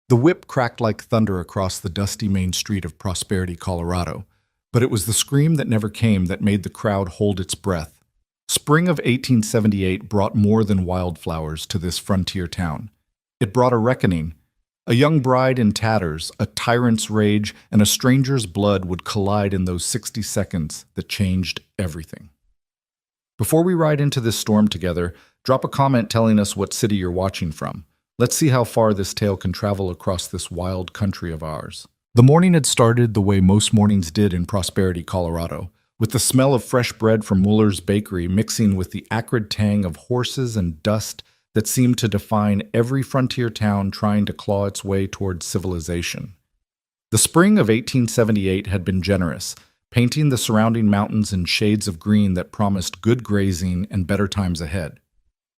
The whip cracked like thunder across the dusty main street of Prosperity, Colorado, but it was the scream that never came that made the crowd hold its breath. Spring of 1878 brought more than wildflowers to this frontier town. It brought a reckoning. A young bride in tatters, a tyrant's rage, and a stranger's blood would collide in those 60 seconds that changed everything. Before we ride into this storm together, drop a comment telling us what city you're watching from. Let's see how far this tale can travel across this wild country of ours. The morning had started the way most mornings did in Prosperity, Colorado, with the smell of fresh bread from Muller's Bakery mixing with the acrid tang of horses and dust that seemed to define every frontier town trying to claw its way towards civilization. The spring of 1878 had been generous, painting the surrounding mountains in shades of green that promised good grazing and better times ahead.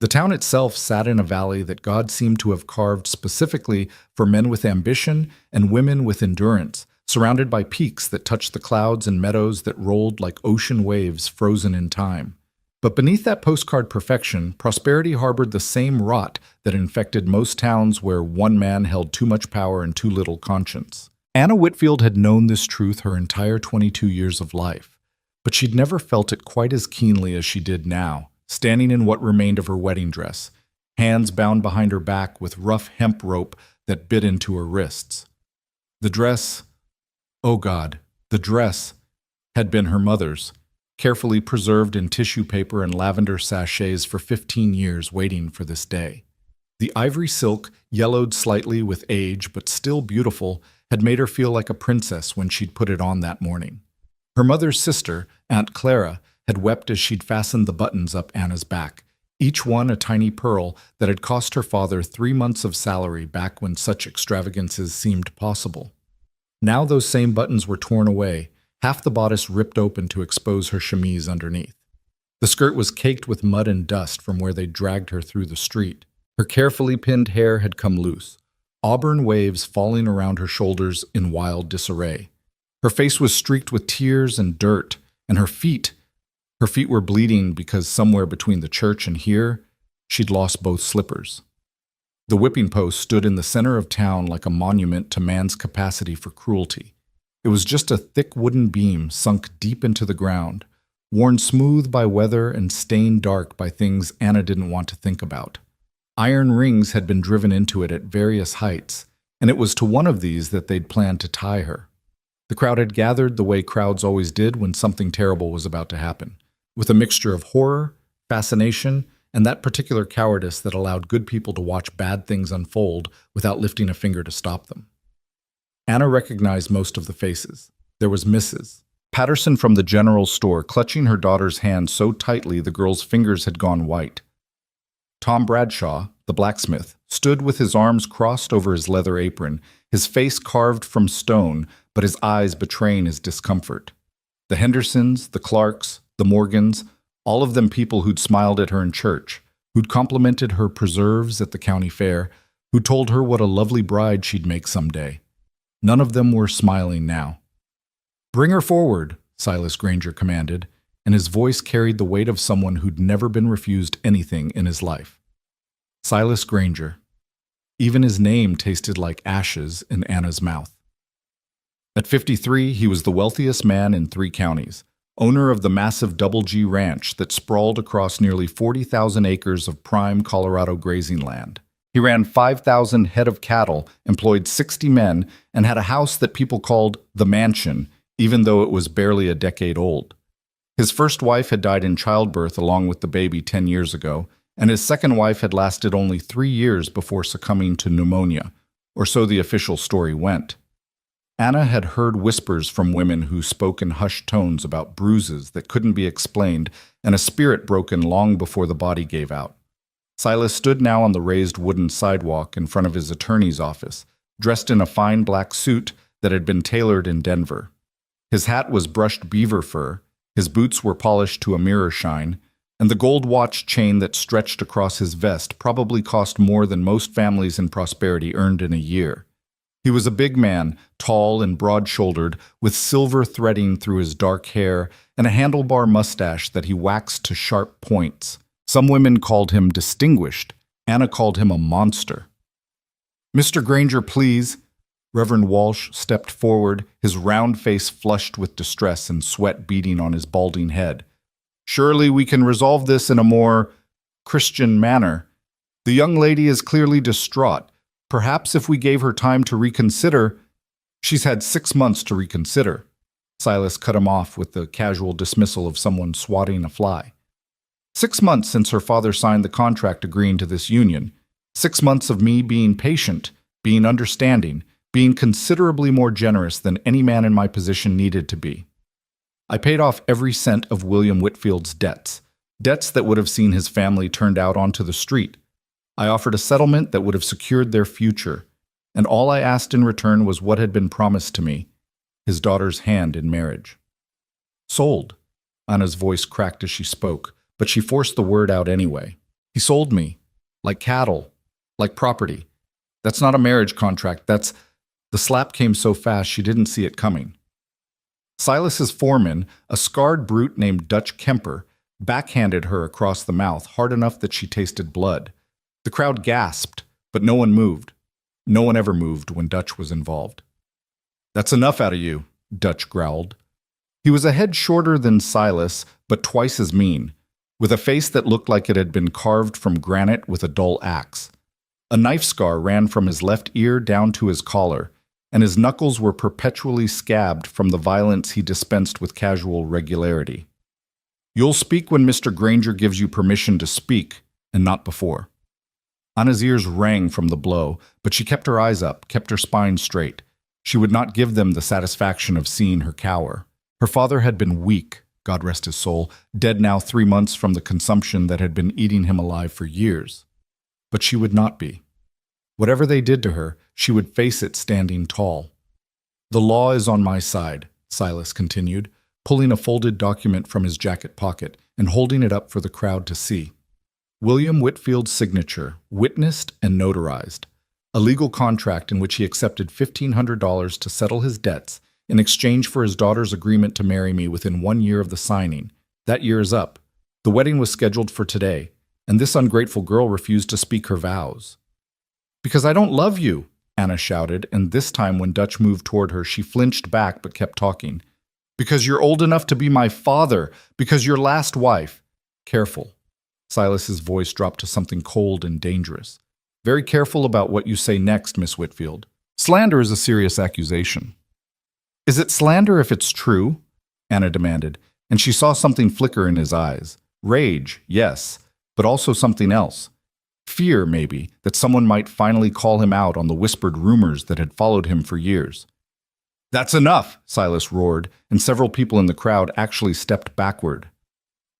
The town itself sat in a valley that God seemed to have carved specifically for men with ambition and women with endurance, surrounded by peaks that touched the clouds and meadows that rolled like ocean waves frozen in time. But beneath that postcard perfection, Prosperity harbored the same rot that infected most towns where one man held too much power and too little conscience. Anna Whitfield had known this truth her entire 22 years of life, but she'd never felt it quite as keenly as she did now, standing in what remained of her wedding dress, hands bound behind her back with rough hemp rope that bit into her wrists. The dress, oh God, the dress had been her mother's, carefully preserved in tissue paper and lavender sachets for 15 years waiting for this day. The ivory silk, yellowed slightly with age but still beautiful, had made her feel like a princess when she'd put it on that morning. Her mother's sister, Aunt Clara, had wept as she'd fastened the buttons up Anna's back, each one a tiny pearl that had cost her father 3 months of salary back when such extravagances seemed possible. Now those same buttons were torn away, half the bodice ripped open to expose her chemise underneath. The skirt was caked with mud and dust from where they dragged her through the street. Her carefully pinned hair had come loose, auburn waves falling around her shoulders in wild disarray. Her face was streaked with tears and dirt, and her feet were bleeding because somewhere between the church and here, she'd lost both slippers. The whipping post stood in the center of town like a monument to man's capacity for cruelty. It was just a thick wooden beam sunk deep into the ground, worn smooth by weather and stained dark by things Anna didn't want to think about. Iron rings had been driven into it at various heights, and it was to one of these that they'd planned to tie her. The crowd had gathered the way crowds always did when something terrible was about to happen, with a mixture of horror, fascination, and that particular cowardice that allowed good people to watch bad things unfold without lifting a finger to stop them. Anna recognized most of the faces. There was Mrs. Patterson from the general store clutching her daughter's hand so tightly the girl's fingers had gone white. Tom Bradshaw, the blacksmith, stood with his arms crossed over his leather apron, his face carved from stone, but his eyes betraying his discomfort. The Hendersons, the Clarks, the Morgans, all of them people who'd smiled at her in church, who'd complimented her preserves at the county fair, who'd told her what a lovely bride she'd make someday. None of them were smiling now. "Bring her forward," Silas Granger commanded, and his voice carried the weight of someone who'd never been refused anything in his life. Silas Granger. Even his name tasted like ashes in Anna's mouth. At 53, he was the wealthiest man in 3 counties, owner of the massive Double G Ranch that sprawled across nearly 40,000 acres of prime Colorado grazing land. He ran 5,000 head of cattle, employed 60 men, and had a house that people called the Mansion, even though it was barely a decade old. His first wife had died in childbirth along with the baby 10 years ago, and his second wife had lasted only 3 years before succumbing to pneumonia, or so the official story went. Anna had heard whispers from women who spoke in hushed tones about bruises that couldn't be explained and a spirit broken long before the body gave out. Silas stood now on the raised wooden sidewalk in front of his attorney's office, dressed in a fine black suit that had been tailored in Denver. His hat was brushed beaver fur, his boots were polished to a mirror shine, and the gold watch chain that stretched across his vest probably cost more than most families in Prosperity earned in a year. He was a big man, tall and broad-shouldered, with silver threading through his dark hair and a handlebar mustache that he waxed to sharp points. Some women called him distinguished. Anna called him a monster. Mr. Granger, please. Reverend Walsh stepped forward, his round face flushed with distress and sweat beading on his balding head. Surely we can resolve this in a more Christian manner. The young lady is clearly distraught. Perhaps if we gave her time to reconsider. She's had 6 months to reconsider. Silas cut him off with the casual dismissal of someone swatting a fly. 6 months since her father signed the contract agreeing to this union. 6 months of me being patient, being understanding, being considerably more generous than any man in my position needed to be. I paid off every cent of William Whitfield's debts, debts that would have seen his family turned out onto the street. I offered a settlement that would have secured their future, and all I asked in return was what had been promised to me, his daughter's hand in marriage. Sold. Anna's voice cracked as she spoke, but she forced the word out anyway. He sold me, like cattle, like property. That's not a marriage contract, that's... The slap came so fast she didn't see it coming. Silas's foreman, a scarred brute named Dutch Kemper, backhanded her across the mouth hard enough that she tasted blood. The crowd gasped, but no one moved. No one ever moved when Dutch was involved. That's enough out of you, Dutch growled. He was a head shorter than Silas, but twice as mean, with a face that looked like it had been carved from granite with a dull axe. A knife scar ran from his left ear down to his collar, and his knuckles were perpetually scabbed from the violence he dispensed with casual regularity. You'll speak when Mr. Granger gives you permission to speak, and not before. Anna's ears rang from the blow, but she kept her eyes up, kept her spine straight. She would not give them the satisfaction of seeing her cower. Her father had been weak, God rest his soul, dead now 3 months from the consumption that had been eating him alive for years. But she would not be. Whatever they did to her, she would face it standing tall. The law is on my side, Silas continued, pulling a folded document from his jacket pocket and holding it up for the crowd to see. William Whitfield's signature, witnessed and notarized. A legal contract in which he accepted $1,500 to settle his debts in exchange for his daughter's agreement to marry me within 1 year of the signing. That year is up. The wedding was scheduled for today, and this ungrateful girl refused to speak her vows. Because I don't love you, Anna shouted, and this time when Dutch moved toward her, she flinched back but kept talking. Because you're old enough to be my father, because your last wife. Careful. Silas's voice dropped to something cold and dangerous. Very careful about what you say next, Miss Whitfield. Slander is a serious accusation. Is it slander if it's true? Anna demanded, and she saw something flicker in his eyes. Rage, yes, but also something else. Fear, maybe, that someone might finally call him out on the whispered rumors that had followed him for years. That's enough, Silas roared, and several people in the crowd actually stepped backward.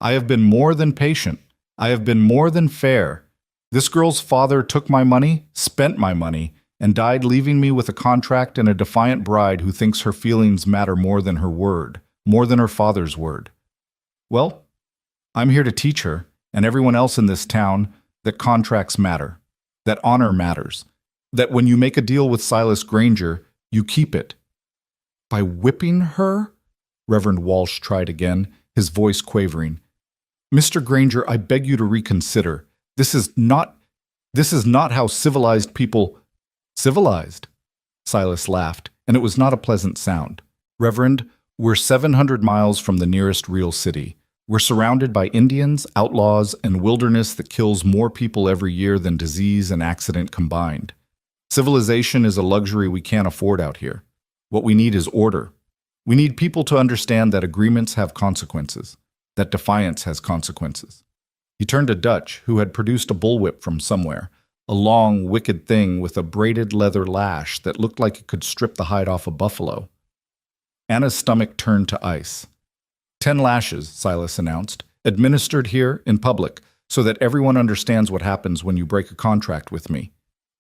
I have been more than patient. I have been more than fair. This girl's father took my money, spent my money, and died leaving me with a contract and a defiant bride who thinks her feelings matter more than her word, more than her father's word. Well, I'm here to teach her, and everyone else in this town, that contracts matter, that honor matters, that when you make a deal with Silas Granger, you keep it. By whipping her? Reverend Walsh tried again, his voice quavering. Mr. Granger, I beg you to reconsider. This is not how civilized people... Civilized? Silas laughed, and it was not a pleasant sound. Reverend, we're 700 miles from the nearest real city. We're surrounded by Indians, outlaws, and wilderness that kills more people every year than disease and accident combined. Civilization is a luxury we can't afford out here. What we need is order. We need people to understand that agreements have consequences, that defiance has consequences. He turned to Dutch, who had produced a bullwhip from somewhere, a long, wicked thing with a braided leather lash that looked like it could strip the hide off a buffalo. Anna's stomach turned to ice. 10 lashes, Silas announced, administered here in public so that everyone understands what happens when you break a contract with me.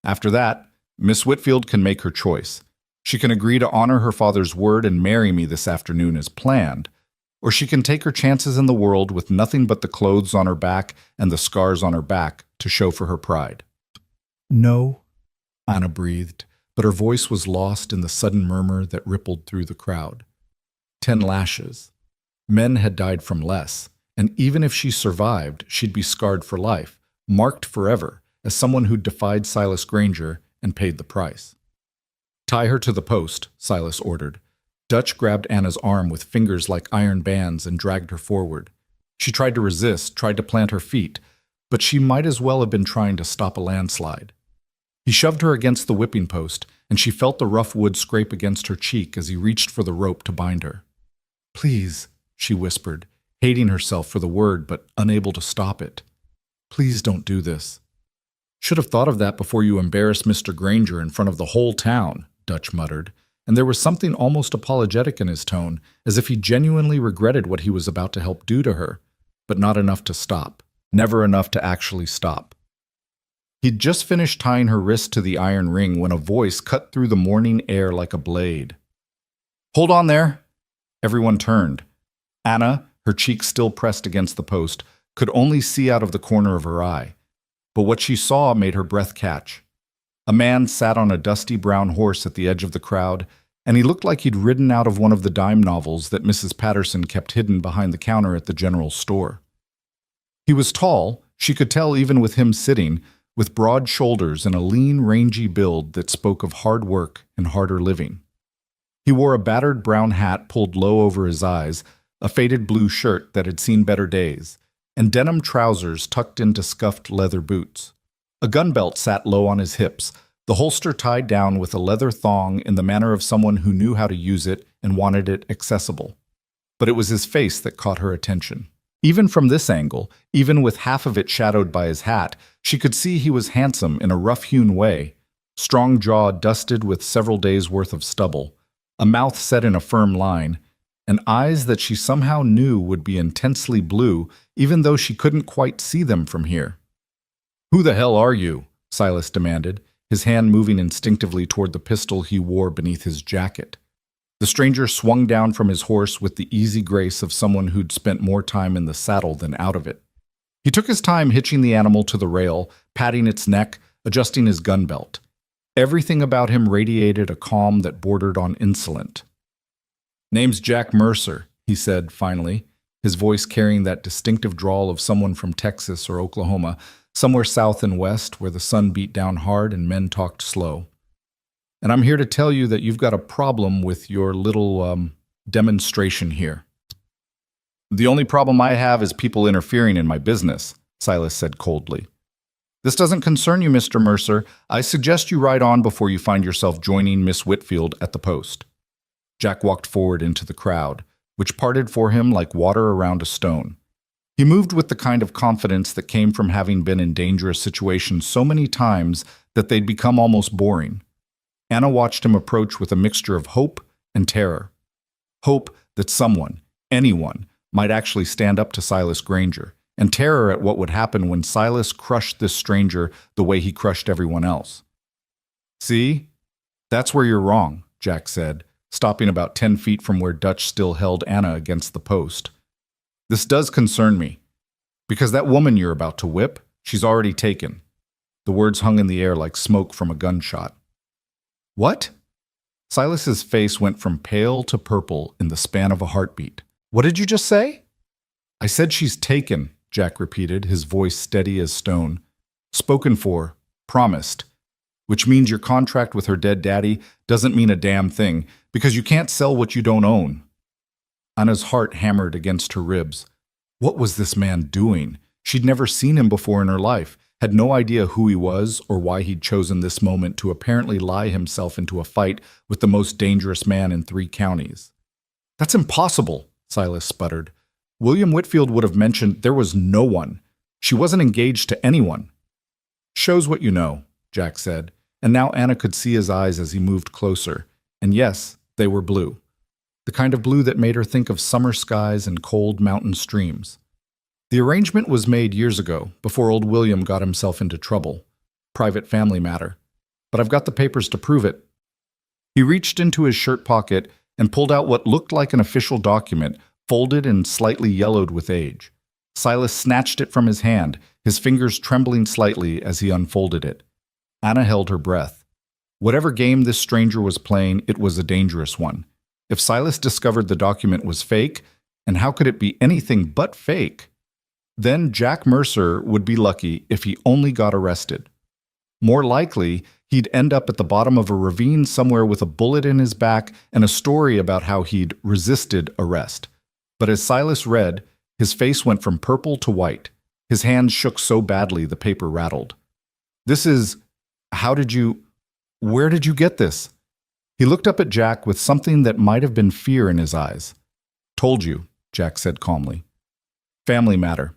After that, Miss Whitfield can make her choice. She can agree to honor her father's word and marry me this afternoon as planned, or she can take her chances in the world with nothing but the clothes on her back and the scars on her back to show for her pride. No, Anna breathed, but her voice was lost in the sudden murmur that rippled through the crowd. 10 lashes. Men had died from less, and even if she survived, she'd be scarred for life, marked forever, as someone who defied Silas Granger and paid the price. "Tie her to the post," Silas ordered. Dutch grabbed Anna's arm with fingers like iron bands and dragged her forward. She tried to resist, tried to plant her feet, but she might as well have been trying to stop a landslide. He shoved her against the whipping post, and she felt the rough wood scrape against her cheek as he reached for the rope to bind her. "Please," she whispered, hating herself for the word but unable to stop it. "Please don't do this." "Should have thought of that before you embarrassed Mr. Granger in front of the whole town," Dutch muttered, and there was something almost apologetic in his tone, as if he genuinely regretted what he was about to help do to her, but not enough to stop. Never enough to actually stop. He'd just finished tying her wrist to the iron ring when a voice cut through the morning air like a blade. "Hold on there!" Everyone turned. Anna, her cheek still pressed against the post, could only see out of the corner of her eye. But what she saw made her breath catch. A man sat on a dusty brown horse at the edge of the crowd, and he looked like he'd ridden out of one of the dime novels that Mrs. Patterson kept hidden behind the counter at the general store. He was tall, she could tell even with him sitting, with broad shoulders and a lean, rangy build that spoke of hard work and harder living. He wore a battered brown hat pulled low over his eyes, a faded blue shirt that had seen better days, and denim trousers tucked into scuffed leather boots. A gun belt sat low on his hips, the holster tied down with a leather thong in the manner of someone who knew how to use it and wanted it accessible. But it was his face that caught her attention. Even from this angle, even with half of it shadowed by his hat, she could see he was handsome in a rough-hewn way, strong jaw dusted with several days' worth of stubble, a mouth set in a firm line, and eyes that she somehow knew would be intensely blue, even though she couldn't quite see them from here. "Who the hell are you?" Silas demanded, his hand moving instinctively toward the pistol he wore beneath his jacket. The stranger swung down from his horse with the easy grace of someone who'd spent more time in the saddle than out of it. He took his time hitching the animal to the rail, patting its neck, adjusting his gun belt. Everything about him radiated a calm that bordered on insolent. "Name's Jack Mercer," he said finally, his voice carrying that distinctive drawl of someone from Texas or Oklahoma, somewhere south and west where the sun beat down hard and men talked slow. "And I'm here to tell you that you've got a problem with your little demonstration here." "The only problem I have is people interfering in my business," Silas said coldly. "This doesn't concern you, Mr. Mercer. I suggest you ride on before you find yourself joining Miss Whitfield at the post." Jack walked forward into the crowd, which parted for him like water around a stone. He moved with the kind of confidence that came from having been in dangerous situations so many times that they'd become almost boring. Anna watched him approach with a mixture of hope and terror. Hope that someone, anyone, might actually stand up to Silas Granger, and terror at what would happen when Silas crushed this stranger the way he crushed everyone else. "See? That's where you're wrong," Jack said, stopping about 10 feet from where Dutch still held Anna against the post. "This does concern me, because that woman you're about to whip, she's already taken." The words hung in the air like smoke from a gunshot. "What?" Silas's face went from pale to purple in the span of a heartbeat. "What did you just say?" "I said she's taken," Jack repeated, his voice steady as stone. "Spoken for, promised. Which means your contract with her dead daddy doesn't mean a damn thing, because you can't sell what you don't own." Anna's heart hammered against her ribs. What was this man doing? She'd never seen him before in her life, had no idea who he was or why he'd chosen this moment to apparently lie himself into a fight with the most dangerous man in 3 counties. "That's impossible," Silas sputtered. "William Whitfield would have mentioned there was no one. She wasn't engaged to anyone." "Shows what you know," Jack said, and now Anna could see his eyes as he moved closer. And yes, they were blue. The kind of blue that made her think of summer skies and cold mountain streams. The arrangement was made years ago, before old William got himself into trouble. Private family matter. But I've got the papers to prove it. He reached into his shirt pocket and pulled out what looked like an official document, folded and slightly yellowed with age. Silas snatched it from his hand, his fingers trembling slightly as he unfolded it. Anna held her breath. Whatever game this stranger was playing, it was a dangerous one. If Silas discovered the document was fake, and how could it be anything but fake? Then Jack Mercer would be lucky if he only got arrested. More likely, he'd end up at the bottom of a ravine somewhere with a bullet in his back and a story about how he'd resisted arrest. But as Silas read, his face went from purple to white. His hands shook so badly the paper rattled. This is... Where did you get this? He looked up at Jack with something that might have been fear in his eyes. Told you, Jack said calmly. Family matter.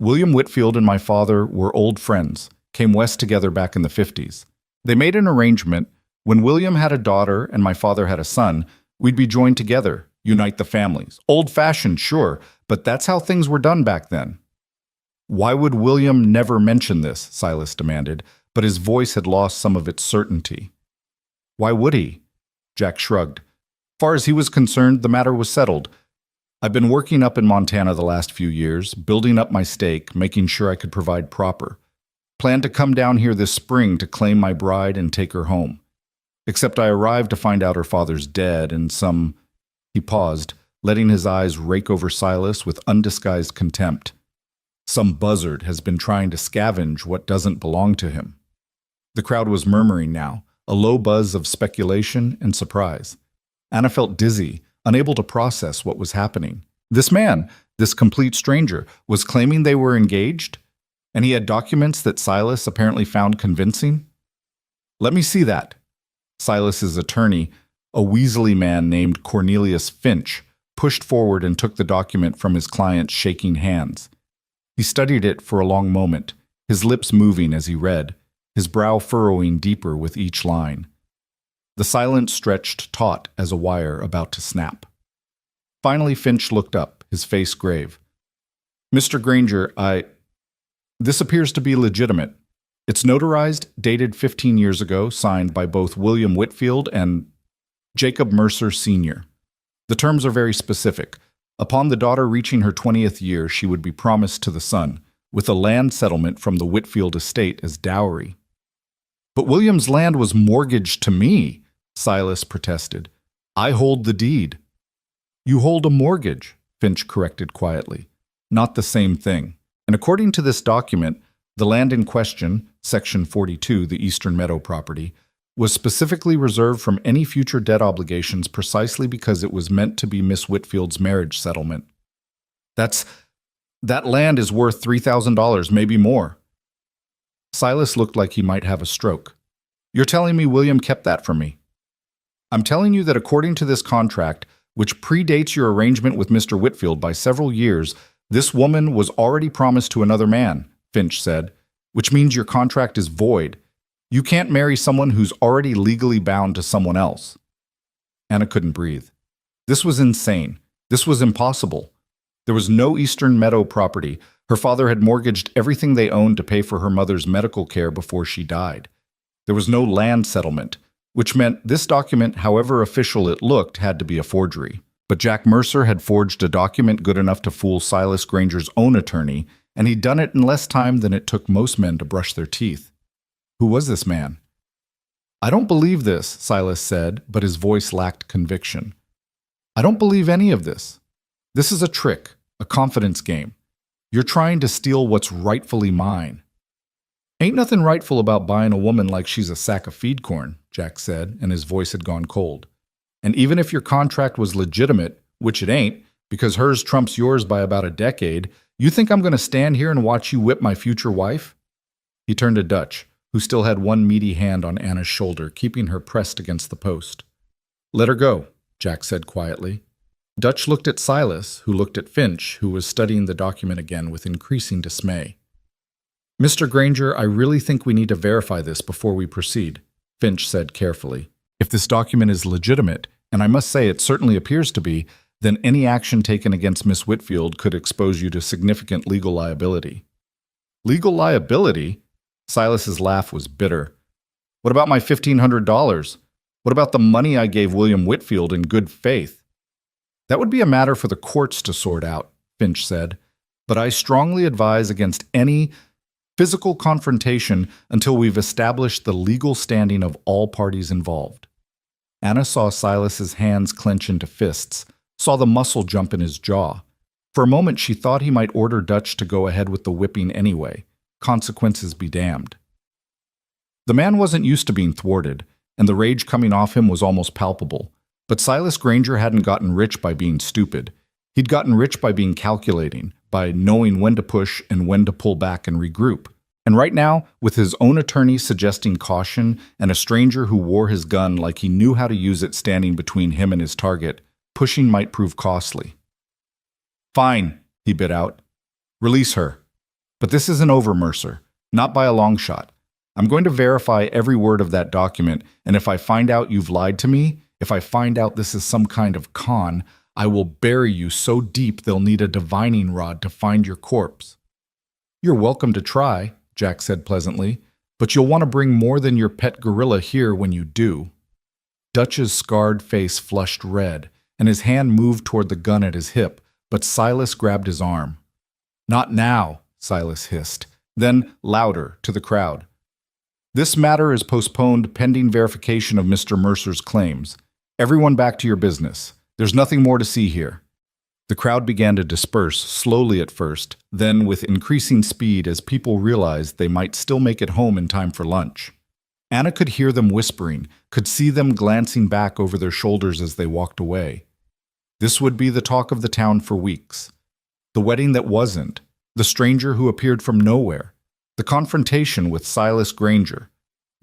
William Whitfield and my father were old friends, came west together back in the 50s. They made an arrangement. When William had a daughter and my father had a son, we'd be joined together, unite the families. Old-fashioned, sure, but that's how things were done back then. Why would William never mention this? Silas demanded, but his voice had lost some of its certainty. Why would he? Jack shrugged. Far as he was concerned, the matter was settled. I've been working up in Montana the last few years, building up my stake, making sure I could provide proper. Planned to come down here this spring to claim my bride and take her home. Except I arrived to find out her father's dead and some... He paused, letting his eyes rake over Silas with undisguised contempt. Some buzzard has been trying to scavenge what doesn't belong to him. The crowd was murmuring now, a low buzz of speculation and surprise. Anna felt dizzy, unable to process what was happening. This man, this complete stranger, was claiming they were engaged? And he had documents that Silas apparently found convincing? Let me see that. Silas's attorney, a weaselly man named Cornelius Finch, pushed forward and took the document from his client's shaking hands. He studied it for a long moment, his lips moving as he read, his brow furrowing deeper with each line. The silence stretched taut as a wire about to snap. Finally, Finch looked up, his face grave. Mr. Granger, This appears to be legitimate. It's notarized, dated 15 years ago, signed by both William Whitfield and Jacob Mercer Sr. The terms are very specific. Upon the daughter reaching her 20th year, she would be promised to the son, with a land settlement from the Whitfield estate as dowry. But William's land was mortgaged to me, Silas protested. I hold the deed. You hold a mortgage, Finch corrected quietly. Not the same thing. And according to this document, the land in question, Section 42, the Eastern Meadow property, was specifically reserved from any future debt obligations precisely because it was meant to be Miss Whitfield's marriage settlement. That land is worth $3,000, maybe more. Silas looked like he might have a stroke. You're telling me William kept that from me? I'm telling you that according to this contract, which predates your arrangement with Mr. Whitfield by several years, this woman was already promised to another man, Finch said, which means your contract is void. You can't marry someone who's already legally bound to someone else. Anna couldn't breathe. This was insane. This was impossible. There was no Eastern Meadow property. Her father had mortgaged everything they owned to pay for her mother's medical care before she died. There was no land settlement, which meant this document, however official it looked, had to be a forgery. But Jack Mercer had forged a document good enough to fool Silas Granger's own attorney, and he'd done it in less time than it took most men to brush their teeth. Who was this man? I don't believe this, Silas said, but his voice lacked conviction. I don't believe any of this. This is a trick, a confidence game. You're trying to steal what's rightfully mine. Ain't nothing rightful about buying a woman like she's a sack of feed corn, Jack said, and his voice had gone cold. And even if your contract was legitimate, which it ain't, because hers trumps yours by about a decade, you think I'm going to stand here and watch you whip my future wife? He turned to Dutch, who still had one meaty hand on Anna's shoulder, keeping her pressed against the post. Let her go, Jack said quietly. Dutch looked at Silas, who looked at Finch, who was studying the document again with increasing dismay. Mr. Granger, I really think we need to verify this before we proceed, Finch said carefully. If this document is legitimate, and I must say it certainly appears to be, then any action taken against Miss Whitfield could expose you to significant legal liability. Legal liability? Silas's laugh was bitter. What about my $1,500? What about the money I gave William Whitfield in good faith? That would be a matter for the courts to sort out, Finch said, but I strongly advise against any physical confrontation until we've established the legal standing of all parties involved. Anna saw Silas's hands clench into fists, saw the muscle jump in his jaw. For a moment she thought he might order Dutch to go ahead with the whipping anyway. Consequences be damned. The man wasn't used to being thwarted, and the rage coming off him was almost palpable. But Silas Granger hadn't gotten rich by being stupid. He'd gotten rich by being calculating, by knowing when to push and when to pull back and regroup. And right now, with his own attorney suggesting caution and a stranger who wore his gun like he knew how to use it standing between him and his target, pushing might prove costly. "Fine," he bit out. "Release her. But this isn't over, Mercer. Not by a long shot. I'm going to verify every word of that document, and if I find out you've lied to me, if I find out this is some kind of con, I will bury you so deep they'll need a divining rod to find your corpse." "You're welcome to try," Jack said pleasantly, "but you'll want to bring more than your pet gorilla here when you do." Dutch's scarred face flushed red, and his hand moved toward the gun at his hip, but Silas grabbed his arm. "Not now," Silas hissed, then louder to the crowd. "This matter is postponed pending verification of Mr. Mercer's claims. Everyone back to your business. There's nothing more to see here." The crowd began to disperse, slowly at first, then with increasing speed as people realized they might still make it home in time for lunch. Anna could hear them whispering, could see them glancing back over their shoulders as they walked away. This would be the talk of the town for weeks. The wedding that wasn't, the stranger who appeared from nowhere, the confrontation with Silas Granger.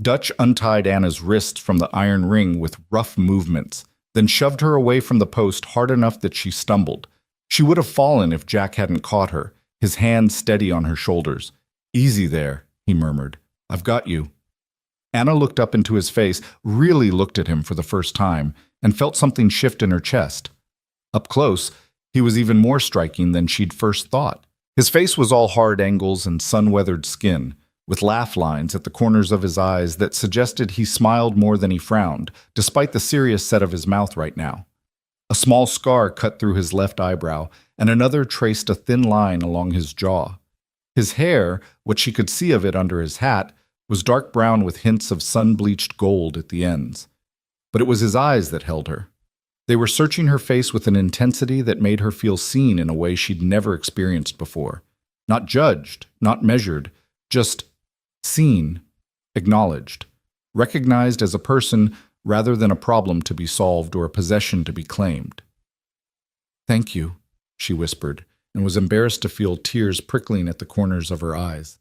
Dutch untied Anna's wrists from the iron ring with rough movements, then shoved her away from the post hard enough that she stumbled. She would have fallen if Jack hadn't caught her, his hand steady on her shoulders. "Easy there," he murmured. "I've got you." Anna looked up into his face, really looked at him for the first time, and felt something shift in her chest. Up close, he was even more striking than she'd first thought. His face was all hard angles and sun-weathered skin, with laugh lines at the corners of his eyes that suggested he smiled more than he frowned, despite the serious set of his mouth right now. A small scar cut through his left eyebrow, and another traced a thin line along his jaw. His hair, what she could see of it under his hat, was dark brown with hints of sun-bleached gold at the ends. But it was his eyes that held her. They were searching her face with an intensity that made her feel seen in a way she'd never experienced before. Not judged, not measured, just seen, acknowledged, recognized as a person rather than a problem to be solved or a possession to be claimed. "Thank you," she whispered, and was embarrassed to feel tears prickling at the corners of her eyes.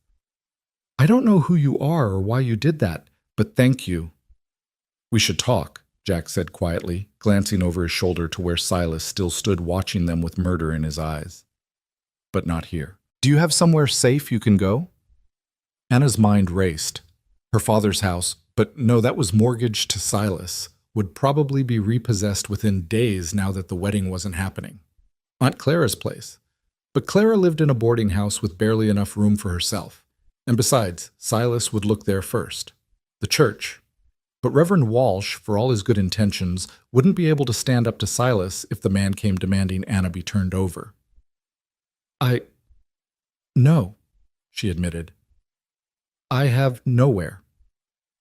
"I don't know who you are or why you did that, but thank you." "We should talk," Jack said quietly, glancing over his shoulder to where Silas still stood watching them with murder in his eyes. "But not here. Do you have somewhere safe you can go?" Anna's mind raced. Her father's house, but no, that was mortgaged to Silas, would probably be repossessed within days now that the wedding wasn't happening. Aunt Clara's place. But Clara lived in a boarding house with barely enough room for herself. And besides, Silas would look there first. The church. But Reverend Walsh, for all his good intentions, wouldn't be able to stand up to Silas if the man came demanding Anna be turned over. No, she admitted. "I have nowhere."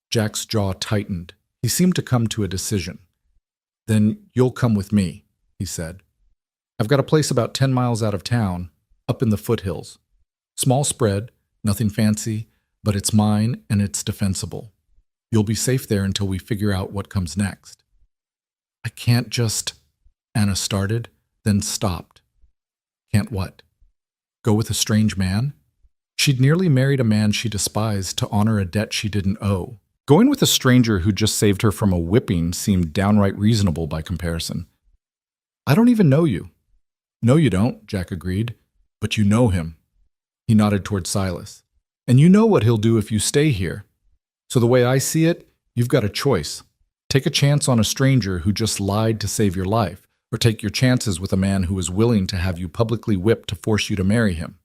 Jack's jaw tightened. He seemed to come to a decision. "Then you'll come with me," he said. "I've got a place about 10 miles out of town, up in the foothills. Small spread, nothing fancy, but it's mine and it's defensible. You'll be safe there until we figure out what comes next." "I can't just," Anna started, then stopped. "Can't what? Go with a strange man?" She'd nearly married a man she despised to honor a debt she didn't owe. Going with a stranger who just saved her from a whipping seemed downright reasonable by comparison. "I don't even know you." "No, you don't," Jack agreed. "But you know him." He nodded toward Silas. "And you know what he'll do if you stay here. So the way I see it, you've got a choice. Take a chance on a stranger who just lied to save your life, or take your chances with a man who is willing to have you publicly whipped to force you to marry him.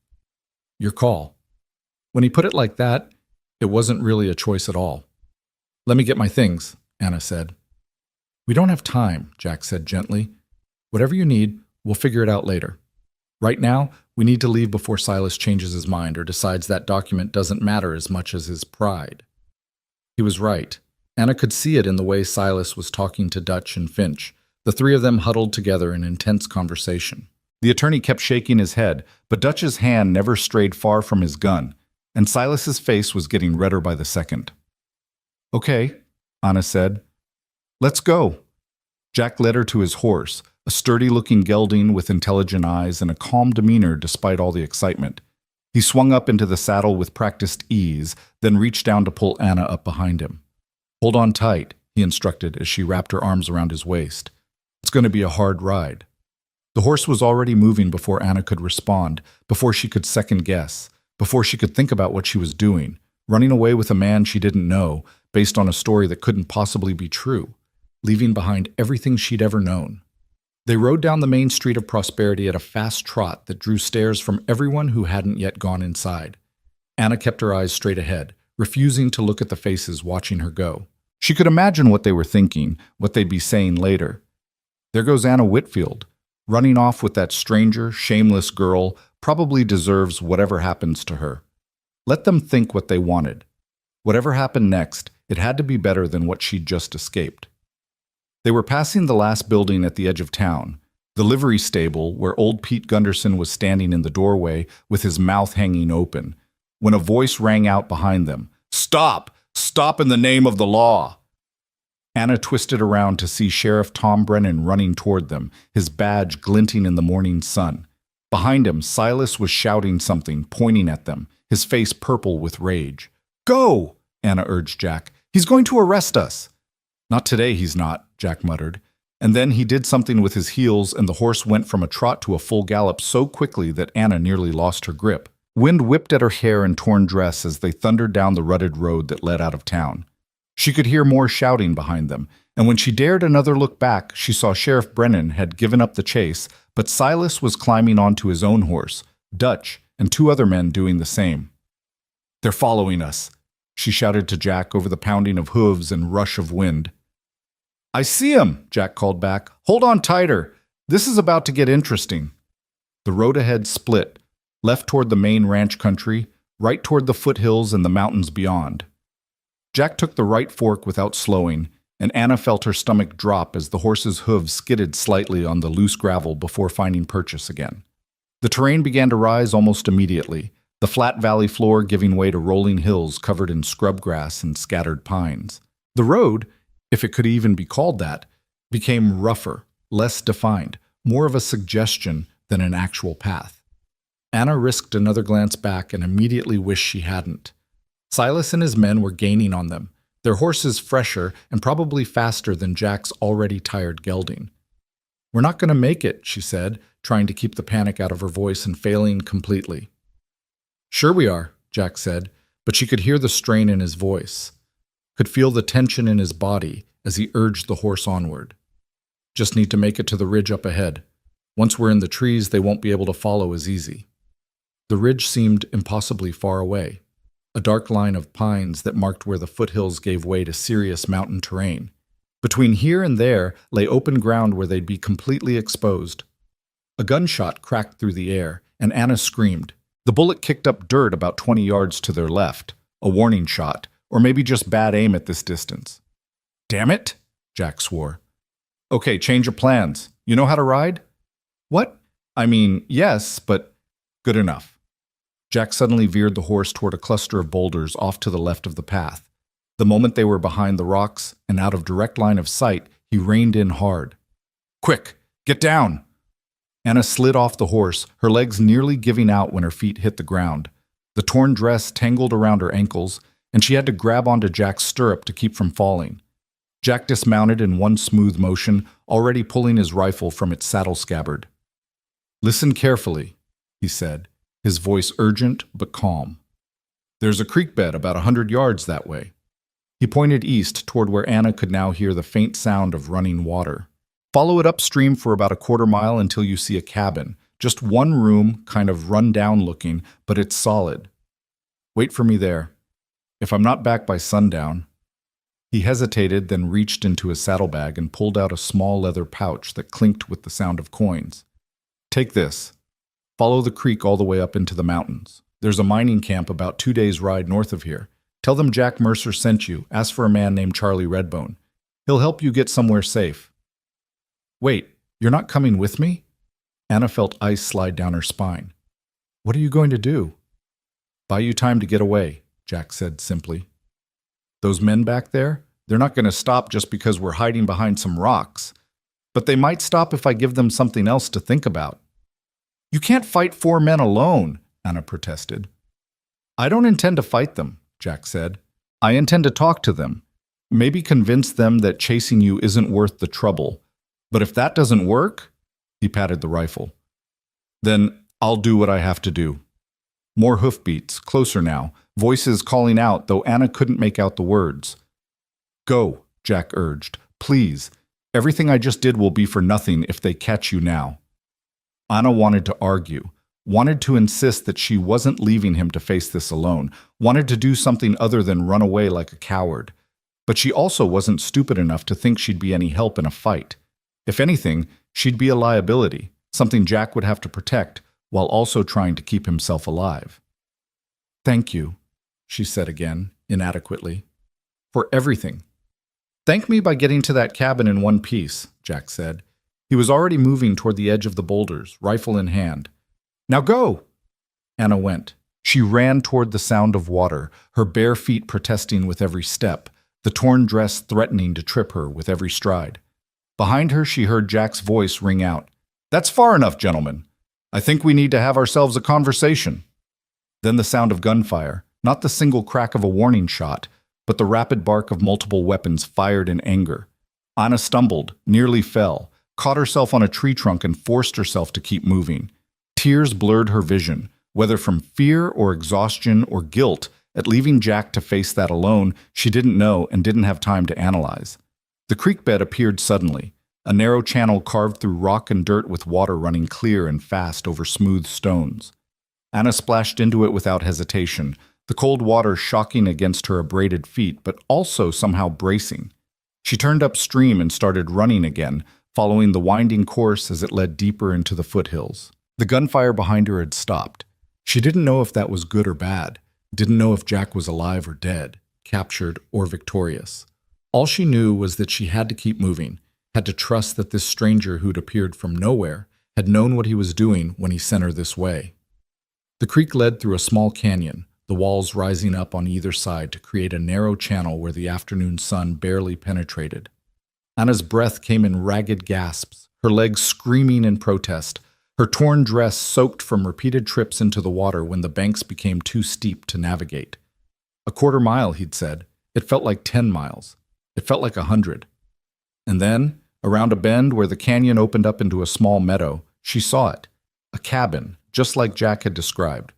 Your call." When he put it like that, it wasn't really a choice at all. "Let me get my things," Anna said. "We don't have time," Jack said gently. "Whatever you need, we'll figure it out later. Right now, we need to leave before Silas changes his mind or decides that document doesn't matter as much as his pride." He was right. Anna could see it in the way Silas was talking to Dutch and Finch, the three of them huddled together in intense conversation. The attorney kept shaking his head, but Dutch's hand never strayed far from his gun, and Silas's face was getting redder by the second. Okay, Anna said. Let's go. Jack led her to his horse, a sturdy-looking gelding with intelligent eyes and a calm demeanor despite all the excitement. He swung up into the saddle with practiced ease, then reached down to pull Anna up behind him. Hold on tight, he instructed as she wrapped her arms around his waist. It's going to be a hard ride. The horse was already moving before Anna could respond, before she could second guess, before she could think about what she was doing, running away with a man she didn't know, based on a story that couldn't possibly be true, leaving behind everything she'd ever known. They rode down the main street of Prosperity at a fast trot that drew stares from everyone who hadn't yet gone inside. Anna kept her eyes straight ahead, refusing to look at the faces watching her go. She could imagine what they were thinking, what they'd be saying later. There goes Anna Whitfield, running off with that stranger, shameless girl, probably deserves whatever happens to her. Let them think what they wanted. Whatever happened next, it had to be better than what she'd just escaped. They were passing the last building at the edge of town, the livery stable where old Pete Gunderson was standing in the doorway with his mouth hanging open, when a voice rang out behind them. Stop! Stop in the name of the law! Anna twisted around to see Sheriff Tom Brennan running toward them, his badge glinting in the morning sun. Behind him, Silas was shouting something, pointing at them, his face purple with rage. Go! Anna urged Jack. He's going to arrest us. Not today, he's not, Jack muttered. And then he did something with his heels, and the horse went from a trot to a full gallop so quickly that Anna nearly lost her grip. Wind whipped at her hair and torn dress as they thundered down the rutted road that led out of town. She could hear more shouting behind them, and when she dared another look back, she saw Sheriff Brennan had given up the chase, but Silas was climbing onto his own horse, Dutch, and two other men doing the same. They're following us, she shouted to Jack over the pounding of hooves and rush of wind. I see him, Jack called back. Hold on tighter. This is about to get interesting. The road ahead split, left toward the main ranch country, right toward the foothills and the mountains beyond. Jack took the right fork without slowing, and Anna felt her stomach drop as the horse's hooves skidded slightly on the loose gravel before finding purchase again. The terrain began to rise almost immediately, the flat valley floor giving way to rolling hills covered in scrub grass and scattered pines. The road, if it could even be called that, became rougher, less defined, more of a suggestion than an actual path. Anna risked another glance back and immediately wished she hadn't. Silas and his men were gaining on them, their horses fresher and probably faster than Jack's already tired gelding. We're not going to make it, she said, trying to keep the panic out of her voice and failing completely. Sure we are, Jack said, but she could hear the strain in his voice, could feel the tension in his body as he urged the horse onward. Just need to make it to the ridge up ahead. Once we're in the trees, they won't be able to follow as easy. The ridge seemed impossibly far away, a dark line of pines that marked where the foothills gave way to serious mountain terrain. Between here and there lay open ground where they'd be completely exposed. A gunshot cracked through the air, and Anna screamed. The bullet kicked up dirt about 20 yards to their left, a warning shot, or maybe just bad aim at this distance. Damn it, Jack swore. Okay, change of plans. You know how to ride? What? I mean, yes, but good enough. Jack suddenly veered the horse toward a cluster of boulders off to the left of the path. The moment they were behind the rocks and out of direct line of sight, he reined in hard. Quick, get down! Anna slid off the horse, her legs nearly giving out when her feet hit the ground. The torn dress tangled around her ankles, and she had to grab onto Jack's stirrup to keep from falling. Jack dismounted in one smooth motion, already pulling his rifle from its saddle scabbard. Listen carefully, he said, his voice urgent but calm. There's a creek bed about 100 yards that way. He pointed east toward where Anna could now hear the faint sound of running water. Follow it upstream for about a quarter mile until you see a cabin. Just one room, kind of run-down looking, but it's solid. Wait for me there. If I'm not back by sundown. He hesitated, then reached into his saddlebag and pulled out a small leather pouch that clinked with the sound of coins. Take this. Follow the creek all the way up into the mountains. There's a mining camp about 2 days' ride north of here. Tell them Jack Mercer sent you. Ask for a man named Charlie Redbone. He'll help you get somewhere safe. Wait, you're not coming with me? Anna felt ice slide down her spine. What are you going to do? Buy you time to get away, Jack said simply. Those men back there, they're not going to stop just because we're hiding behind some rocks. But they might stop if I give them something else to think about. You can't fight 4 men alone, Anna protested. I don't intend to fight them, Jack said. I intend to talk to them. Maybe convince them that chasing you isn't worth the trouble. But if that doesn't work, he patted the rifle, then I'll do what I have to do. More hoofbeats, closer now, voices calling out, though Anna couldn't make out the words. Go, Jack urged. Please. Everything I just did will be for nothing if they catch you now. Anna wanted to argue, wanted to insist that she wasn't leaving him to face this alone, wanted to do something other than run away like a coward. But she also wasn't stupid enough to think she'd be any help in a fight. If anything, she'd be a liability, something Jack would have to protect, while also trying to keep himself alive. Thank you, she said again, inadequately. For everything. Thank me by getting to that cabin in one piece, Jack said. He was already moving toward the edge of the boulders, rifle in hand. Now go! Anna went. She ran toward the sound of water, her bare feet protesting with every step, the torn dress threatening to trip her with every stride. Behind her, she heard Jack's voice ring out. That's far enough, gentlemen. I think we need to have ourselves a conversation. Then the sound of gunfire, not the single crack of a warning shot, but the rapid bark of multiple weapons fired in anger. Anna stumbled, nearly fell, caught herself on a tree trunk and forced herself to keep moving. Tears blurred her vision, whether from fear or exhaustion or guilt at leaving Jack to face that alone. She didn't know and didn't have time to analyze. The creek bed appeared suddenly, a narrow channel carved through rock and dirt with water running clear and fast over smooth stones. Anna splashed into it without hesitation, the cold water shocking against her abraded feet, but also somehow bracing. She turned upstream and started running again, following the winding course as it led deeper into the foothills. The gunfire behind her had stopped. She didn't know if that was good or bad, didn't know if Jack was alive or dead, captured or victorious. All she knew was that she had to keep moving, had to trust that this stranger who'd appeared from nowhere had known what he was doing when he sent her this way. The creek led through a small canyon, the walls rising up on either side to create a narrow channel where the afternoon sun barely penetrated. Anna's breath came in ragged gasps, her legs screaming in protest, her torn dress soaked from repeated trips into the water when the banks became too steep to navigate. A quarter mile, he'd said. It felt like 10 miles. It felt like 100. And then, around a bend where the canyon opened up into a small meadow, she saw it. A cabin, just like Jack had described.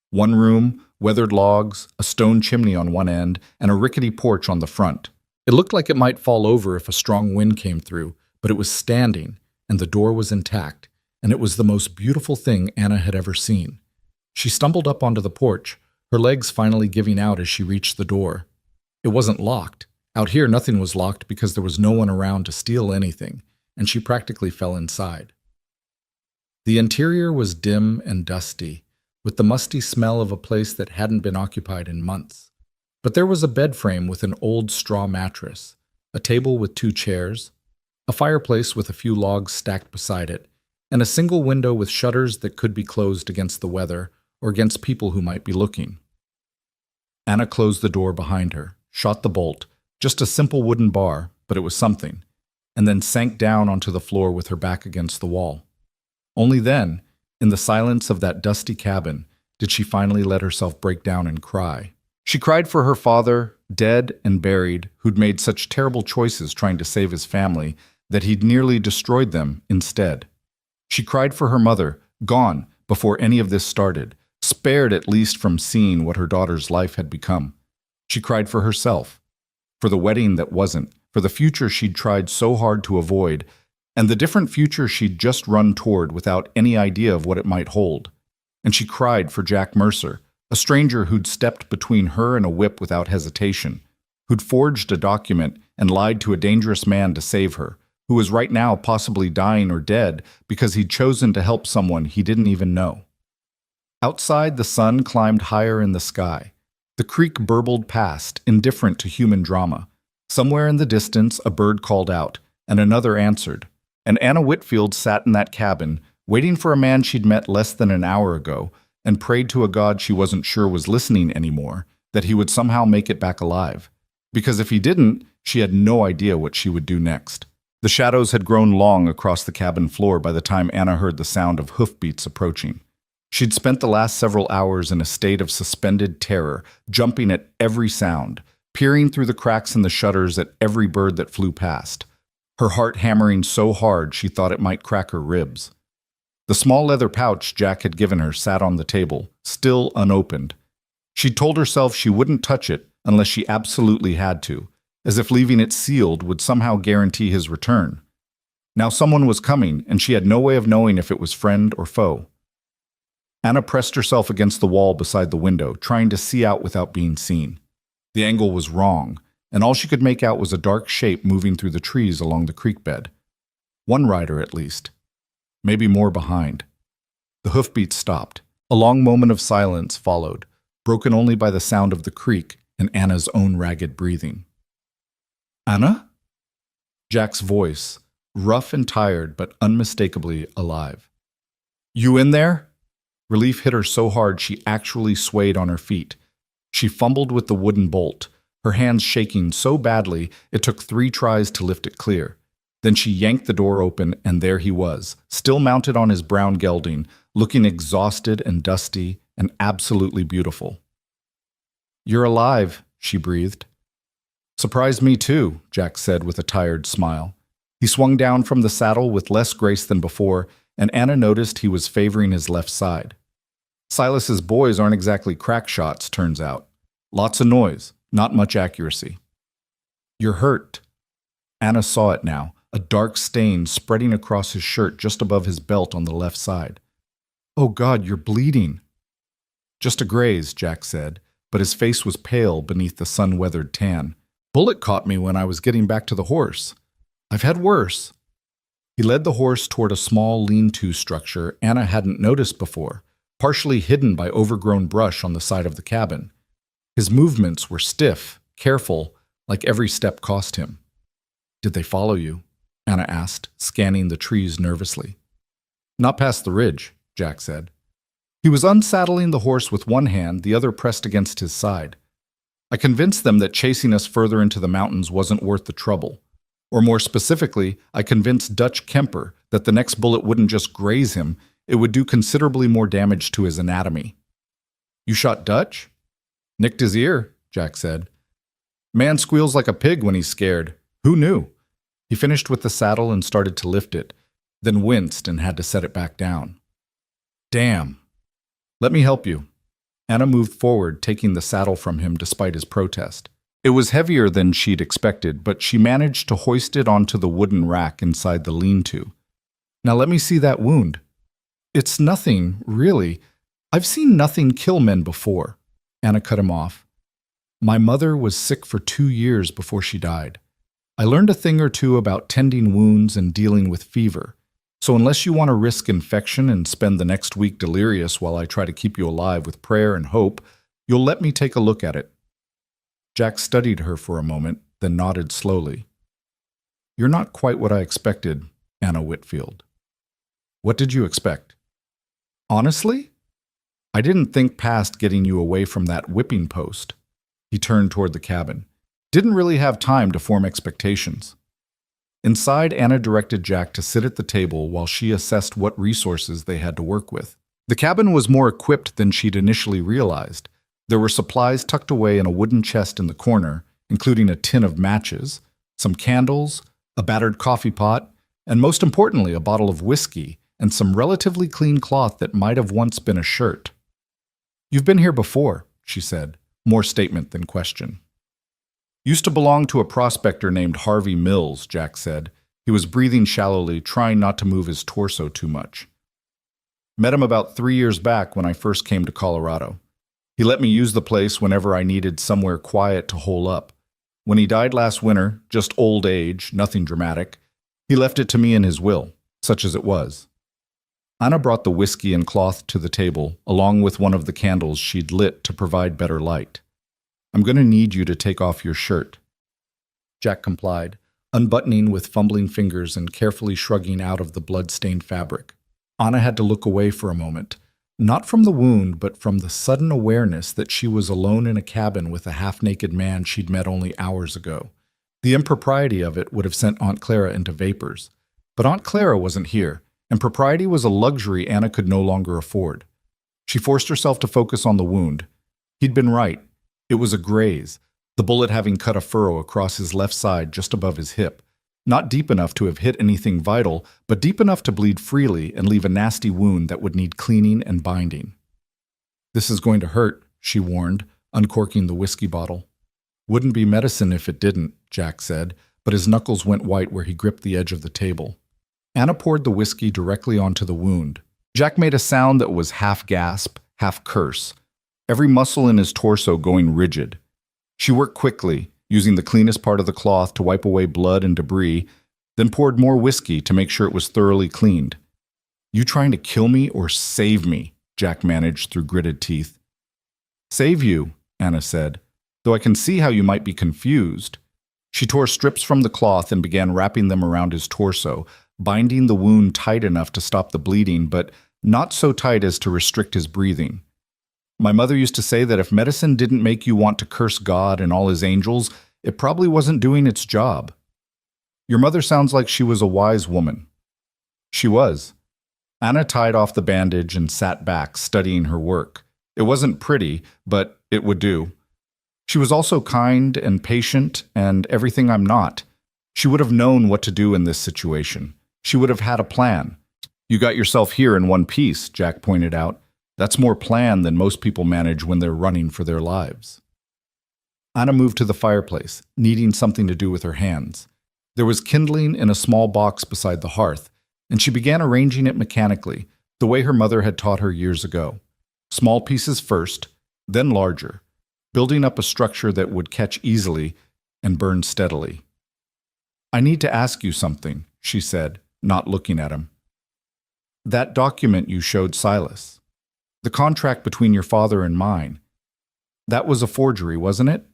One room, weathered logs, a stone chimney on one end, and a rickety porch on the front. It looked like it might fall over if a strong wind came through, but it was standing, and the door was intact, and it was the most beautiful thing Anna had ever seen. She stumbled up onto the porch, her legs finally giving out as she reached the door. It wasn't locked. Out here, nothing was locked because there was no one around to steal anything, and she practically fell inside. The interior was dim and dusty, with the musty smell of a place that hadn't been occupied in months. But there was a bed frame with an old straw mattress, a table with 2 chairs, a fireplace with a few logs stacked beside it, and a single window with shutters that could be closed against the weather or against people who might be looking. Anna closed the door behind her, shot the bolt, just a simple wooden bar, but it was something, and then sank down onto the floor with her back against the wall. Only then, in the silence of that dusty cabin, did she finally let herself break down and cry. She cried for her father, dead and buried, who'd made such terrible choices trying to save his family that he'd nearly destroyed them instead. She cried for her mother, gone before any of this started, spared at least from seeing what her daughter's life had become. She cried for herself, for the wedding that wasn't, for the future she'd tried so hard to avoid, and the different future she'd just run toward without any idea of what it might hold. And she cried for Jack Mercer, a stranger who'd stepped between her and a whip without hesitation, who'd forged a document and lied to a dangerous man to save her, who was right now possibly dying or dead because he'd chosen to help someone he didn't even know. Outside, the sun climbed higher in the sky. The creek burbled past, indifferent to human drama. Somewhere in the distance, a bird called out, and another answered. And Anna Whitfield sat in that cabin, waiting for a man she'd met less than an hour ago, and prayed to a God she wasn't sure was listening anymore, that he would somehow make it back alive. because if he didn't, she had no idea what she would do next. The shadows had grown long across the cabin floor by the time Anna heard the sound of hoofbeats approaching. She'd spent the last several hours in a state of suspended terror, jumping at every sound, peering through the cracks in the shutters at every bird that flew past, her heart hammering so hard she thought it might crack her ribs. The small leather pouch Jack had given her sat on the table, still unopened. She'd told herself she wouldn't touch it unless she absolutely had to, as if leaving it sealed would somehow guarantee his return. Now someone was coming, and she had no way of knowing if it was friend or foe. Anna pressed herself against the wall beside the window, trying to see out without being seen. The angle was wrong, and all she could make out was a dark shape moving through the trees along the creek bed. One rider, at least. Maybe more behind. The hoofbeats stopped. A long moment of silence followed, broken only by the sound of the creek and Anna's own ragged breathing. "Anna?" Jack's voice, rough and tired but unmistakably alive. "You in there?" Relief hit her so hard she actually swayed on her feet. She fumbled with the wooden bolt, her hands shaking so badly it took 3 tries to lift it clear. Then she yanked the door open, and there he was, still mounted on his brown gelding, looking exhausted and dusty and absolutely beautiful. "You're alive," she breathed. "Surprised me too," Jack said with a tired smile. He swung down from the saddle with less grace than before, and Anna noticed he was favoring his left side. Silas's boys aren't exactly crack shots, turns out. Lots of noise, not much accuracy. "You're hurt." Anna saw it now, a dark stain spreading across his shirt just above his belt on the left side. "Oh God, you're bleeding." "Just a graze," Jack said, but his face was pale beneath the sun-weathered tan. "Bullet caught me when I was getting back to the horse. I've had worse." He led the horse toward a small lean-to structure Anna hadn't noticed before, partially hidden by overgrown brush on the side of the cabin. His movements were stiff, careful, like every step cost him. "Did they follow you?" Anna asked, scanning the trees nervously. "Not past the ridge," Jack said. He was unsaddling the horse with one hand, the other pressed against his side. "I convinced them that chasing us further into the mountains wasn't worth the trouble. Or more specifically, I convinced Dutch Kemper that the next bullet wouldn't just graze him, it would do considerably more damage to his anatomy." "You shot Dutch?" "Nicked his ear," Jack said. "Man squeals like a pig when he's scared. Who knew?" He finished with the saddle and started to lift it, then winced and had to set it back down. "Damn. Let me help you." Anna moved forward, taking the saddle from him despite his protest. It was heavier than she'd expected, but she managed to hoist it onto the wooden rack inside the lean-to. "Now let me see that wound." "It's nothing, really. I've seen nothing kill men before." Anna cut him off. "My mother was sick for 2 years before she died. I learned a thing or two about tending wounds and dealing with fever. So unless you want to risk infection and spend the next week delirious while I try to keep you alive with prayer and hope, you'll let me take a look at it." Jack studied her for a moment, then nodded slowly. "You're not quite what I expected, Anna Whitfield." "What did you expect?" "Honestly? I didn't think past getting you away from that whipping post." He turned toward the cabin. "Didn't really have time to form expectations." Inside, Anna directed Jack to sit at the table while she assessed what resources they had to work with. The cabin was more equipped than she'd initially realized. There were supplies tucked away in a wooden chest in the corner, including a tin of matches, some candles, a battered coffee pot, and most importantly, a bottle of whiskey and some relatively clean cloth that might have once been a shirt. "You've been here before," she said, more statement than question. "Used to belong to a prospector named Harvey Mills," Jack said. He was breathing shallowly, trying not to move his torso too much. "Met him about 3 years back when I first came to Colorado. He let me use the place whenever I needed somewhere quiet to hole up. When he died last winter, just old age, nothing dramatic, he left it to me in his will, such as it was." Anna brought the whiskey and cloth to the table, along with one of the candles she'd lit to provide better light. "I'm going to need you to take off your shirt." Jack complied, unbuttoning with fumbling fingers and carefully shrugging out of the blood-stained fabric. Anna had to look away for a moment, Not from the wound, but from the sudden awareness that she was alone in a cabin with a half-naked man she'd met only hours ago. The impropriety of it would have sent Aunt Clara into vapors. But Aunt Clara wasn't here, and propriety was a luxury Anna could no longer afford. She forced herself to focus on the wound. He'd been right. It was a graze, the bullet having cut a furrow across his left side just above his hip. Not deep enough to have hit anything vital, but deep enough to bleed freely and leave a nasty wound that would need cleaning and binding. "This is going to hurt," she warned, uncorking the whiskey bottle. "Wouldn't be medicine if it didn't," Jack said, but his knuckles went white where he gripped the edge of the table. Anna poured the whiskey directly onto the wound. Jack made a sound that was half gasp, half curse, every muscle in his torso going rigid. She worked quickly, using the cleanest part of the cloth to wipe away blood and debris, then poured more whiskey to make sure it was thoroughly cleaned. "You trying to kill me or save me?" Jack managed through gritted teeth. "Save you," Anna said, "though I can see how you might be confused." She tore strips from the cloth and began wrapping them around his torso, binding the wound tight enough to stop the bleeding, but not so tight as to restrict his breathing. "My mother used to say that if medicine didn't make you want to curse God and all his angels, it probably wasn't doing its job." "Your mother sounds like she was a wise woman." "She was." Anna tied off the bandage and sat back, studying her work. It wasn't pretty, but it would do. "She was also kind and patient and everything I'm not. She would have known what to do in this situation. She would have had a plan." "You got yourself here in one piece," Jack pointed out. "That's more plan than most people manage when they're running for their lives." Anna moved to the fireplace, needing something to do with her hands. There was kindling in a small box beside the hearth, and she began arranging it mechanically, the way her mother had taught her years ago. Small pieces first, then larger, building up a structure that would catch easily and burn steadily. "I need to ask you something," she said, not looking at him. "That document you showed Silas, the contract between your father and mine, that was a forgery, wasn't it?"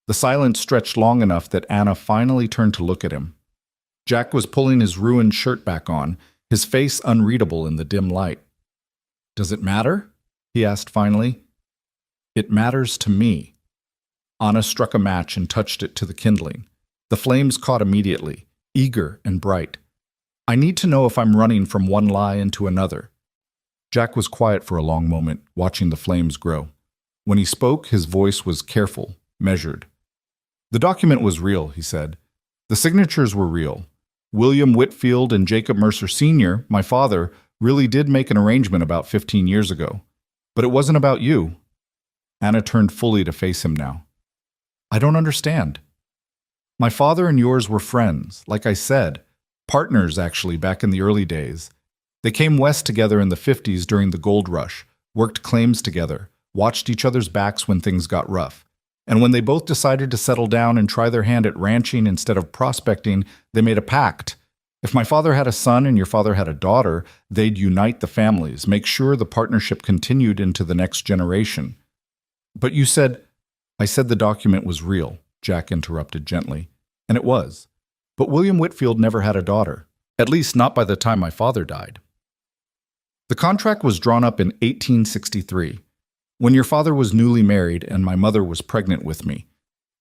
The silence stretched long enough that Anna finally turned to look at him. Jack was pulling his ruined shirt back on, his face unreadable in the dim light. "Does it matter?" he asked finally. "It matters to me." Anna struck a match and touched it to the kindling. The flames caught immediately, eager and bright. "I need to know if I'm running from one lie into another." Jack was quiet for a long moment, watching the flames grow. When he spoke, his voice was careful, measured. "The document was real," he said. "The signatures were real. William Whitfield and Jacob Mercer Sr., my father, really did make an arrangement about 15 years ago. But it wasn't about you." Anna turned fully to face him now. "I don't understand." "My father and yours were friends, like I said. Partners, actually, back in the early days. They came west together in the 50s during the gold rush, worked claims together, watched each other's backs when things got rough. And when they both decided to settle down and try their hand at ranching instead of prospecting, they made a pact. If my father had a son and your father had a daughter, they'd unite the families, make sure the partnership continued into the next generation." "But you said—" "I said the document was real," Jack interrupted gently. "And it was. But William Whitfield never had a daughter, at least not by the time my father died. The contract was drawn up in 1863. When your father was newly married and my mother was pregnant with me.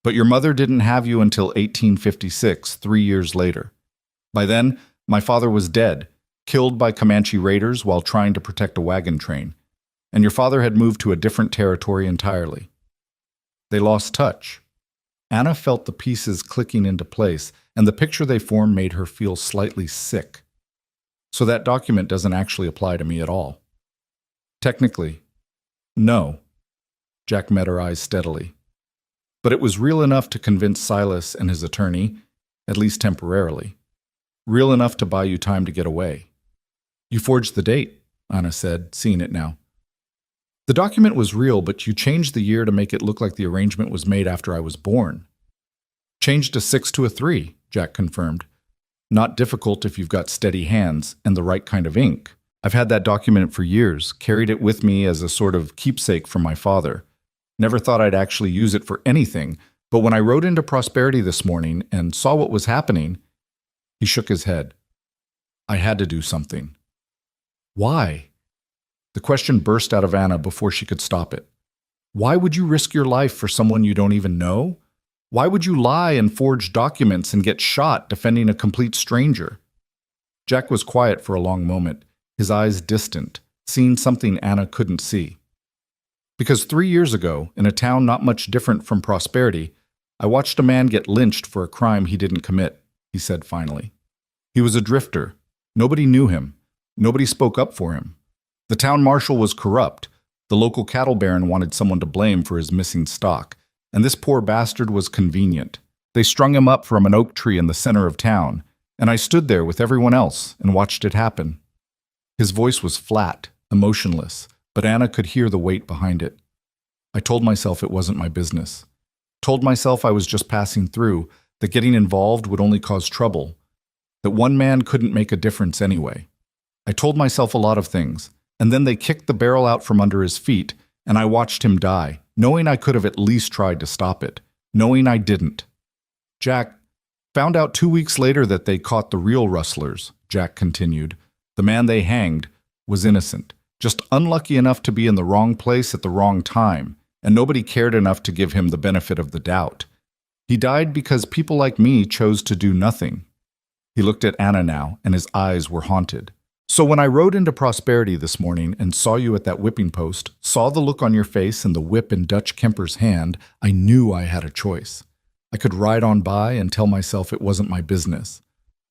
But your mother didn't have you until 1856, 3 years later. By then, my father was dead, killed by Comanche raiders while trying to protect a wagon train, and your father had moved to a different territory entirely. They lost touch." Anna felt the pieces clicking into place, and the picture they formed made her feel slightly sick. "So that document doesn't actually apply to me at all?" "Technically, no." Jack met her eyes steadily. "But it was real enough to convince Silas and his attorney, at least temporarily. Real enough to buy you time to get away." "You forged the date," Anna said, seeing it now. "The document was real, but you changed the year to make it look like the arrangement was made after I was born." "Changed a 6 to a 3, Jack confirmed. "Not difficult if you've got steady hands and the right kind of ink. I've had that document for years, carried it with me as a sort of keepsake from my father. Never thought I'd actually use it for anything, but when I rode into Prosperity this morning and saw what was happening..." He shook his head. "I had to do something." "Why?" The question burst out of Anna before she could stop it. Why would you risk your life for someone you don't even know? Why would you lie and forge documents and get shot defending a complete stranger? Jack was quiet for a long moment, his eyes distant, seeing something Anna couldn't see. Because 3 years ago, in a town not much different from Prosperity, I watched a man get lynched for a crime he didn't commit, he said finally. He was a drifter. Nobody knew him. Nobody spoke up for him. The town marshal was corrupt. The local cattle baron wanted someone to blame for his missing stock, and this poor bastard was convenient. They strung him up from an oak tree in the center of town, and I stood there with everyone else and watched it happen. His voice was flat, emotionless, but Anna could hear the weight behind it. I told myself it wasn't my business. Told myself I was just passing through, that getting involved would only cause trouble, that one man couldn't make a difference anyway. I told myself a lot of things, and then they kicked the barrel out from under his feet, and I watched him die, knowing I could have at least tried to stop it, knowing I didn't. Jack, found out 2 weeks later that they caught the real rustlers, Jack continued. The man they hanged was innocent, just unlucky enough to be in the wrong place at the wrong time, and nobody cared enough to give him the benefit of the doubt. He died because people like me chose to do nothing. He looked at Anna now, and his eyes were haunted. So when I rode into Prosperity this morning and saw you at that whipping post, saw the look on your face and the whip in Dutch Kemper's hand, I knew I had a choice. I could ride on by and tell myself it wasn't my business.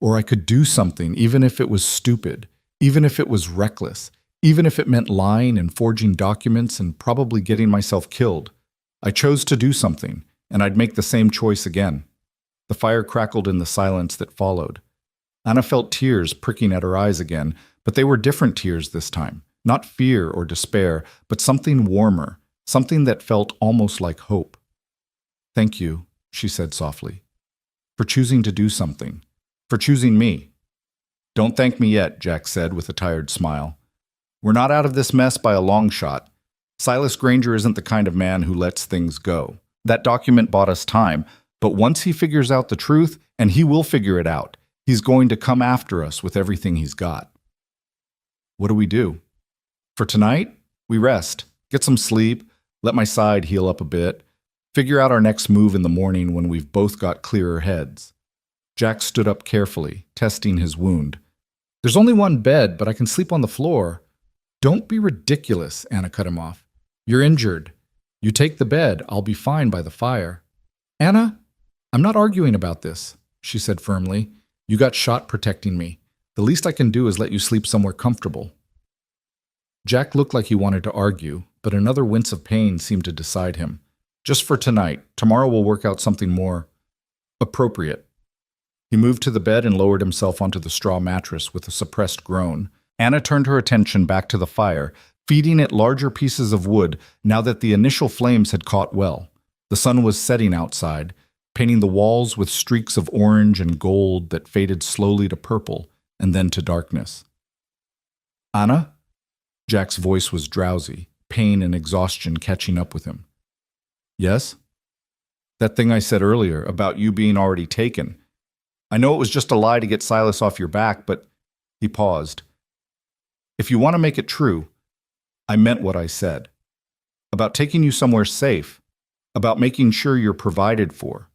Or I could do something, even if it was stupid, even if it was reckless, even if it meant lying and forging documents and probably getting myself killed. I chose to do something, and I'd make the same choice again. The fire crackled in the silence that followed. Anna felt tears pricking at her eyes again, but they were different tears this time. Not fear or despair, but something warmer, something that felt almost like hope. "Thank you," she said softly, "for choosing to do something, for choosing me." "Don't thank me yet," Jack said with a tired smile. "We're not out of this mess by a long shot. Silas Granger isn't the kind of man who lets things go. That document bought us time, but once he figures out the truth, and he will figure it out, he's going to come after us with everything he's got." "What do we do?" "For tonight, we rest, get some sleep, let my side heal up a bit, figure out our next move in the morning when we've both got clearer heads." Jack stood up carefully, testing his wound. "There's only one bed, but I can sleep on the floor." "Don't be ridiculous," Anna cut him off. "You're injured. You take the bed, I'll be fine by the fire." "Anna, I'm not arguing about this," she said firmly. "You got shot protecting me. The least I can do is let you sleep somewhere comfortable." Jack looked like he wanted to argue, but another wince of pain seemed to decide him. "Just for tonight. Tomorrow we'll work out something more appropriate." He moved to the bed and lowered himself onto the straw mattress with a suppressed groan. Anna turned her attention back to the fire, feeding it larger pieces of wood now that the initial flames had caught well. The sun was setting outside, painting the walls with streaks of orange and gold that faded slowly to purple and then to darkness. "Anna?" Jack's voice was drowsy, pain and exhaustion catching up with him. "Yes?" "That thing I said earlier about you being already taken. I know it was just a lie to get Silas off your back, but..." He paused. "If you want to make it true, I meant what I said. About taking you somewhere safe. About making sure you're provided for.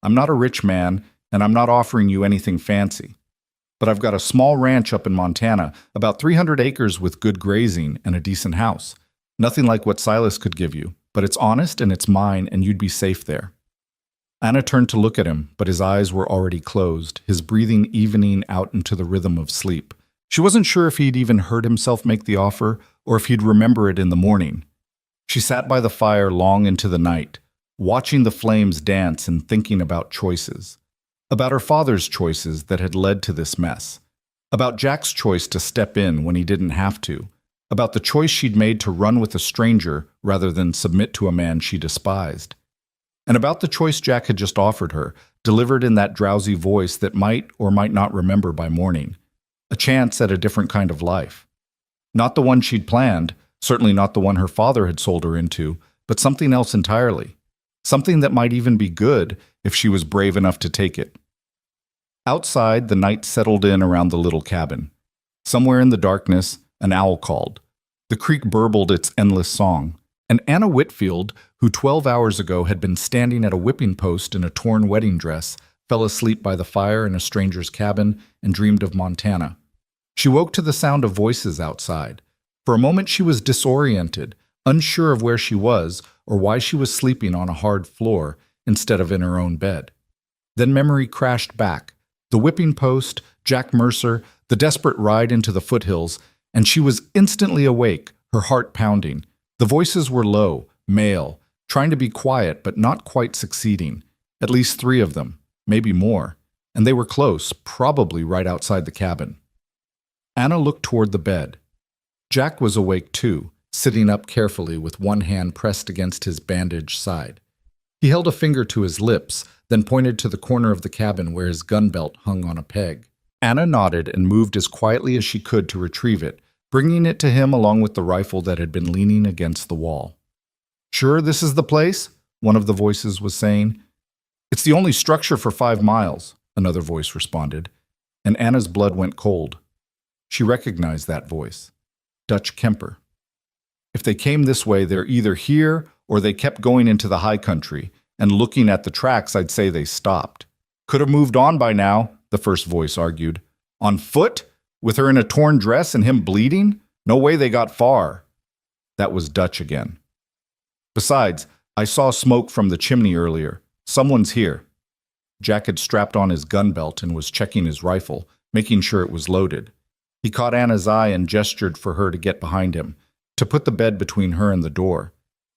I'm not a rich man, and I'm not offering you anything fancy. But I've got a small ranch up in Montana, about 300 acres with good grazing and a decent house. Nothing like what Silas could give you, but it's honest and it's mine, and you'd be safe there." Anna turned to look at him, but his eyes were already closed, his breathing evening out into the rhythm of sleep. She wasn't sure if he'd even heard himself make the offer, or if he'd remember it in the morning. She sat by the fire long into the night, watching the flames dance and thinking about choices. About her father's choices that had led to this mess. About Jack's choice to step in when he didn't have to. About the choice she'd made to run with a stranger rather than submit to a man she despised. And about the choice Jack had just offered her, delivered in that drowsy voice that might or might not remember by morning. A chance at a different kind of life. Not the one she'd planned, certainly not the one her father had sold her into, but something else entirely. Something that might even be good if she was brave enough to take it. Outside, the night settled in around the little cabin. Somewhere in the darkness, an owl called. The creek burbled its endless song, and Anna Whitfield, who 12 hours ago had been standing at a whipping post in a torn wedding dress, fell asleep by the fire in a stranger's cabin and dreamed of Montana. She woke to the sound of voices outside. For a moment she was disoriented, unsure of where she was or why she was sleeping on a hard floor instead of in her own bed. Then memory crashed back. The whipping post, Jack Mercer, the desperate ride into the foothills, and she was instantly awake, her heart pounding. The voices were low, male, trying to be quiet but not quite succeeding. At least 3 of them, maybe more, and they were close, probably right outside the cabin. Anna looked toward the bed. Jack was awake too, sitting up carefully with one hand pressed against his bandaged side. He held a finger to his lips, then pointed to the corner of the cabin where his gun belt hung on a peg. Anna nodded and moved as quietly as she could to retrieve it, bringing it to him along with the rifle that had been leaning against the wall. "Sure this is the place?" one of the voices was saying. "It's the only structure for 5 miles," another voice responded, and Anna's blood went cold. She recognized that voice. Dutch Kemper. If they came this way, they're either here or they kept going into the high country, and looking at the tracks, I'd say they stopped. "Could have moved on by now," the first voice argued. "On foot? With her in a torn dress and him bleeding? No way they got far." That was Dutch again. "Besides, I saw smoke from the chimney earlier. Someone's here." Jack had strapped on his gun belt and was checking his rifle, making sure it was loaded. He caught Anna's eye and gestured for her to get behind him, to put the bed between her and the door.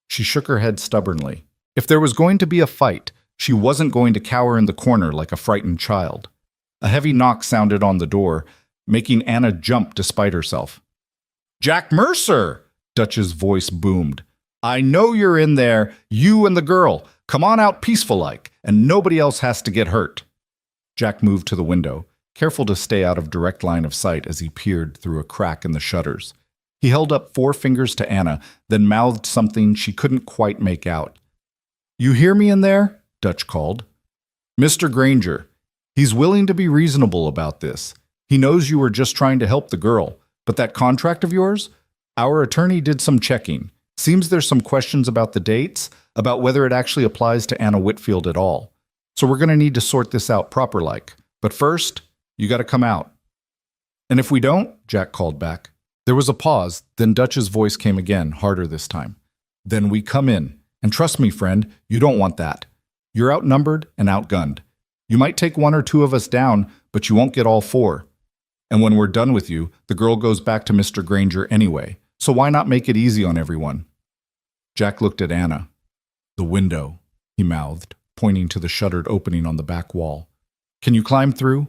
She shook her head stubbornly. If there was going to be a fight, she wasn't going to cower in the corner like a frightened child. A heavy knock sounded on the door, making Anna jump despite herself. "Jack Mercer!" Dutch's voice boomed. "I know you're in there, you and the girl. Come on out peaceful-like, and nobody else has to get hurt." Jack moved to the window, careful to stay out of direct line of sight as he peered through a crack in the shutters. He held up 4 fingers to Anna, then mouthed something she couldn't quite make out. "You hear me in there?" Dutch called. "Mr. Granger. He's willing to be reasonable about this. He knows you were just trying to help the girl, but that contract of yours? Our attorney did some checking. Seems there's some questions about the dates, about whether it actually applies to Anna Whitfield at all. So we're going to need to sort this out proper-like. But first, you got to come out." "And if we don't?" Jack called back. There was a pause, then Dutch's voice came again, harder this time. "Then we come in. And trust me, friend, you don't want that. You're outnumbered and outgunned. You might take 1 or 2 of us down, but you won't get all 4. And when we're done with you, the girl goes back to Mr. Granger anyway, so why not make it easy on everyone?" Jack looked at Anna. "The window," he mouthed, pointing to the shuttered opening on the back wall. "Can you climb through?"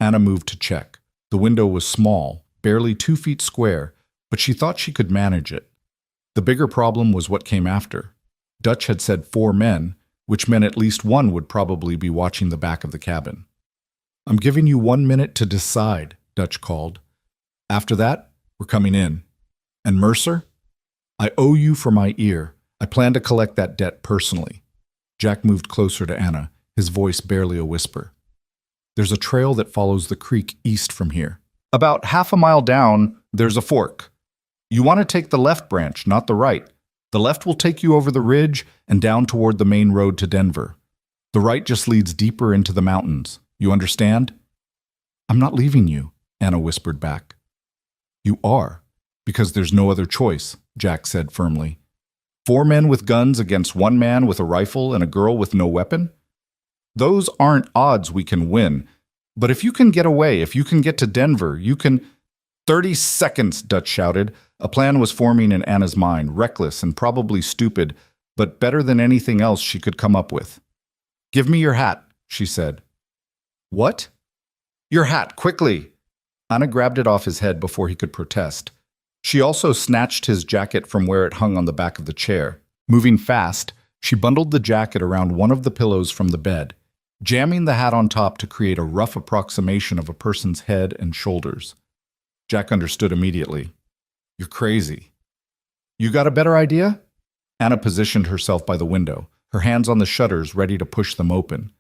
Anna moved to check. The window was small, barely 2 feet square, but she thought she could manage it. The bigger problem was what came after. Dutch had said 4 men, which meant at least 1 would probably be watching the back of the cabin. "I'm giving you 1 minute to decide," Dutch called. "After that, we're coming in. And Mercer? I owe you for my ear. I plan to collect that debt personally." Jack moved closer to Anna, his voice barely a whisper. "There's a trail that follows the creek east from here. About half a mile down, there's a fork. You want to take the left branch, not the right. The left will take you over the ridge and down toward the main road to Denver. The right just leads deeper into the mountains. You understand?" "I'm not leaving you," Anna whispered back. "You are, because there's no other choice," Jack said firmly. 4 men with guns against 1 man with a rifle and a girl with no weapon? Those aren't odds we can win. But if you can get away, if you can get to Denver, you can— 30 seconds, Dutch shouted. A plan was forming in Anna's mind, reckless and probably stupid, but better than anything else she could come up with. "Give me your hat," she said. "What?" "Your hat, quickly!" Anna grabbed it off his head before he could protest. She also snatched his jacket from where it hung on the back of the chair. Moving fast, she bundled the jacket around one of the pillows from the bed, jamming the hat on top to create a rough approximation of a person's head and shoulders. Jack understood immediately. "You're crazy." "You got a better idea?" Anna positioned herself by the window, her hands on the shutters ready to push them open.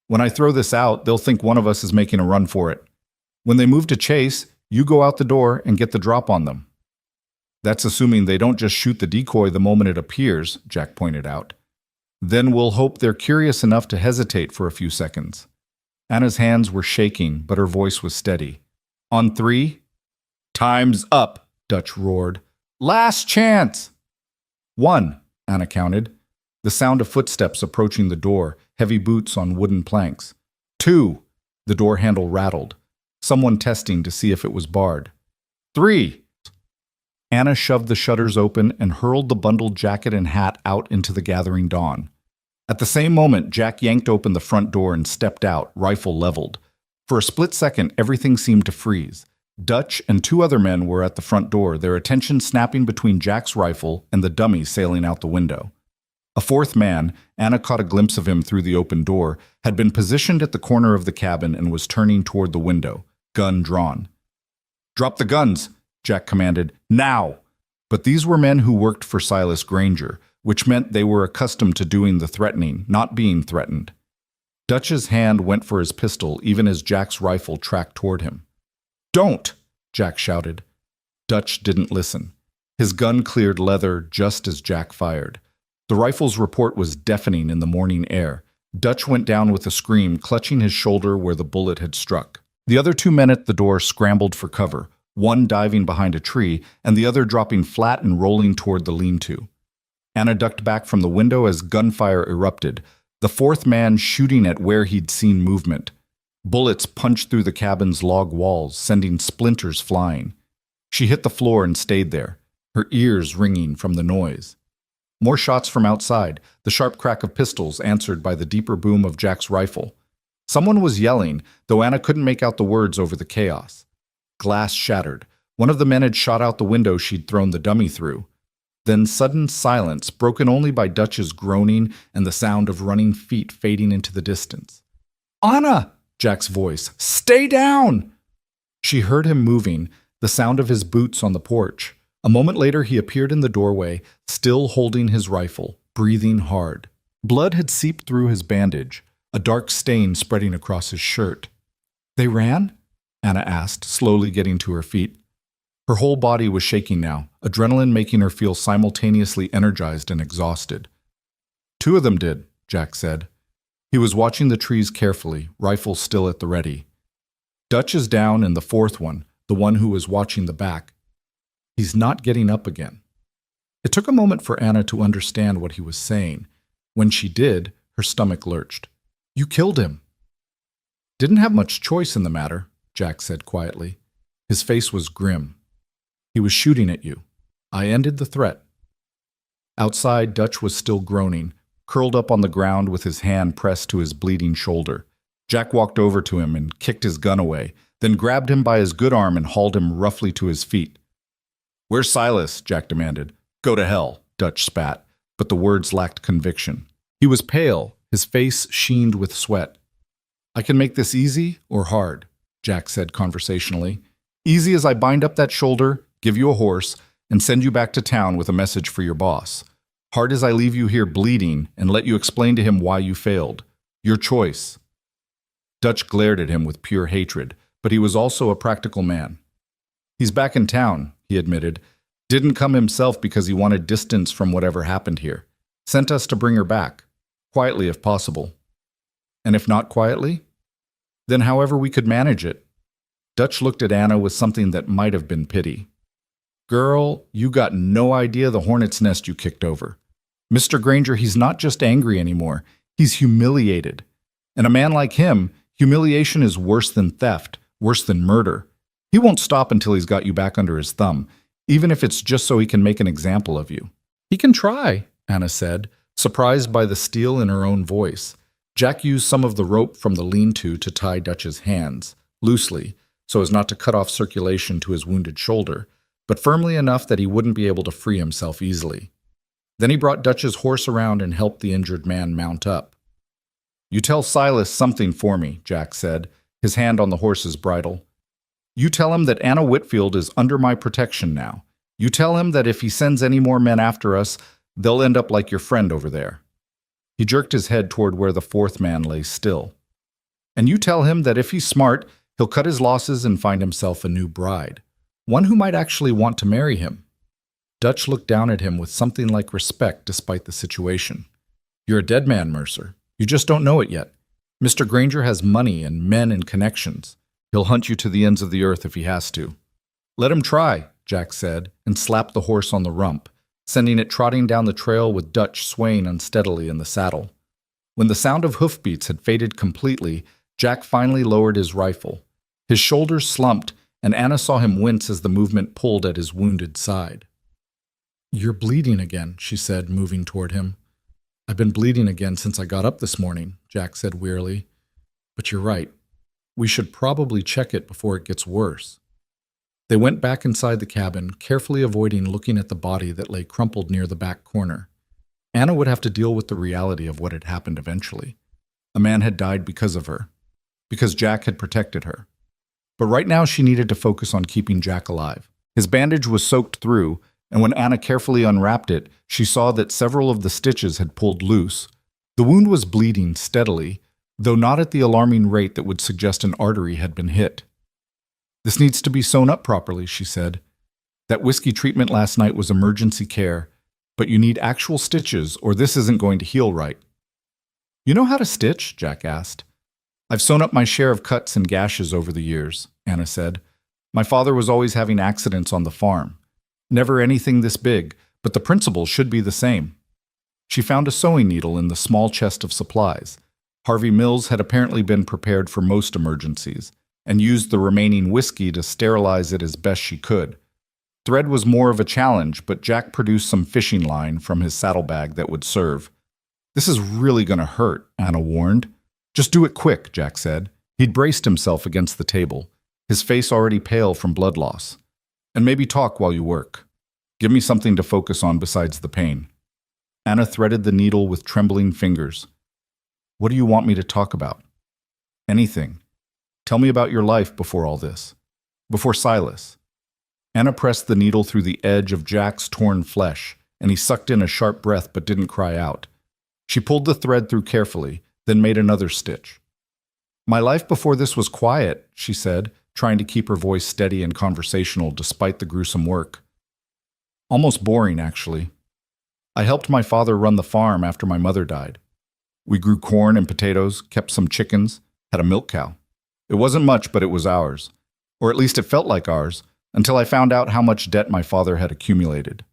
"When I throw this out, they'll think one of us is making a run for it. When they move to chase, you go out the door and get the drop on them." That's assuming they don't just shoot the decoy the moment it appears, Jack pointed out. Then we'll hope they're curious enough to hesitate for a few seconds. Anna's hands were shaking, but her voice was steady. On three? Time's up, Dutch roared. Last chance! 1, Anna counted. The sound of footsteps approaching the door, heavy boots on wooden planks. 2, the door handle rattled. Someone testing to see if it was barred. 3. Anna shoved the shutters open and hurled the bundled jacket and hat out into the gathering dawn. At the same moment, Jack yanked open the front door and stepped out, rifle leveled. For a split second, everything seemed to freeze. Dutch and 2 other men were at the front door, their attention snapping between Jack's rifle and the dummy sailing out the window. A 4th man, Anna caught a glimpse of him through the open door, had been positioned at the corner of the cabin and was turning toward the window, gun drawn. Drop the guns, Jack commanded. Now! But these were men who worked for Silas Granger, which meant they were accustomed to doing the threatening, not being threatened. Dutch's hand went for his pistol even as Jack's rifle tracked toward him. Don't! Jack shouted. Dutch didn't listen. His gun cleared leather just as Jack fired. The rifle's report was deafening in the morning air. Dutch went down with a scream, clutching his shoulder where the bullet had struck. The other 2 men at the door scrambled for cover, one diving behind a tree and the other dropping flat and rolling toward the lean-to. Anna ducked back from the window as gunfire erupted, the 4th man shooting at where he'd seen movement. Bullets punched through the cabin's log walls, sending splinters flying. She hit the floor and stayed there, her ears ringing from the noise. More shots from outside, the sharp crack of pistols answered by the deeper boom of Jack's rifle. Someone was yelling, though Anna couldn't make out the words over the chaos. Glass shattered. One of the men had shot out the window she'd thrown the dummy through. Then sudden silence, broken only by Dutch's groaning and the sound of running feet fading into the distance. Anna! Jack's voice. Stay down! She heard him moving, the sound of his boots on the porch. A moment later, he appeared in the doorway, still holding his rifle, breathing hard. Blood had seeped through his bandage, a dark stain spreading across his shirt. They ran? Anna asked, slowly getting to her feet. Her whole body was shaking now, adrenaline making her feel simultaneously energized and exhausted. 2 of them did, Jack said. He was watching the trees carefully, rifle still at the ready. Dutch is down and the 4th one, the one who was watching the back. He's not getting up again. It took a moment for Anna to understand what he was saying. When she did, her stomach lurched. You killed him. Didn't have much choice in the matter, Jack said quietly. His face was grim. He was shooting at you. I ended the threat. Outside, Dutch was still groaning, curled up on the ground with his hand pressed to his bleeding shoulder. Jack walked over to him and kicked his gun away, then grabbed him by his good arm and hauled him roughly to his feet. Where's Silas? Jack demanded. Go to hell, Dutch spat, but the words lacked conviction. He was pale, his face sheened with sweat. I can make this easy or hard, Jack said conversationally. Easy as I bind up that shoulder, give you a horse, and send you back to town with a message for your boss. Hard as I leave you here bleeding and let you explain to him why you failed. Your choice. Dutch glared at him with pure hatred, but he was also a practical man. He's back in town, he admitted. Didn't come himself because he wanted distance from whatever happened here. Sent us to bring her back. Quietly if possible. And if not quietly? Then however we could manage it. Dutch looked at Anna with something that might have been pity. Girl, you got no idea the hornet's nest you kicked over. Mr. Granger, he's not just angry anymore. He's humiliated. And a man like him, humiliation is worse than theft, worse than murder. He won't stop until he's got you back under his thumb, even if it's just so he can make an example of you. He can try, Anna said, surprised by the steel in her own voice. Jack used some of the rope from the lean-to to tie Dutch's hands, loosely, so as not to cut off circulation to his wounded shoulder, but firmly enough that he wouldn't be able to free himself easily. Then he brought Dutch's horse around and helped the injured man mount up. You tell Silas something for me, Jack said, his hand on the horse's bridle. You tell him that Anna Whitfield is under my protection now. You tell him that if he sends any more men after us, they'll end up like your friend over there. He jerked his head toward where the 4th man lay still. And you tell him that if he's smart, he'll cut his losses and find himself a new bride, one who might actually want to marry him. Dutch looked down at him with something like respect despite the situation. "You're a dead man, Mercer. You just don't know it yet. Mr. Granger has money and men and connections. He'll hunt you to the ends of the earth if he has to." "Let him try," Jack said, and slapped the horse on the rump, sending it trotting down the trail with Dutch swaying unsteadily in the saddle. When the sound of hoofbeats had faded completely, Jack finally lowered his rifle. His shoulders slumped, and Anna saw him wince as the movement pulled at his wounded side. "You're bleeding again," she said, moving toward him. "I've been bleeding again since I got up this morning," Jack said wearily. "But you're right. We should probably check it before it gets worse." They went back inside the cabin, carefully avoiding looking at the body that lay crumpled near the back corner. Anna would have to deal with the reality of what had happened eventually. A man had died because of her, because Jack had protected her. But right now she needed to focus on keeping Jack alive. His bandage was soaked through, and when Anna carefully unwrapped it, she saw that several of the stitches had pulled loose. The wound was bleeding steadily, though not at the alarming rate that would suggest an artery had been hit. "This needs to be sewn up properly," she said. "That whiskey treatment last night was emergency care, but you need actual stitches or this isn't going to heal right." "You know how to stitch?" Jack asked. "I've sewn up my share of cuts and gashes over the years," Anna said. "My father was always having accidents on the farm. Never anything this big, but the principle should be the same." She found a sewing needle in the small chest of supplies. Harvey Mills had apparently been prepared for most emergencies, and used the remaining whiskey to sterilize it as best she could. Thread was more of a challenge, but Jack produced some fishing line from his saddlebag that would serve. "This is really going to hurt," Anna warned. "Just do it quick," Jack said. He'd braced himself against the table, his face already pale from blood loss. "And maybe talk while you work. Give me something to focus on besides the pain." Anna threaded the needle with trembling fingers. "What do you want me to talk about?" "Anything. Tell me about your life before all this. Before Silas." Anna pressed the needle through the edge of Jack's torn flesh, and he sucked in a sharp breath but didn't cry out. She pulled the thread through carefully, then made another stitch. "My life before this was quiet," she said, trying to keep her voice steady and conversational despite the gruesome work. "Almost boring, actually. I helped my father run the farm after my mother died. We grew corn and potatoes, kept some chickens, had a milk cow. It wasn't much, but it was ours. Or at least it felt like ours, until I found out how much debt my father had accumulated."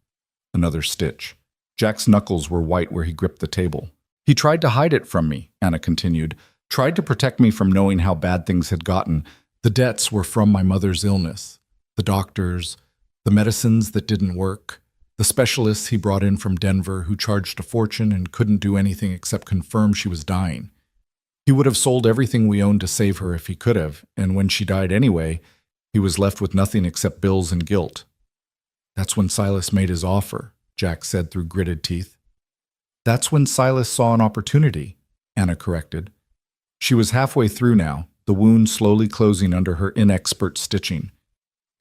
Another stitch. Jack's knuckles were white where he gripped the table. "He tried to hide it from me," Anna continued. "Tried to protect me from knowing how bad things had gotten. The debts were from my mother's illness. The doctors, the medicines that didn't work, the specialists he brought in from Denver who charged a fortune and couldn't do anything except confirm she was dying. He would have sold everything we owned to save her if he could have, and when she died anyway, he was left with nothing except bills and guilt. That's when Silas made his offer," Jack said through gritted teeth. "That's when Silas saw an opportunity," Anna corrected. She was halfway through now, the wound slowly closing under her inexpert stitching.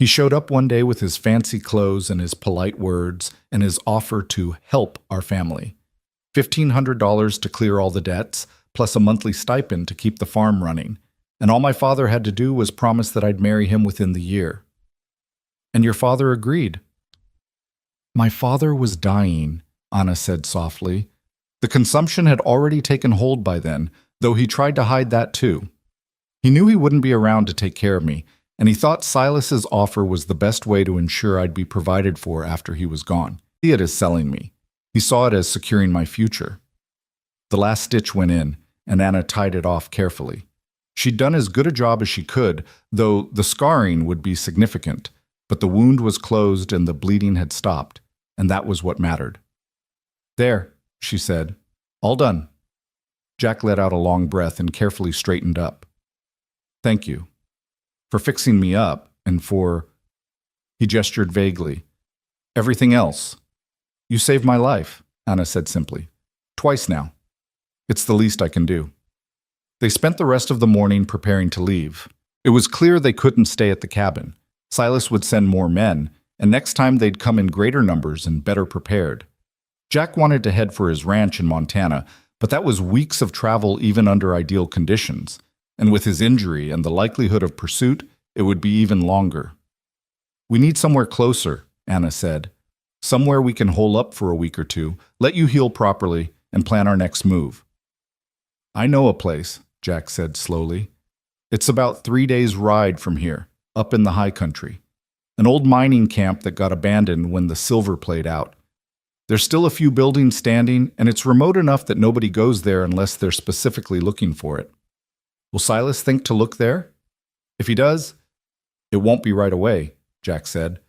He showed up one day with his fancy clothes and his polite words and his offer to help our family. $1,500 to clear all the debts, plus a monthly stipend to keep the farm running. And all my father had to do was promise that I'd marry him within the year. "And your father agreed?" "My father was dying," Anna said softly. The consumption had already taken hold by then, though he tried to hide that too. He knew he wouldn't be around to take care of me, and he thought Silas's offer was the best way to ensure I'd be provided for after he was gone. He had it as selling me. He saw it as securing my future. The last stitch went in, and Anna tied it off carefully. She'd done as good a job as she could, though the scarring would be significant, but the wound was closed and the bleeding had stopped, and that was what mattered. "There," she said. "All done." Jack let out a long breath and carefully straightened up. "Thank you. For fixing me up, and for—" He gestured vaguely. "Everything else. You saved my life," Anna said simply. "Twice now. It's the least I can do." They spent the rest of the morning preparing to leave. It was clear they couldn't stay at the cabin. Silas would send more men, and next time they'd come in greater numbers and better prepared. Jack wanted to head for his ranch in Montana, but that was weeks of travel even under ideal conditions, and with his injury and the likelihood of pursuit, it would be even longer. "We need somewhere closer," Anna said. Somewhere we can hole up for a week or two, let you heal properly, and plan our next move. I know a place, Jack said slowly. It's about 3 days' ride from here, up in the high country. An old mining camp that got abandoned when the silver played out. There's still a few buildings standing, and it's remote enough that nobody goes there unless they're specifically looking for it. Will Silas think to look there? If he does, it won't be right away, Jack said.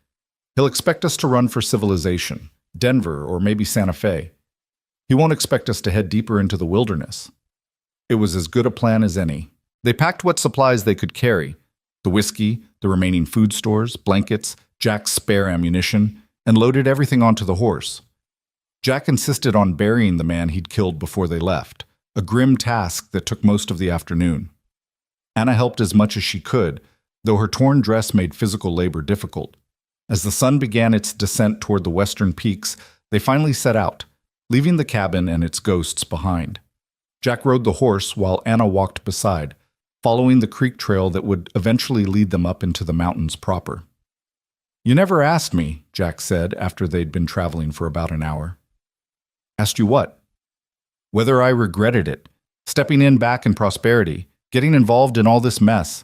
He'll expect us to run for civilization, Denver or maybe Santa Fe. He won't expect us to head deeper into the wilderness. It was as good a plan as any. They packed what supplies they could carry, the whiskey, the remaining food stores, blankets, Jack's spare ammunition, and loaded everything onto the horse. Jack insisted on burying the man he'd killed before they left, a grim task that took most of the afternoon. Anna helped as much as she could, though her torn dress made physical labor difficult. As the sun began its descent toward the western peaks, they finally set out, leaving the cabin and its ghosts behind. Jack rode the horse while Anna walked beside, following the creek trail that would eventually lead them up into the mountains proper. You never asked me, Jack said after they'd been traveling for about an hour. Asked you what? Whether I regretted it, stepping in back in prosperity, getting involved in all this mess.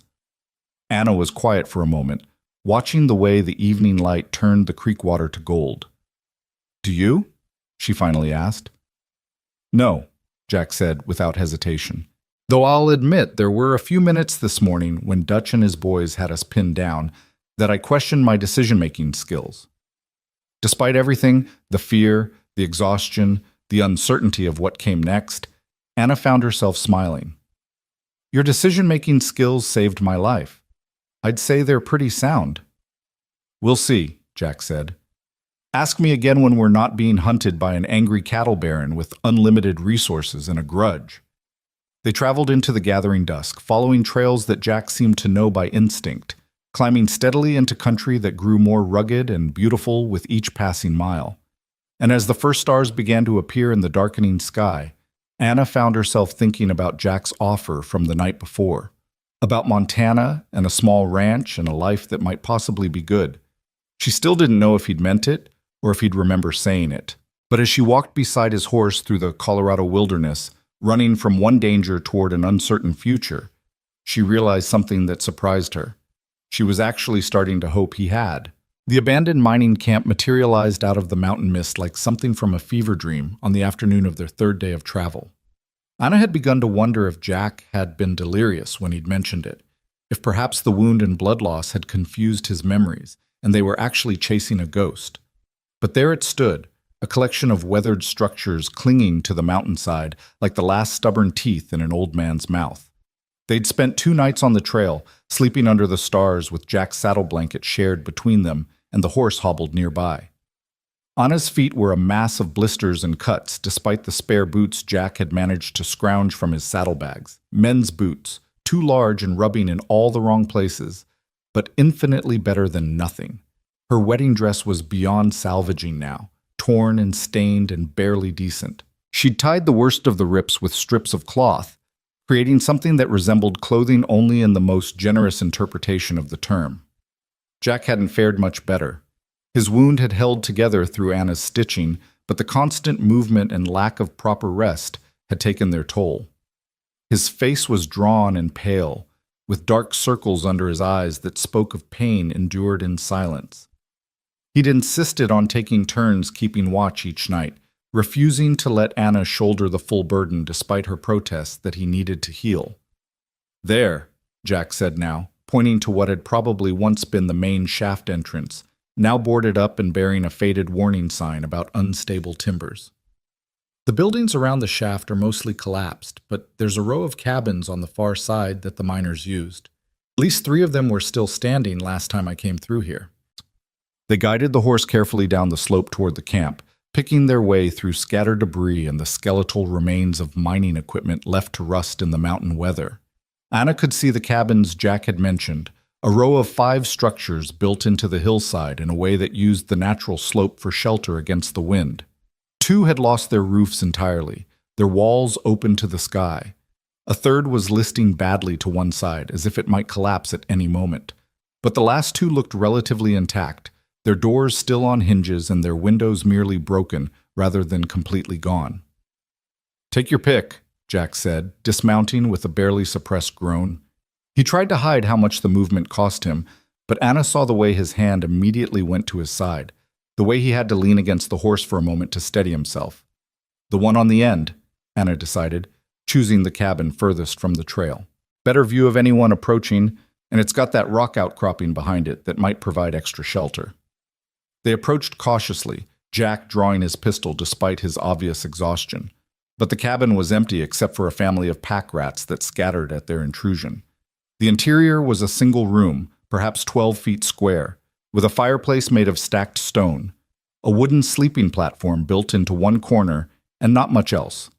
Anna was quiet for a moment, watching the way the evening light turned the creek water to gold. Do you? She finally asked. No, Jack said without hesitation. Though I'll admit there were a few minutes this morning when Dutch and his boys had us pinned down that I questioned my decision-making skills. Despite everything, the fear, the exhaustion, the uncertainty of what came next, Anna found herself smiling. Your decision-making skills saved my life. I'd say they're pretty sound. We'll see, Jack said. Ask me again when we're not being hunted by an angry cattle baron with unlimited resources and a grudge. They traveled into the gathering dusk, following trails that Jack seemed to know by instinct, climbing steadily into country that grew more rugged and beautiful with each passing mile. And as the first stars began to appear in the darkening sky, Anna found herself thinking about Jack's offer from the night before, about Montana and a small ranch and a life that might possibly be good. She still didn't know if he'd meant it or if he'd remember saying it. But as she walked beside his horse through the Colorado wilderness, running from one danger toward an uncertain future, she realized something that surprised her. She was actually starting to hope he had. The abandoned mining camp materialized out of the mountain mist like something from a fever dream on the afternoon of their third day of travel. Anna had begun to wonder if Jack had been delirious when he'd mentioned it, if perhaps the wound and blood loss had confused his memories, and they were actually chasing a ghost. But there it stood, a collection of weathered structures clinging to the mountainside like the last stubborn teeth in an old man's mouth. They'd spent 2 nights on the trail, sleeping under the stars with Jack's saddle blanket shared between them and the horse hobbled nearby. Anna's feet were a mass of blisters and cuts despite the spare boots Jack had managed to scrounge from his saddlebags. Men's boots, too large and rubbing in all the wrong places, but infinitely better than nothing. Her wedding dress was beyond salvaging now, torn and stained and barely decent. She'd tied the worst of the rips with strips of cloth, creating something that resembled clothing only in the most generous interpretation of the term. Jack hadn't fared much better. His wound had held together through Anna's stitching, but the constant movement and lack of proper rest had taken their toll. His face was drawn and pale, with dark circles under his eyes that spoke of pain endured in silence. He'd insisted on taking turns keeping watch each night, refusing to let Anna shoulder the full burden despite her protests that he needed to heal. There, Jack said now, pointing to what had probably once been the main shaft entrance, now boarded up and bearing a faded warning sign about unstable timbers. The buildings around the shaft are mostly collapsed, but there's a row of cabins on the far side that the miners used. At least 3 of them were still standing last time I came through here. They guided the horse carefully down the slope toward the camp, picking their way through scattered debris and the skeletal remains of mining equipment left to rust in the mountain weather. Anna could see the cabins Jack had mentioned, a row of 5 structures built into the hillside in a way that used the natural slope for shelter against the wind. 2 had lost their roofs entirely, their walls open to the sky. A third was listing badly to one side, as if it might collapse at any moment. But the last 2 looked relatively intact, their doors still on hinges and their windows merely broken rather than completely gone. "Take your pick," Jack said, dismounting with a barely suppressed groan. He tried to hide how much the movement cost him, but Anna saw the way his hand immediately went to his side, the way he had to lean against the horse for a moment to steady himself. "The one on the end," Anna decided, choosing the cabin furthest from the trail. "Better view of anyone approaching, and it's got that rock outcropping behind it that might provide extra shelter." They approached cautiously, Jack drawing his pistol despite his obvious exhaustion. But the cabin was empty except for a family of pack rats that scattered at their intrusion. The interior was a single room, perhaps 12 feet square, with a fireplace made of stacked stone, a wooden sleeping platform built into one corner, and not much else.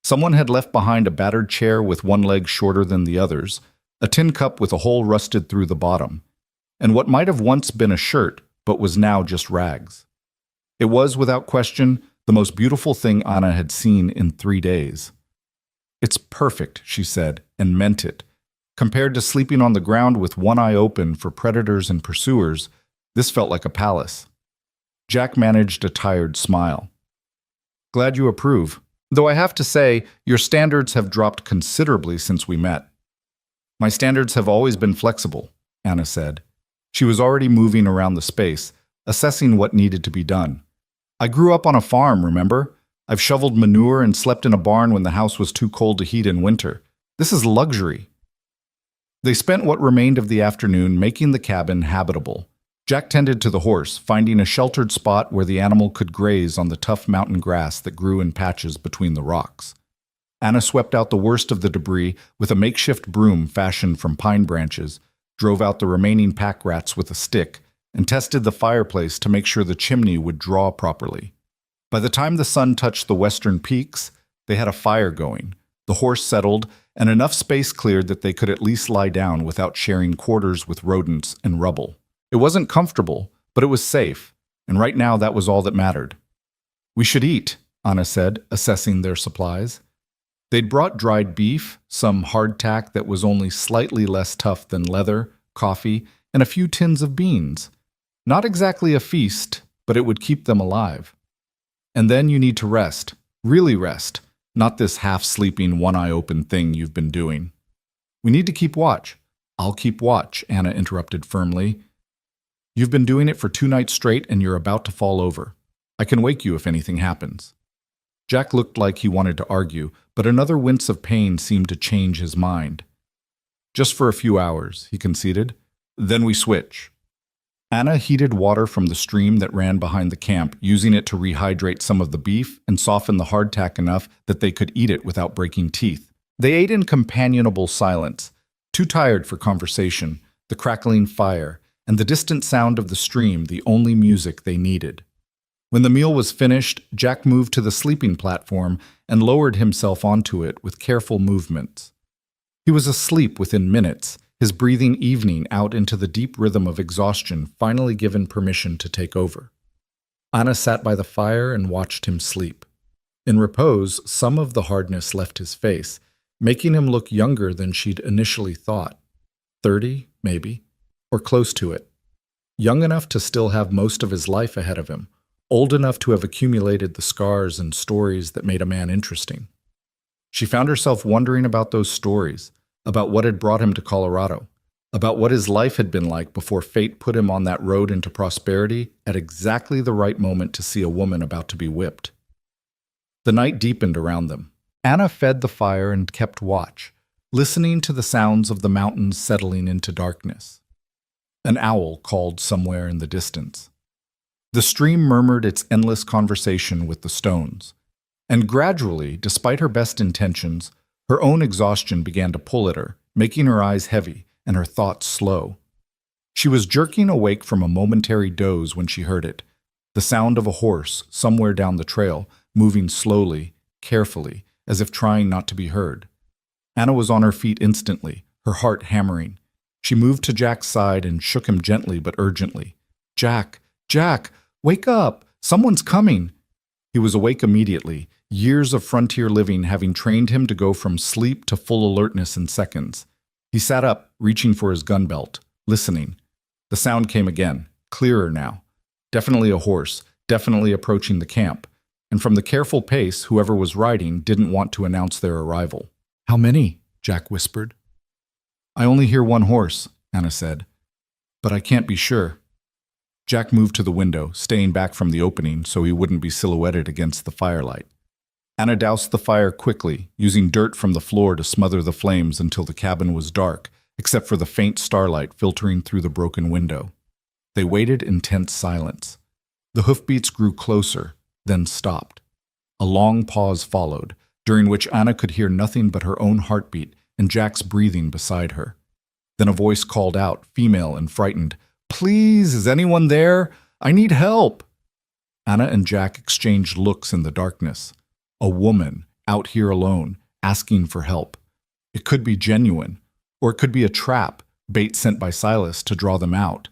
Someone had left behind a battered chair with one leg shorter than the others, a tin cup with a hole rusted through the bottom, and what might have once been a shirt but was now just rags. It was, without question, the most beautiful thing Anna had seen in 3 days. "It's perfect," she said, and meant it. Compared to sleeping on the ground with one eye open for predators and pursuers, this felt like a palace. Jack managed a tired smile. "Glad you approve, though I have to say, your standards have dropped considerably since we met." "My standards have always been flexible," Anna said. She was already moving around the space, assessing what needed to be done. "I grew up on a farm, remember? I've shoveled manure and slept in a barn when the house was too cold to heat in winter. This is luxury." They spent what remained of the afternoon making the cabin habitable. Jack tended to the horse, finding a sheltered spot where the animal could graze on the tough mountain grass that grew in patches between the rocks. Anna swept out the worst of the debris with a makeshift broom fashioned from pine branches, drove out the remaining pack rats with a stick, and tested the fireplace to make sure the chimney would draw properly. By the time the sun touched the western peaks, they had a fire going, the horse settled, and enough space cleared that they could at least lie down without sharing quarters with rodents and rubble. It wasn't comfortable, but it was safe, and right now that was all that mattered. "We should eat," Anna said, assessing their supplies. They'd brought dried beef, some hardtack that was only slightly less tough than leather, coffee, and a few tins of beans. Not exactly a feast, but it would keep them alive. "And then you need to rest, really rest, not this half-sleeping, one-eye-open thing you've been doing." "We need to keep watch." "I'll keep watch," Anna interrupted firmly. "You've been doing it for 2 nights straight and you're about to fall over. I can wake you if anything happens." Jack looked like he wanted to argue, but another wince of pain seemed to change his mind. "Just for a few hours," he conceded. "Then we switch." Anna heated water from the stream that ran behind the camp, using it to rehydrate some of the beef and soften the hardtack enough that they could eat it without breaking teeth. They ate in companionable silence, too tired for conversation, the crackling fire, and the distant sound of the stream the only music they needed. When the meal was finished, Jack moved to the sleeping platform and lowered himself onto it with careful movements. He was asleep within minutes, his breathing evening out into the deep rhythm of exhaustion finally given permission to take over. Anna sat by the fire and watched him sleep. In repose, some of the hardness left his face, making him look younger than she'd initially thought. 30, maybe, or close to it. Young enough to still have most of his life ahead of him, old enough to have accumulated the scars and stories that made a man interesting. She found herself wondering about those stories, about what had brought him to Colorado, about what his life had been like before fate put him on that road into prosperity at exactly the right moment to see a woman about to be whipped. The night deepened around them. Anna fed the fire and kept watch, listening to the sounds of the mountains settling into darkness. An owl called somewhere in the distance. The stream murmured its endless conversation with the stones. And gradually, despite her best intentions, her own exhaustion began to pull at her, making her eyes heavy and her thoughts slow. She was jerking awake from a momentary doze when she heard it, the sound of a horse somewhere down the trail, moving slowly, carefully, as if trying not to be heard. Anna was on her feet instantly, her heart hammering. She moved to Jack's side and shook him gently but urgently. "Jack, Jack, wake up! Someone's coming!" He was awake immediately, years of frontier living having trained him to go from sleep to full alertness in seconds. He sat up, reaching for his gun belt, listening. The sound came again, clearer now. Definitely a horse, definitely approaching the camp. And from the careful pace, whoever was riding didn't want to announce their arrival. "How many?" Jack whispered. "I only hear one horse," Anna said. "But I can't be sure." Jack moved to the window, staying back from the opening so he wouldn't be silhouetted against the firelight. Anna doused the fire quickly, using dirt from the floor to smother the flames until the cabin was dark, except for the faint starlight filtering through the broken window. They waited in tense silence. The hoofbeats grew closer, then stopped. A long pause followed, during which Anna could hear nothing but her own heartbeat and Jack's breathing beside her. Then a voice called out, female and frightened, "Please, is anyone there? I need help." Anna and Jack exchanged looks in the darkness. A woman, out here alone, asking for help. It could be genuine, or it could be a trap, bait sent by Silas to draw them out.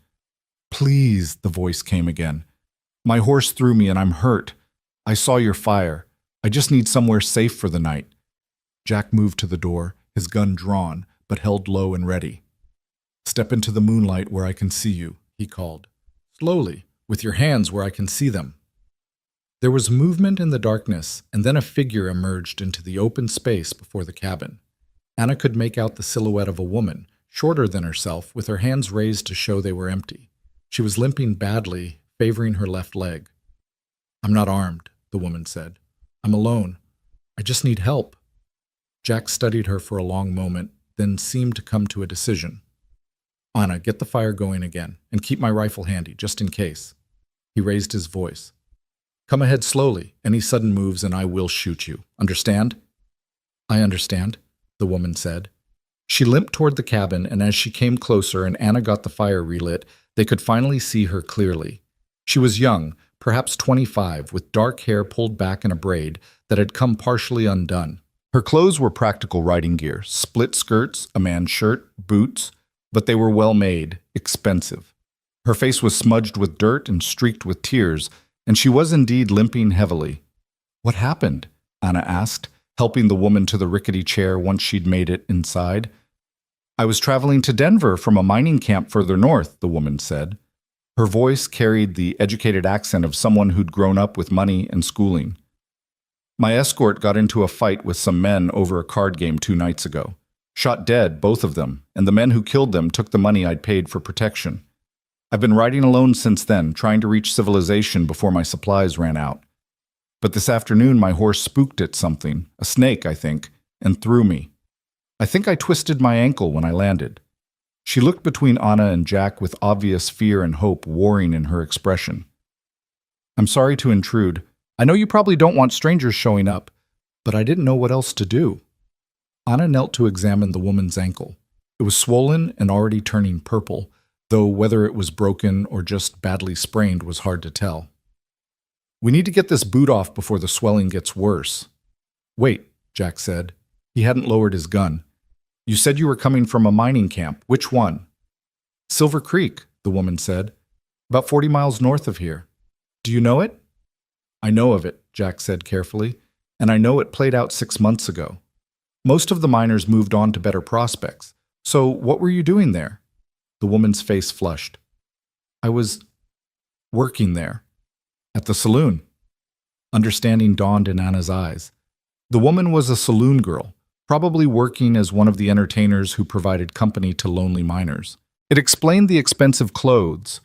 "Please," the voice came again. "My horse threw me and I'm hurt. I saw your fire. I just need somewhere safe for the night." Jack moved to the door, his gun drawn, but held low and ready. "Step into the moonlight where I can see you," he called. "Slowly, with your hands where I can see them." There was movement in the darkness, and then a figure emerged into the open space before the cabin. Anna could make out the silhouette of a woman, shorter than herself, with her hands raised to show they were empty. She was limping badly, favoring her left leg. "I'm not armed," the woman said. "I'm alone. I just need help." Jack studied her for a long moment, then seemed to come to a decision. "Anna, get the fire going again, and keep my rifle handy, just in case." He raised his voice. "Come ahead slowly. Any sudden moves and I will shoot you. Understand?" "I understand," the woman said. She limped toward the cabin, and as she came closer and Anna got the fire relit, they could finally see her clearly. She was young, perhaps 25, with dark hair pulled back in a braid that had come partially undone. Her clothes were practical riding gear, split skirts, a man's shirt, boots, but they were well made, expensive. Her face was smudged with dirt and streaked with tears, and she was indeed limping heavily. "What happened?" Anna asked, helping the woman to the rickety chair once she'd made it inside. "I was traveling to Denver from a mining camp further north," the woman said. Her voice carried the educated accent of someone who'd grown up with money and schooling. "My escort got into a fight with some men over a card game 2 nights ago. Shot dead, both of them, and the men who killed them took the money I'd paid for protection. I've been riding alone since then, trying to reach civilization before my supplies ran out. But this afternoon my horse spooked at something, a snake, I think, and threw me. I think I twisted my ankle when I landed." She looked between Anna and Jack with obvious fear and hope warring in her expression. "I'm sorry to intrude. I know you probably don't want strangers showing up, but I didn't know what else to do." Anna knelt to examine the woman's ankle. It was swollen and already turning purple, though whether it was broken or just badly sprained was hard to tell. "We need to get this boot off before the swelling gets worse." "Wait," Jack said. He hadn't lowered his gun. "You said you were coming from a mining camp. Which one?" "Silver Creek," the woman said. "About 40 miles north of here. Do you know it?" "I know of it," Jack said carefully, "and I know it played out 6 months ago. Most of the miners moved on to better prospects. So what were you doing there?" The woman's face flushed. "I was working there. At the saloon." Understanding dawned in Anna's eyes. The woman was a saloon girl, probably working as one of the entertainers who provided company to lonely miners. It explained the expensive clothes.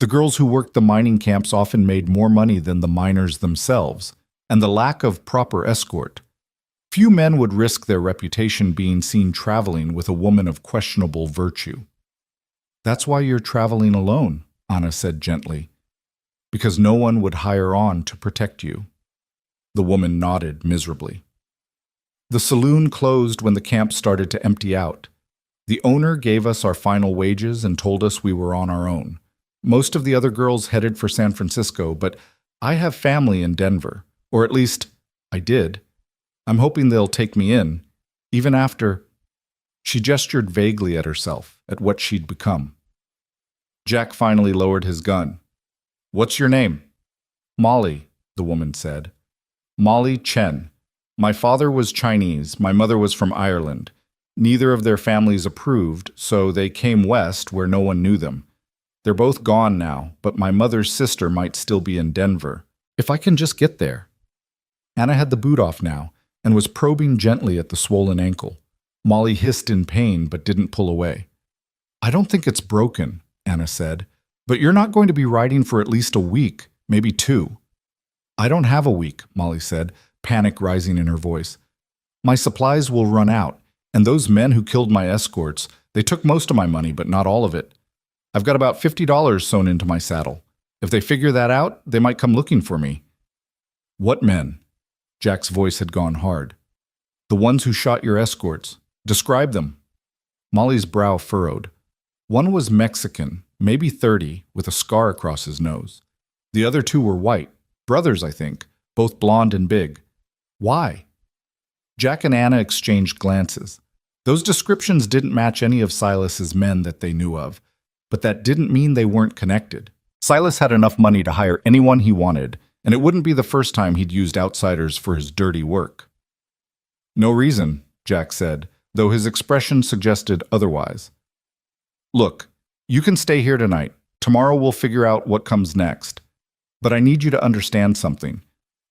The girls who worked the mining camps often made more money than the miners themselves, and the lack of proper escort. Few men would risk their reputation being seen traveling with a woman of questionable virtue. "That's why you're traveling alone," Anna said gently. "Because no one would hire on to protect you." The woman nodded miserably. "The saloon closed when the camp started to empty out. The owner gave us our final wages and told us we were on our own. Most of the other girls headed for San Francisco, but I have family in Denver, or at least I did. I'm hoping they'll take me in, even after—" She gestured vaguely at herself, at what she'd become. Jack finally lowered his gun. "What's your name?" "Molly," the woman said. "Molly Chen. My father was Chinese, my mother was from Ireland. Neither of their families approved, so they came west where no one knew them. They're both gone now, but my mother's sister might still be in Denver. If I can just get there. Anna had the boot off now and was probing gently at the swollen ankle. Molly hissed in pain but didn't pull away. I don't think it's broken, Anna said, but you're not going to be riding for at least a week, maybe 2. I don't have a week, Molly said, panic rising in her voice. My supplies will run out, and those men who killed my escorts, they took most of my money, but not all of it. I've got about $50 sewn into my saddle. If they figure that out, they might come looking for me. What men? Jack's voice had gone hard. The ones who shot your escorts. Describe them. Molly's brow furrowed. One was Mexican, maybe 30, with a scar across his nose. The other 2 were white, brothers, I think, both blonde and big. Why? Jack and Anna exchanged glances. Those descriptions didn't match any of Silas's men that they knew of, but that didn't mean they weren't connected. Silas had enough money to hire anyone he wanted, and it wouldn't be the first time he'd used outsiders for his dirty work. No reason, Jack said, though his expression suggested otherwise. Look, you can stay here tonight. Tomorrow we'll figure out what comes next. But I need you to understand something.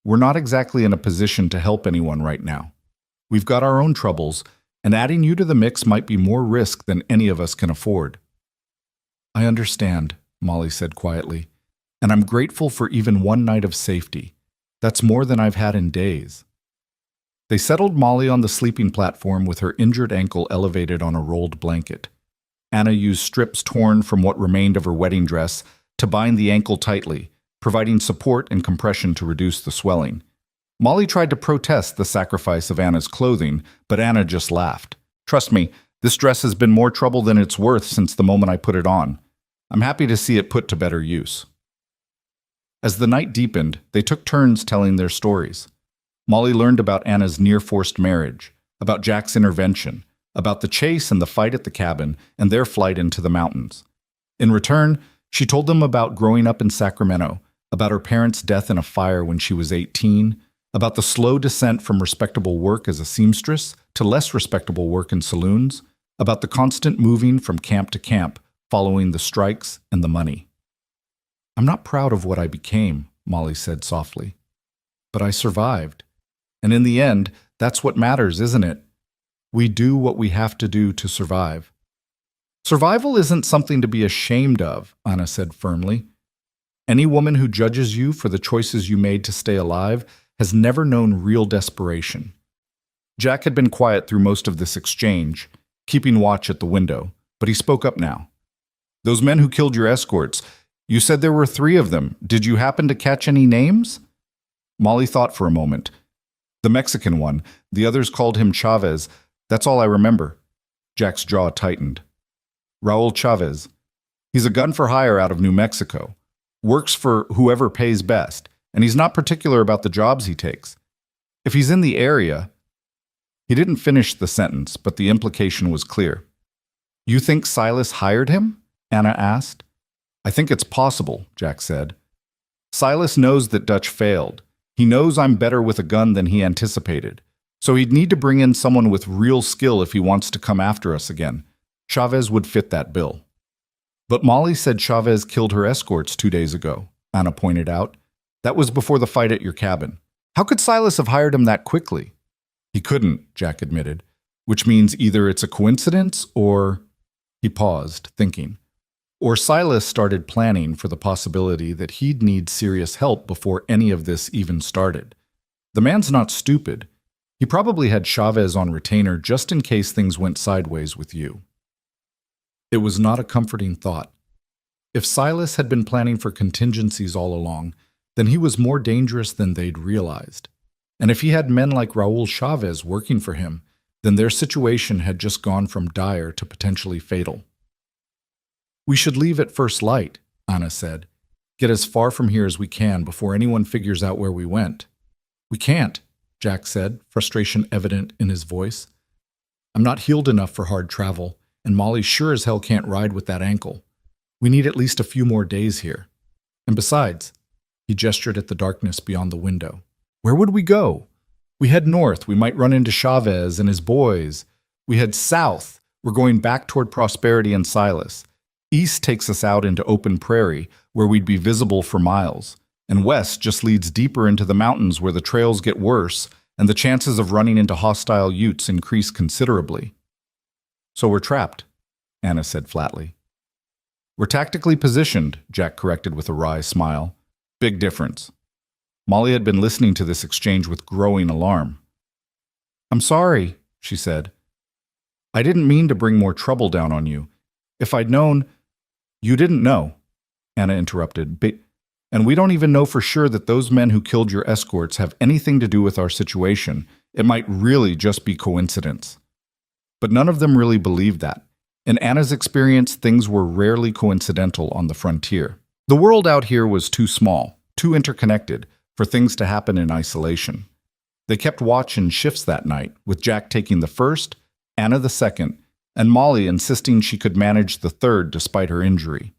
We're not exactly in a position to help anyone right now. We've got our own troubles, and adding you to the mix might be more risk than any of us can afford. I understand, Molly said quietly, and I'm grateful for even one night of safety. That's more than I've had in days. They settled Molly on the sleeping platform with her injured ankle elevated on a rolled blanket. Anna used strips torn from what remained of her wedding dress to bind the ankle tightly, providing support and compression to reduce the swelling. Molly tried to protest the sacrifice of Anna's clothing, but Anna just laughed. Trust me, this dress has been more trouble than it's worth since the moment I put it on. I'm happy to see it put to better use. As the night deepened, they took turns telling their stories. Molly learned about Anna's near-forced marriage, about Jack's intervention, about the chase and the fight at the cabin, and their flight into the mountains. In return, she told them about growing up in Sacramento, about her parents' death in a fire when she was 18, about the slow descent from respectable work as a seamstress to less respectable work in saloons, about the constant moving from camp to camp, following the strikes and the money. I'm not proud of what I became, Molly said softly. But I survived. And in the end, that's what matters, isn't it? We do what we have to do to survive. Survival isn't something to be ashamed of, Anna said firmly. Any woman who judges you for the choices you made to stay alive has never known real desperation. Jack had been quiet through most of this exchange, keeping watch at the window, but he spoke up now. Those men who killed your escorts, you said there were 3 of them. Did you happen to catch any names? Molly thought for a moment. The Mexican one, the others called him Chavez. That's all I remember. Jack's jaw tightened. Raul Chavez. He's a gun for hire out of New Mexico. Works for whoever pays best, and he's not particular about the jobs he takes. If he's in the area... He didn't finish the sentence, but the implication was clear. You think Silas hired him? Anna asked. I think it's possible, Jack said. Silas knows that Dutch failed. He knows I'm better with a gun than he anticipated. So he'd need to bring in someone with real skill if he wants to come after us again. Chavez would fit that bill. But Molly said Chavez killed her escorts 2 days ago, Anna pointed out. That was before the fight at your cabin. How could Silas have hired him that quickly? He couldn't, Jack admitted, which means either it's a coincidence or... He paused, thinking. Or Silas started planning for the possibility that he'd need serious help before any of this even started. The man's not stupid. He probably had Chavez on retainer just in case things went sideways with you. It was not a comforting thought. If Silas had been planning for contingencies all along, then he was more dangerous than they'd realized. And if he had men like Raul Chavez working for him, then their situation had just gone from dire to potentially fatal. We should leave at first light, Anna said. Get as far from here as we can before anyone figures out where we went. We can't, Jack said, frustration evident in his voice. I'm not healed enough for hard travel, and Molly sure as hell can't ride with that ankle. We need at least a few more days here. And besides, he gestured at the darkness beyond the window. Where would we go? We head north, we might run into Chavez and his boys. We head south, we're going back toward Prosperity and Silas. East takes us out into open prairie, where we'd be visible for miles, and west just leads deeper into the mountains where the trails get worse and the chances of running into hostile Utes increase considerably. So we're trapped, Anna said flatly. We're tactically positioned, Jack corrected with a wry smile. Big difference. Molly had been listening to this exchange with growing alarm. I'm sorry, she said. I didn't mean to bring more trouble down on you. If I'd known— You didn't know, Anna interrupted. And we don't even know for sure that those men who killed your escorts have anything to do with our situation. It might really just be coincidence. But none of them really believed that. In Anna's experience, things were rarely coincidental on the frontier. The world out here was too small, too interconnected, for things to happen in isolation. They kept watch in shifts that night, with Jack taking the first, Anna the second, and Molly insisting she could manage the third despite her injury.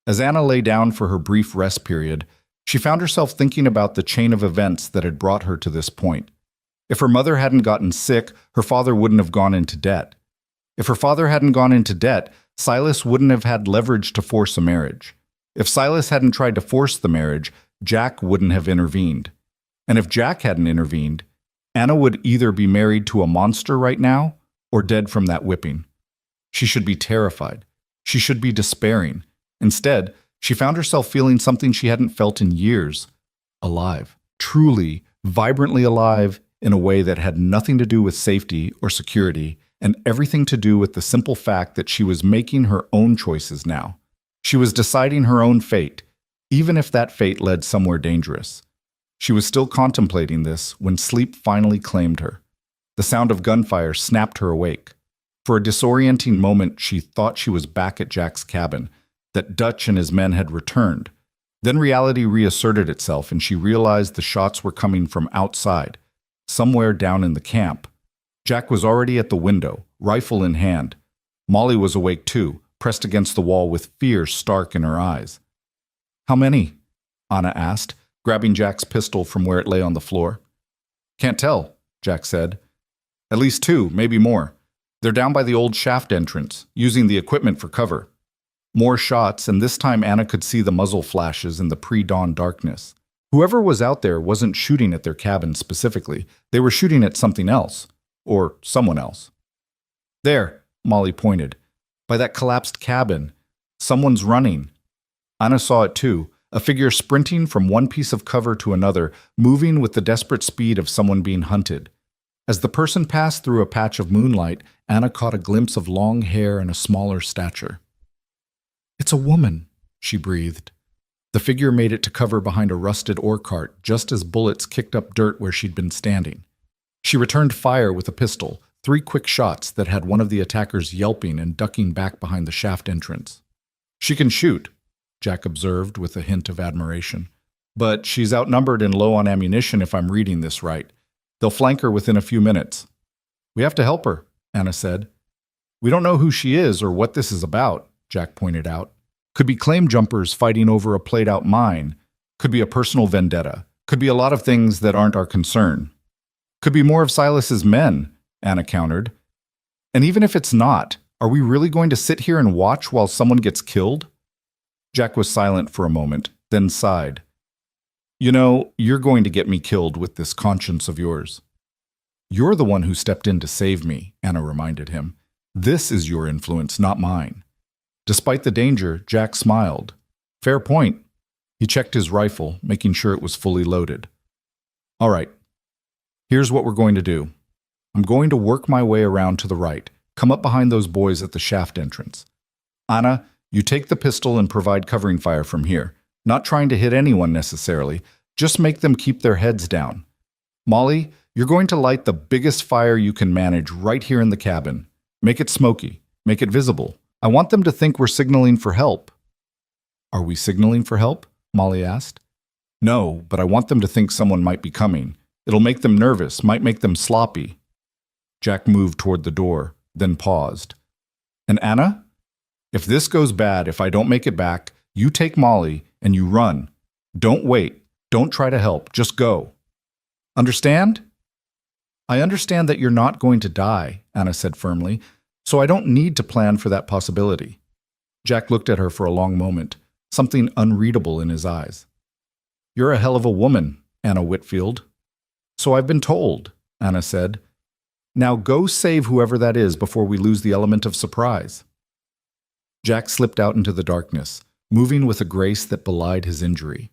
As Anna lay down for her brief rest period, she found herself thinking about the chain of events that had brought her to this point. If her mother hadn't gotten sick, her father wouldn't have gone into debt. If her father hadn't gone into debt, Silas wouldn't have had leverage to force a marriage. If Silas hadn't tried to force the marriage, Jack wouldn't have intervened. And if Jack hadn't intervened, Anna would either be married to a monster right now or dead from that whipping. She should be terrified. She should be despairing. Instead, she found herself feeling something she hadn't felt in years. Alive. Truly, vibrantly alive in a way that had nothing to do with safety or security and everything to do with the simple fact that she was making her own choices now. She was deciding her own fate, even if that fate led somewhere dangerous. She was still contemplating this when sleep finally claimed her. The sound of gunfire snapped her awake. For a disorienting moment, she thought she was back at Jack's cabin, that Dutch and his men had returned. Then reality reasserted itself, and she realized the shots were coming from outside, somewhere down in the camp. Jack was already at the window, rifle in hand. Molly was awake too, pressed against the wall with fear stark in her eyes. How many? Anna asked, grabbing Jack's pistol from where it lay on the floor. Can't tell, Jack said. At least two, maybe more. They're down by the old shaft entrance, using the equipment for cover. More shots, and this time Anna could see the muzzle flashes in the pre-dawn darkness. Whoever was out there wasn't shooting at their cabin specifically. They were shooting at something else, or someone else. There, Molly pointed. By that collapsed cabin. Someone's running. Anna saw it too, a figure sprinting from one piece of cover to another, moving with the desperate speed of someone being hunted. As the person passed through a patch of moonlight, Anna caught a glimpse of long hair and a smaller stature. It's a woman, she breathed. The figure made it to cover behind a rusted ore cart just as bullets kicked up dirt where she'd been standing. She returned fire with a pistol, 3 quick shots that had one of the attackers yelping and ducking back behind the shaft entrance. She can shoot, Jack observed with a hint of admiration. But she's outnumbered and low on ammunition if I'm reading this right. They'll flank her within a few minutes. We have to help her, Anna said. We don't know who she is or what this is about, Jack pointed out. Could be claim jumpers fighting over a played-out mine. Could be a personal vendetta. Could be a lot of things that aren't our concern. Could be more of Silas's men, Anna countered. And even if it's not, are we really going to sit here and watch while someone gets killed? Jack was silent for a moment, then sighed. You know, you're going to get me killed with this conscience of yours. You're the one who stepped in to save me, Anna reminded him. This is your influence, not mine. Despite the danger, Jack smiled. Fair point. He checked his rifle, making sure it was fully loaded. All right. Here's what we're going to do. I'm going to work my way around to the right, come up behind those boys at the shaft entrance. Anna, you take the pistol and provide covering fire from here. Not trying to hit anyone necessarily, just make them keep their heads down. Molly, you're going to light the biggest fire you can manage right here in the cabin. Make it smoky. Make it visible. I want them to think we're signaling for help. Are we signaling for help? Molly asked. No, but I want them to think someone might be coming. It'll make them nervous, might make them sloppy. Jack moved toward the door, then paused. And Anna? If this goes bad, if I don't make it back, you take Molly and you run. Don't wait. Don't try to help. Just go. Understand? I understand that you're not going to die, Anna said firmly, so I don't need to plan for that possibility. Jack looked at her for a long moment, something unreadable in his eyes. "You're a hell of a woman, Anna Whitfield." "So I've been told," Anna said. "Now go save whoever that is before we lose the element of surprise." Jack slipped out into the darkness, moving with a grace that belied his injury.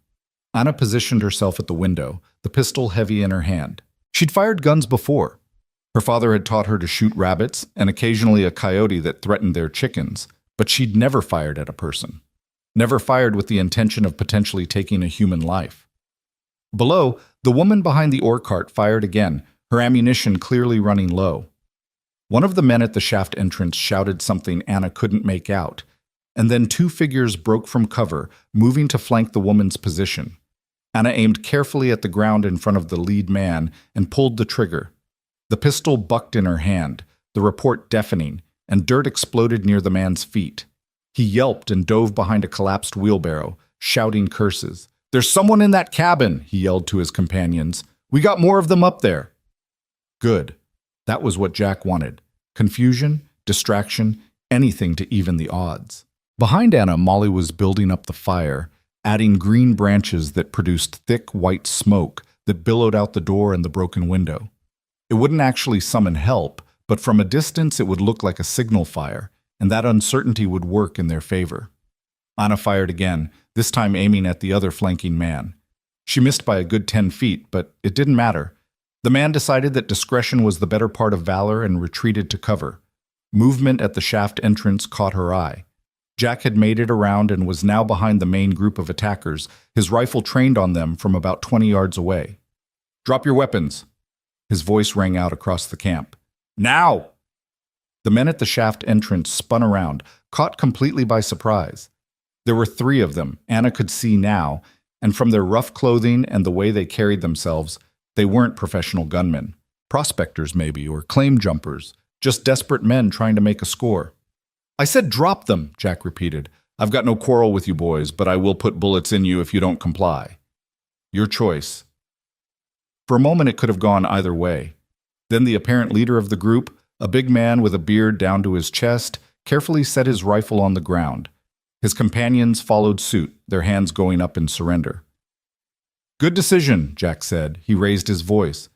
Anna positioned herself at the window, the pistol heavy in her hand. She'd fired guns before. Her father had taught her to shoot rabbits and occasionally a coyote that threatened their chickens, but she'd never fired at a person. Never fired with the intention of potentially taking a human life. Below, the woman behind the ore cart fired again, her ammunition clearly running low. One of the men at the shaft entrance shouted something Anna couldn't make out, and then two figures broke from cover, moving to flank the woman's position. Anna aimed carefully at the ground in front of the lead man and pulled the trigger. The pistol bucked in her hand, the report deafening, and dirt exploded near the man's feet. He yelped and dove behind a collapsed wheelbarrow, shouting curses. "There's someone in that cabin," he yelled to his companions. "We got more of them up there." Good. That was what Jack wanted. Confusion, distraction, anything to even the odds. Behind Anna, Molly was building up the fire, adding green branches that produced thick white smoke that billowed out the door and the broken window. It wouldn't actually summon help, but from a distance it would look like a signal fire, and that uncertainty would work in their favor. Anna fired again, this time aiming at the other flanking man. She missed by a good 10 feet, but it didn't matter. The man decided that discretion was the better part of valor and retreated to cover. Movement at the shaft entrance caught her eye. Jack had made it around and was now behind the main group of attackers, his rifle trained on them from about 20 yards away. "Drop your weapons." His voice rang out across the camp. "Now!" The men at the shaft entrance spun around, caught completely by surprise. There were 3 of them, Anna could see now, and from their rough clothing and the way they carried themselves, they weren't professional gunmen. Prospectors maybe, or claim jumpers, just desperate men trying to make a score. "I said drop them," Jack repeated. "I've got no quarrel with you boys, but I will put bullets in you if you don't comply." "Your choice." For a moment it could have gone either way. Then the apparent leader of the group, a big man with a beard down to his chest, carefully set his rifle on the ground. His companions followed suit, their hands going up in surrender. "Good decision," Jack said. He raised his voice.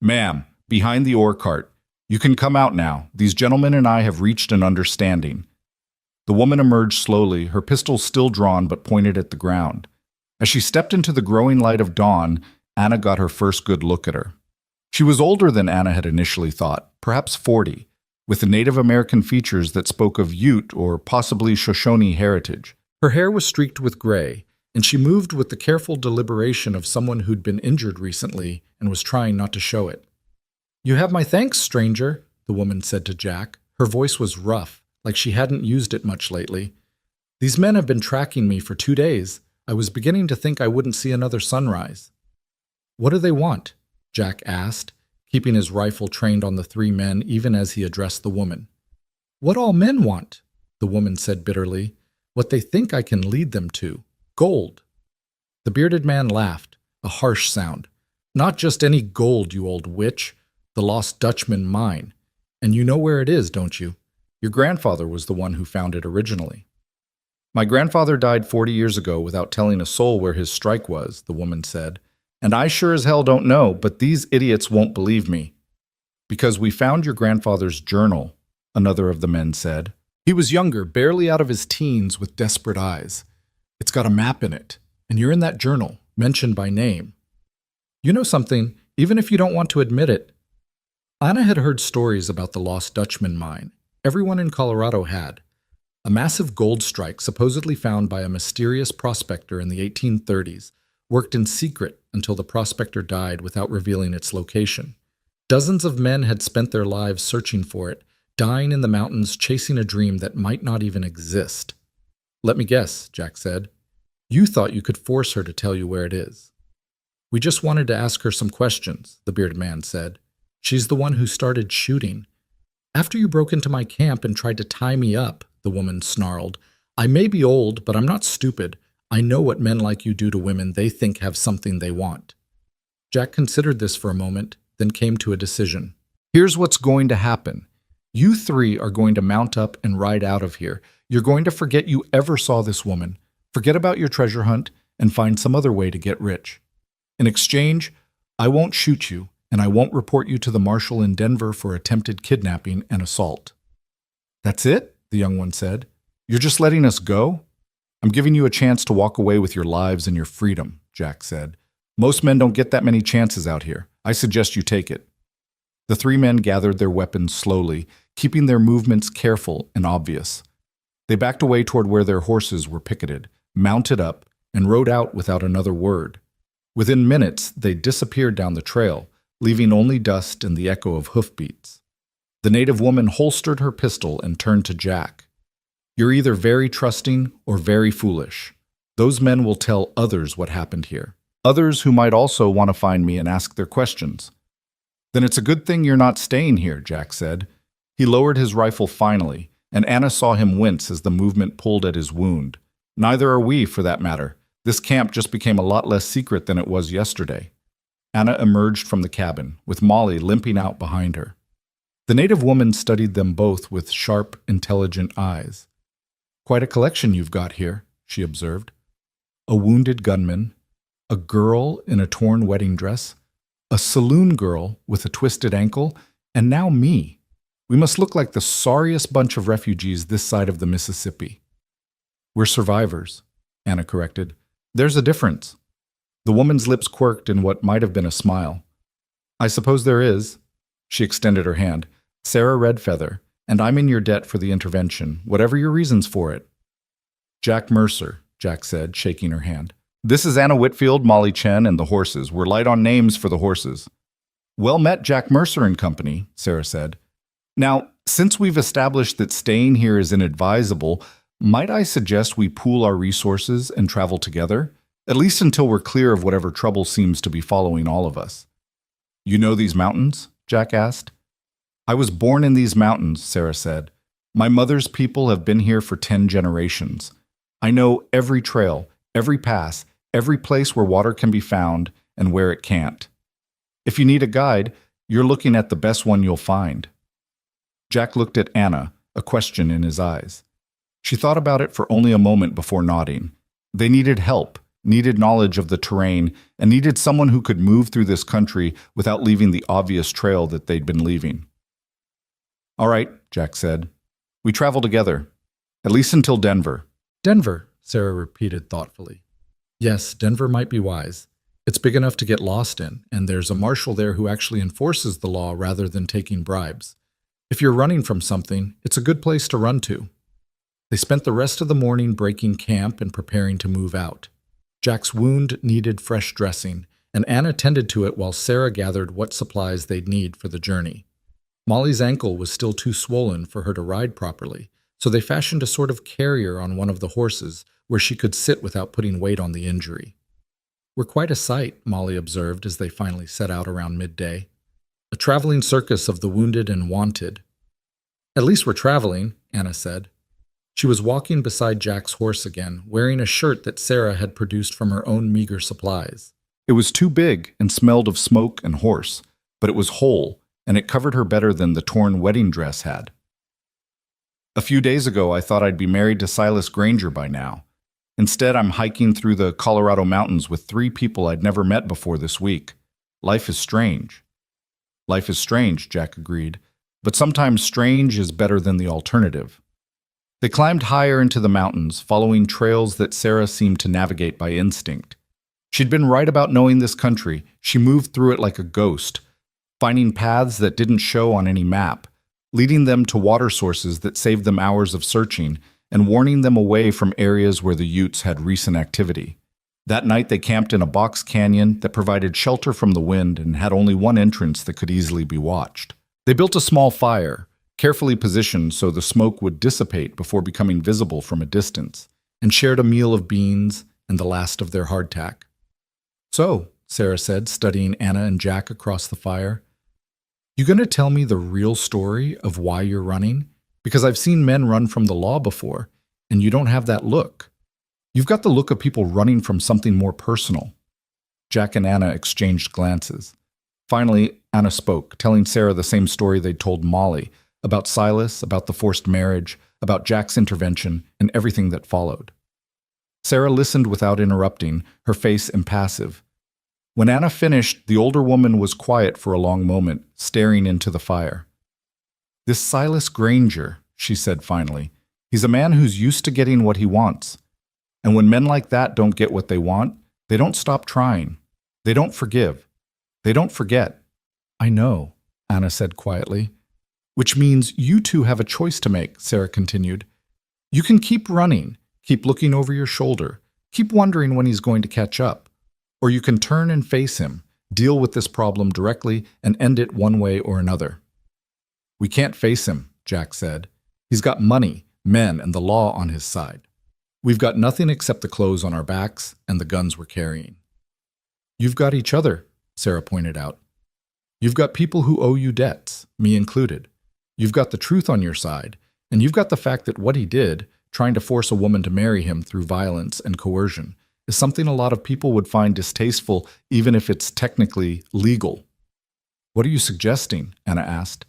"Ma'am, behind the ore cart. You can come out now. These gentlemen and I have reached an understanding." The woman emerged slowly, her pistol still drawn but pointed at the ground. As she stepped into the growing light of dawn, Anna got her first good look at her. She was older than Anna had initially thought, perhaps 40, with the Native American features that spoke of Ute or possibly Shoshone heritage. Her hair was streaked with gray, and she moved with the careful deliberation of someone who'd been injured recently and was trying not to show it. "You have my thanks, stranger," the woman said to Jack. Her voice was rough, like she hadn't used it much lately. "These men have been tracking me for 2 days. I was beginning to think I wouldn't see another sunrise." "What do they want?" Jack asked, keeping his rifle trained on the 3 men even as he addressed the woman. "What all men want," the woman said bitterly. "What they think I can lead them to. Gold." The bearded man laughed, a harsh sound. "Not just any gold, you old witch. The lost Dutchman mine. And you know where it is, don't you? Your grandfather was the one who found it originally." "My grandfather died 40 years ago without telling a soul where his strike was," the woman said. "And I sure as hell don't know, but these idiots won't believe me." "Because we found your grandfather's journal," another of the men said. He was younger, barely out of his teens, with desperate eyes. "It's got a map in it, and you're in that journal, mentioned by name. You know something, even if you don't want to admit it." Anna had heard stories about the lost Dutchman mine. Everyone in Colorado had. A massive gold strike supposedly found by a mysterious prospector in the 1830s, worked in secret until the prospector died without revealing its location. Dozens of men had spent their lives searching for it, dying in the mountains chasing a dream that might not even exist. "Let me guess," Jack said. "You thought you could force her to tell you where it is." "We just wanted to ask her some questions," the bearded man said. "She's the one who started shooting. After you broke into my camp and tried to tie me up," the woman snarled. "I may be old, but I'm not stupid. I know what men like you do to women they think have something they want." Jack considered this for a moment, then came to a decision. "Here's what's going to happen. You 3 are going to mount up and ride out of here. You're going to forget you ever saw this woman, forget about your treasure hunt, and find some other way to get rich. In exchange, I won't shoot you, and I won't report you to the marshal in Denver for attempted kidnapping and assault." "That's it?" the young one said. "You're just letting us go?" "I'm giving you a chance to walk away with your lives and your freedom," Jack said. "Most men don't get that many chances out here. I suggest you take it." The three men gathered their weapons slowly, keeping their movements careful and obvious. They backed away toward where their horses were picketed, mounted up, and rode out without another word. Within minutes, they disappeared down the trail, leaving only dust and the echo of hoofbeats. The native woman holstered her pistol and turned to Jack. "You're either very trusting or very foolish. Those men will tell others what happened here. Others who might also want to find me and ask their questions." "Then it's a good thing you're not staying here," Jack said. He lowered his rifle finally, and Anna saw him wince as the movement pulled at his wound. "Neither are we, for that matter. This camp just became a lot less secret than it was yesterday." Anna emerged from the cabin, with Molly limping out behind her. The native woman studied them both with sharp, intelligent eyes. "Quite a collection you've got here," she observed. A wounded gunman, a girl in a torn wedding dress, a saloon girl with a twisted ankle, and now me. We must look like the sorriest bunch of refugees this side of the Mississippi. "We're survivors," Anna corrected. "There's a difference." The woman's lips quirked in what might have been a smile. "I suppose there is." She extended her hand. "Sarah Redfeather, and I'm in your debt for the intervention, whatever your reasons for it." "Jack Mercer," Jack said, shaking her hand. "This is Anna Whitfield, Molly Chen, and the horses. We're light on names for the horses." "Well met, Jack Mercer and company," Sarah said. "Now, since we've established that staying here is inadvisable, might I suggest we pool our resources and travel together? At least until we're clear of whatever trouble seems to be following all of us." "You know these mountains?" Jack asked. "I was born in these mountains," Sarah said. "My mother's people have been here for 10 generations. I know every trail, every pass, every place where water can be found and where it can't. If you need a guide, you're looking at the best one you'll find." Jack looked at Anna, a question in his eyes. She thought about it for only a moment before nodding. They needed help, needed knowledge of the terrain, and needed someone who could move through this country without leaving the obvious trail that they'd been leaving. "All right," Jack said. "We travel together, at least until Denver." "Denver," Sarah repeated thoughtfully. "Yes, Denver might be wise. It's big enough to get lost in, and there's a marshal there who actually enforces the law rather than taking bribes. If you're running from something, it's a good place to run to." They spent the rest of the morning breaking camp and preparing to move out. Jack's wound needed fresh dressing, and Anna tended to it while Sarah gathered what supplies they'd need for the journey. Molly's ankle was still too swollen for her to ride properly, so they fashioned a sort of carrier on one of the horses where she could sit without putting weight on the injury. "We're quite a sight," Molly observed as they finally set out around midday. "A traveling circus of the wounded and wanted." "At least we're traveling," Anna said. She was walking beside Jack's horse again, wearing a shirt that Sarah had produced from her own meager supplies. It was too big and smelled of smoke and horse, but it was whole, and it covered her better than the torn wedding dress had. "A few days ago, I thought I'd be married to Silas Granger by now. Instead, I'm hiking through the Colorado mountains with 3 people I'd never met before this week. Life is strange." "Life is strange," Jack agreed, "but sometimes strange is better than the alternative." They climbed higher into the mountains, following trails that Sarah seemed to navigate by instinct. She'd been right about knowing this country. She moved through it like a ghost, finding paths that didn't show on any map, leading them to water sources that saved them hours of searching, and warning them away from areas where the Utes had recent activity. That night they camped in a box canyon that provided shelter from the wind and had only one entrance that could easily be watched. They built a small fire, carefully positioned so the smoke would dissipate before becoming visible from a distance, and shared a meal of beans and the last of their hardtack. "So," Sarah said, studying Anna and Jack across the fire, "you going to tell me the real story of why you're running? Because I've seen men run from the law before, and you don't have that look. You've got the look of people running from something more personal." Jack and Anna exchanged glances. Finally, Anna spoke, telling Sarah the same story they'd told Molly, about Silas, about the forced marriage, about Jack's intervention and everything that followed. Sarah listened without interrupting, her face impassive. When Anna finished, the older woman was quiet for a long moment, staring into the fire. "This Silas Granger," she said finally, "he's a man who's used to getting what he wants. And when men like that don't get what they want, they don't stop trying. They don't forgive. They don't forget." "I know," Anna said quietly. "Which means you two have a choice to make," Sarah continued. "You can keep running, keep looking over your shoulder, keep wondering when he's going to catch up. Or you can turn and face him, deal with this problem directly, and end it one way or another." "We can't face him," Jack said. "He's got money, men, and the law on his side. We've got nothing except the clothes on our backs and the guns we're carrying." "You've got each other," Sarah pointed out. "You've got people who owe you debts, me included. You've got the truth on your side, and you've got the fact that what he did, trying to force a woman to marry him through violence and coercion, is something a lot of people would find distasteful even if it's technically legal." "What are you suggesting?" Anna asked.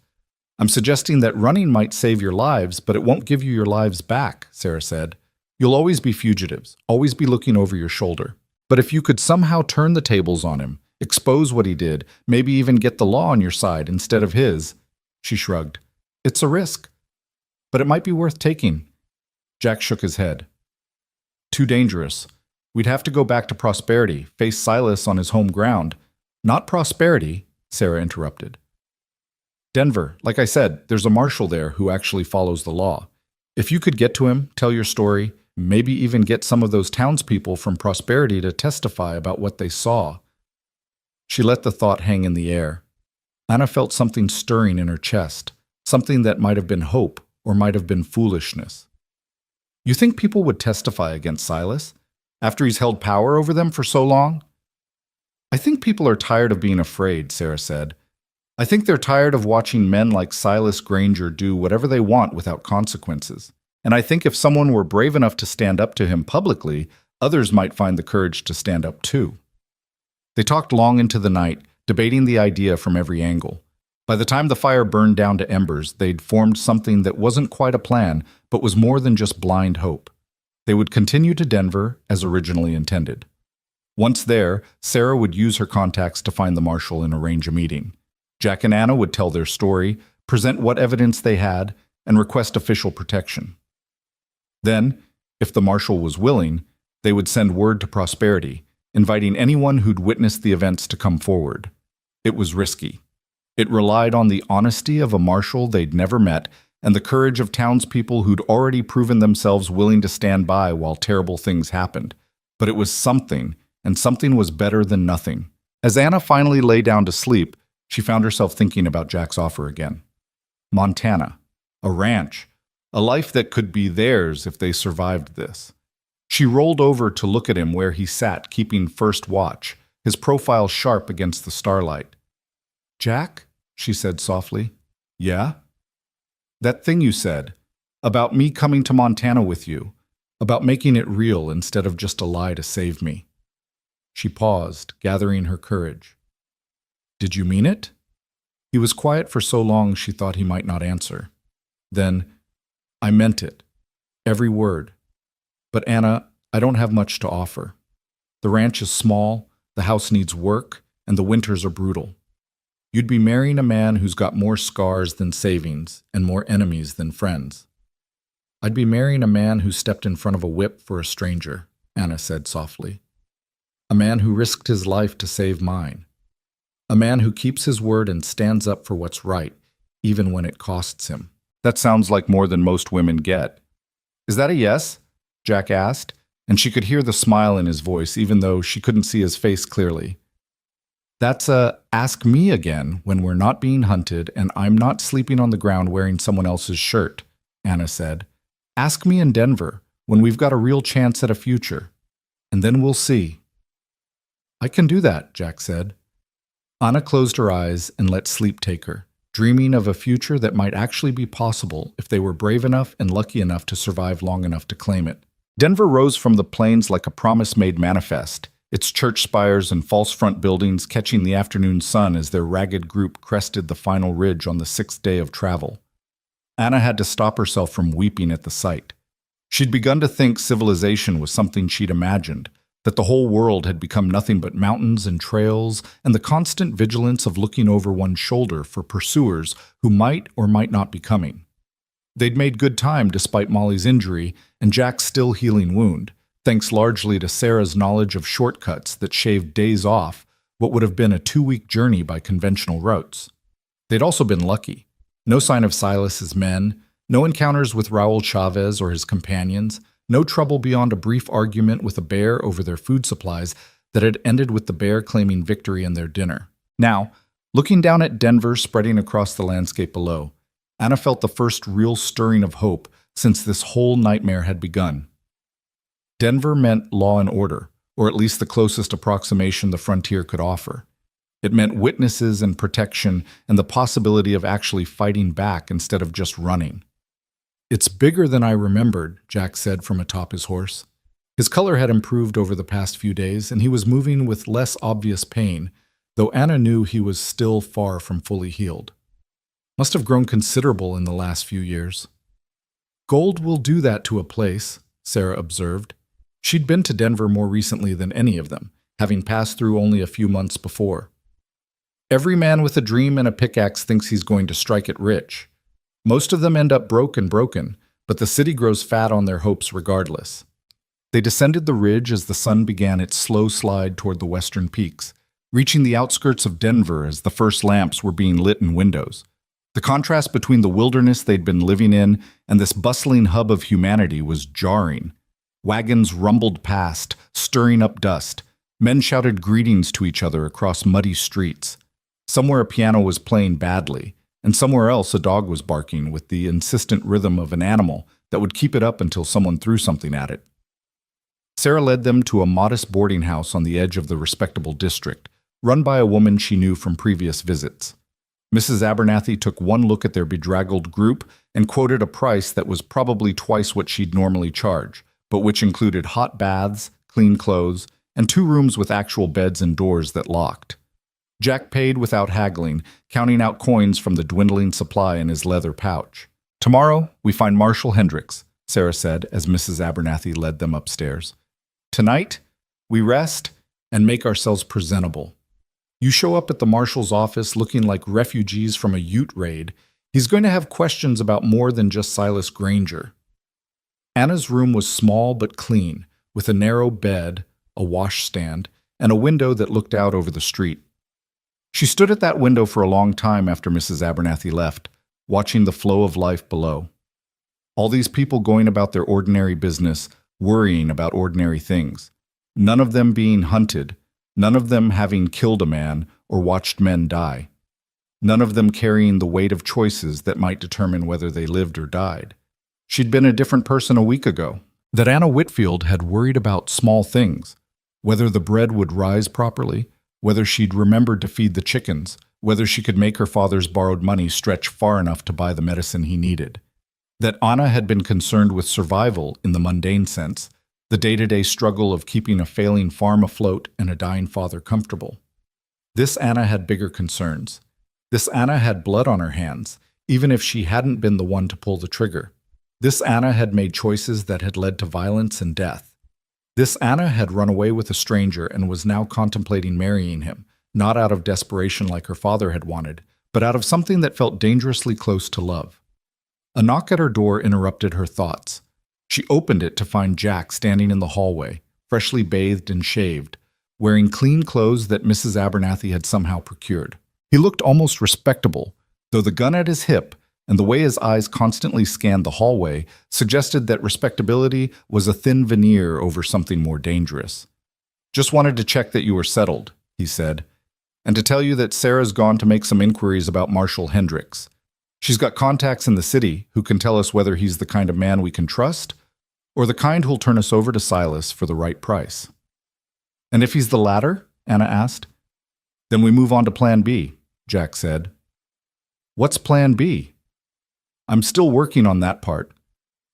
"I'm suggesting that running might save your lives, but it won't give you your lives back," Sarah said. "You'll always be fugitives, always be looking over your shoulder. But if you could somehow turn the tables on him, expose what he did, maybe even get the law on your side instead of his," she shrugged. "It's a risk. But it might be worth taking." Jack shook his head. "Too dangerous. We'd have to go back to Prosperity, face Silas on his home ground." "Not Prosperity," Sarah interrupted. "Denver, like I said, there's a marshal there who actually follows the law. If you could get to him, tell your story, maybe even get some of those townspeople from Prosperity to testify about what they saw." She let the thought hang in the air. Anna felt something stirring in her chest, something that might have been hope or might have been foolishness. "You think people would testify against Silas? After he's held power over them for so long?" "I think people are tired of being afraid," Sarah said. "I think they're tired of watching men like Silas Granger do whatever they want without consequences. And I think if someone were brave enough to stand up to him publicly, others might find the courage to stand up too." They talked long into the night, debating the idea from every angle. By the time the fire burned down to embers, they'd formed something that wasn't quite a plan, but was more than just blind hope. They would continue to Denver as originally intended. Once there, Sarah would use her contacts to find the marshal and arrange a meeting. Jack and Anna would tell their story, present what evidence they had, and request official protection. Then, if the marshal was willing, they would send word to Prosperity, inviting anyone who'd witnessed the events to come forward. It was risky. It relied on the honesty of a marshal they'd never met and the courage of townspeople who'd already proven themselves willing to stand by while terrible things happened. But it was something, and something was better than nothing. As Anna finally lay down to sleep, she found herself thinking about Jack's offer again. Montana, a ranch, a life that could be theirs if they survived this. She rolled over to look at him where he sat keeping first watch, his profile sharp against the starlight. "Jack?" she said softly. "Yeah?" "That thing you said, about me coming to Montana with you, about making it real instead of just a lie to save me." She paused, gathering her courage. "Did you mean it?" He was quiet for so long she thought he might not answer. Then, "I meant it. Every word. But Anna, I don't have much to offer. The ranch is small, the house needs work, and the winters are brutal. You'd be marrying a man who's got more scars than savings and more enemies than friends." "I'd be marrying a man who stepped in front of a whip for a stranger," Anna said softly. "A man who risked his life to save mine. A man who keeps his word and stands up for what's right, even when it costs him." "That sounds like more than most women get." "Is that a yes?" Jack asked, and she could hear the smile in his voice even though she couldn't see his face clearly. "That's a ask me again when we're not being hunted and I'm not sleeping on the ground wearing someone else's shirt," Anna said. "Ask me in Denver when we've got a real chance at a future, and then we'll see." "I can do that," Jack said. Anna closed her eyes and let sleep take her, dreaming of a future that might actually be possible if they were brave enough and lucky enough to survive long enough to claim it. Denver rose from the plains like a promise made manifest, its church spires and false front buildings catching the afternoon sun as their ragged group crested the final ridge on the 6th day of travel. Anna had to stop herself from weeping at the sight. She'd begun to think civilization was something she'd imagined, that the whole world had become nothing but mountains and trails and the constant vigilance of looking over one's shoulder for pursuers who might or might not be coming. They'd made good time despite Molly's injury and Jack's still healing wound, thanks largely to Sarah's knowledge of shortcuts that shaved days off what would have been a 2-week journey by conventional routes. They'd also been lucky. No sign of Silas's men, no encounters with Raul Chavez or his companions, no trouble beyond a brief argument with a bear over their food supplies that had ended with the bear claiming victory in their dinner. Now, looking down at Denver spreading across the landscape below, Anna felt the first real stirring of hope since this whole nightmare had begun. Denver meant law and order, or at least the closest approximation the frontier could offer. It meant witnesses and protection and the possibility of actually fighting back instead of just running. "It's bigger than I remembered," Jack said from atop his horse. His color had improved over the past few days, and he was moving with less obvious pain, though Anna knew he was still far from fully healed. Must have grown considerable in the last few years. "Gold will do that to a place," Sarah observed. She'd been to Denver more recently than any of them, having passed through only a few months before. "Every man with a dream and a pickaxe thinks he's going to strike it rich. Most of them end up broken, but the city grows fat on their hopes regardless." They descended the ridge as the sun began its slow slide toward the western peaks, reaching the outskirts of Denver as the first lamps were being lit in windows. The contrast between the wilderness they'd been living in and this bustling hub of humanity was jarring. Wagons rumbled past, stirring up dust. Men shouted greetings to each other across muddy streets. Somewhere a piano was playing badly, and somewhere else a dog was barking with the insistent rhythm of an animal that would keep it up until someone threw something at it. Sarah led them to a modest boarding house on the edge of the respectable district, run by a woman she knew from previous visits. Mrs. Abernathy took one look at their bedraggled group and quoted a price that was probably twice what she'd normally charge, but which included hot baths, clean clothes, and 2 rooms with actual beds and doors that locked. Jack paid without haggling, counting out coins from the dwindling supply in his leather pouch. "Tomorrow, we find Marshall Hendricks," Sarah said as Mrs. Abernathy led them upstairs. "Tonight, we rest and make ourselves presentable. You show up at the marshal's office looking like refugees from a Ute raid, he's going to have questions about more than just Silas Granger." Anna's room was small but clean, with a narrow bed, a washstand, and a window that looked out over the street. She stood at that window for a long time after Mrs. Abernathy left, watching the flow of life below. All these people going about their ordinary business, worrying about ordinary things. None of them being hunted, none of them having killed a man or watched men die. None of them carrying the weight of choices that might determine whether they lived or died. She'd been a different person a week ago. That Anna Whitfield had worried about small things, whether the bread would rise properly, whether she'd remembered to feed the chickens, whether she could make her father's borrowed money stretch far enough to buy the medicine he needed. That Anna had been concerned with survival in the mundane sense, the day-to-day struggle of keeping a failing farm afloat and a dying father comfortable. This Anna had bigger concerns. This Anna had blood on her hands, even if she hadn't been the one to pull the trigger. This Anna had made choices that had led to violence and death. This Anna had run away with a stranger and was now contemplating marrying him, not out of desperation like her father had wanted, but out of something that felt dangerously close to love. A knock at her door interrupted her thoughts. She opened it to find Jack standing in the hallway, freshly bathed and shaved, wearing clean clothes that Mrs. Abernathy had somehow procured. He looked almost respectable, though the gun at his hip and the way his eyes constantly scanned the hallway suggested that respectability was a thin veneer over something more dangerous. "Just wanted to check that you were settled," he said, "and to tell you that Sarah's gone to make some inquiries about Marshall Hendricks. She's got contacts in the city who can tell us whether he's the kind of man we can trust or the kind who'll turn us over to Silas for the right price." "And if he's the latter?" Anna asked. "Then we move on to Plan B," Jack said. "What's Plan B?" "I'm still working on that part."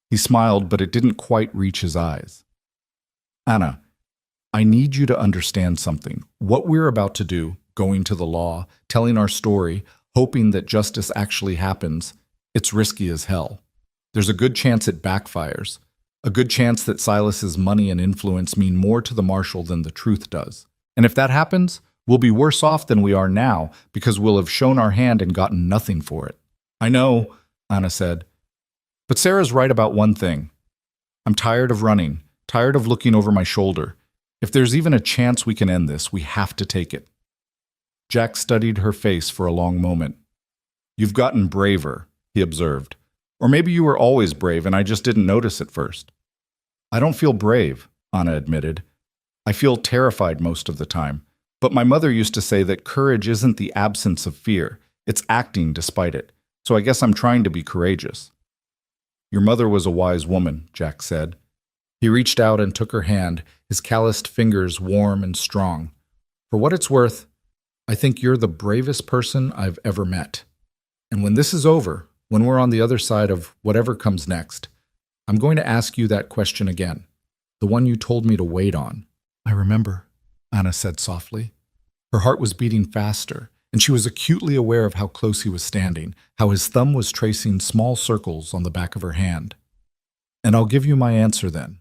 He smiled, but it didn't quite reach his eyes. "Anna, I need you to understand something. What we're about to do, going to the law, telling our story, hoping that justice actually happens, It's risky as hell. There's a good chance it backfires. A good chance that Silas's money and influence mean more to the marshal than the truth does. And if that happens, we'll be worse off than we are now because we'll have shown our hand and gotten nothing for it. I know, Anna said. But Sarah's right about one thing. I'm tired of running, tired of looking over my shoulder. If there's even a chance we can end this, we have to take it. Jack studied her face for a long moment. You've gotten braver, he observed. Or maybe you were always brave and I just didn't notice at first. I don't feel brave, Anna admitted. I feel terrified most of the time. But my mother used to say that courage isn't the absence of fear, it's acting despite it. So I guess I'm trying to be courageous. Your mother was a wise woman, Jack said. He reached out and took her hand, his calloused fingers warm and strong. For what it's worth, I think you're the bravest person I've ever met. And when this is over, when we're on the other side of whatever comes next, I'm going to ask you that question again, the one you told me to wait on. I remember, Anna said softly. Her heart was beating faster, and she was acutely aware of how close he was standing, how his thumb was tracing small circles on the back of her hand. And I'll give you my answer then.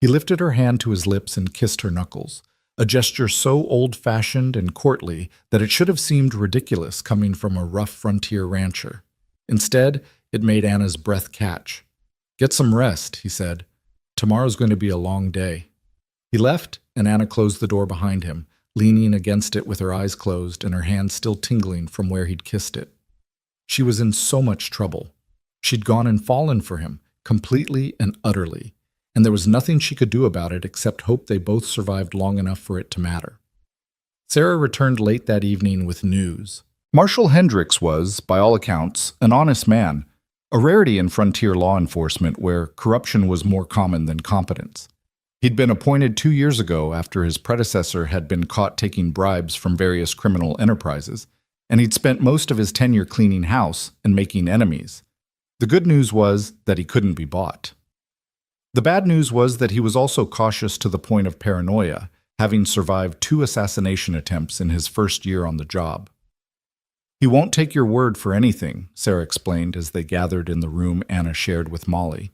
He lifted her hand to his lips and kissed her knuckles, a gesture so old-fashioned and courtly that it should have seemed ridiculous coming from a rough frontier rancher. Instead, it made Anna's breath catch. Get some rest, he said. Tomorrow's going to be a long day. He left, and Anna closed the door behind him, leaning against it with her eyes closed and her hand still tingling from where he'd kissed it. She was in so much trouble. She'd gone and fallen for him, completely and utterly, and there was nothing she could do about it except hope they both survived long enough for it to matter. Sarah returned late that evening with news. Marshal Hendricks was, by all accounts, an honest man, a rarity in frontier law enforcement where corruption was more common than competence. He'd been appointed 2 years ago after his predecessor had been caught taking bribes from various criminal enterprises, and he'd spent most of his tenure cleaning house and making enemies. The good news was that he couldn't be bought. The bad news was that he was also cautious to the point of paranoia, having survived 2 assassination attempts in his first year on the job. He won't take your word for anything, Sarah explained as they gathered in the room Anna shared with Molly.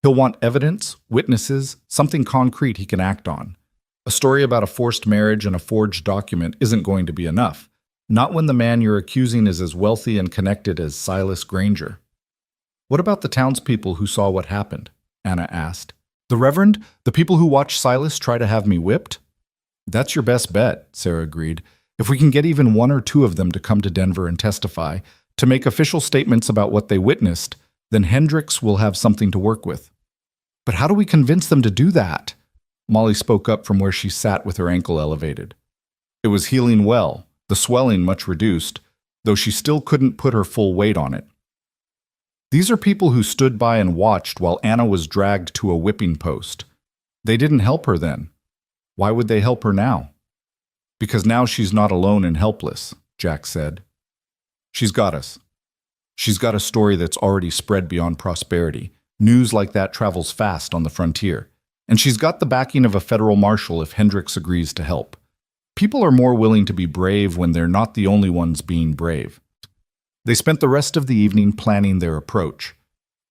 He'll want evidence, witnesses, something concrete he can act on. A story about a forced marriage and a forged document isn't going to be enough, not when the man you're accusing is as wealthy and connected as Silas Granger. What about the townspeople who saw what happened? Anna asked. The Reverend? The people who watched Silas try to have me whipped? That's your best bet, Sarah agreed. If we can get even 1 or 2 of them to come to Denver and testify, to make official statements about what they witnessed, then Hendricks will have something to work with. But how do we convince them to do that? Molly spoke up from where she sat with her ankle elevated. It was healing well, the swelling much reduced, though she still couldn't put her full weight on it. These are people who stood by and watched while Anna was dragged to a whipping post. They didn't help her then. Why would they help her now? Because now she's not alone and helpless, Jack said. She's got us. She's got a story that's already spread beyond Prosperity. News like that travels fast on the frontier. And she's got the backing of a federal marshal if Hendricks agrees to help. People are more willing to be brave when they're not the only ones being brave. They spent the rest of the evening planning their approach.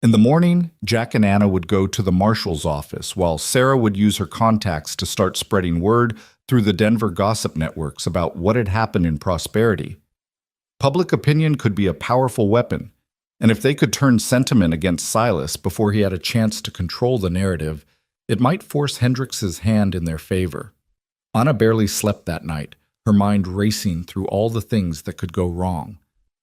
In the morning, Jack and Anna would go to the marshal's office, while Sarah would use her contacts to start spreading word through the Denver gossip networks about what had happened in Prosperity. Public opinion could be a powerful weapon, and if they could turn sentiment against Silas before he had a chance to control the narrative, it might force Hendricks's hand in their favor. Anna barely slept that night, her mind racing through all the things that could go wrong.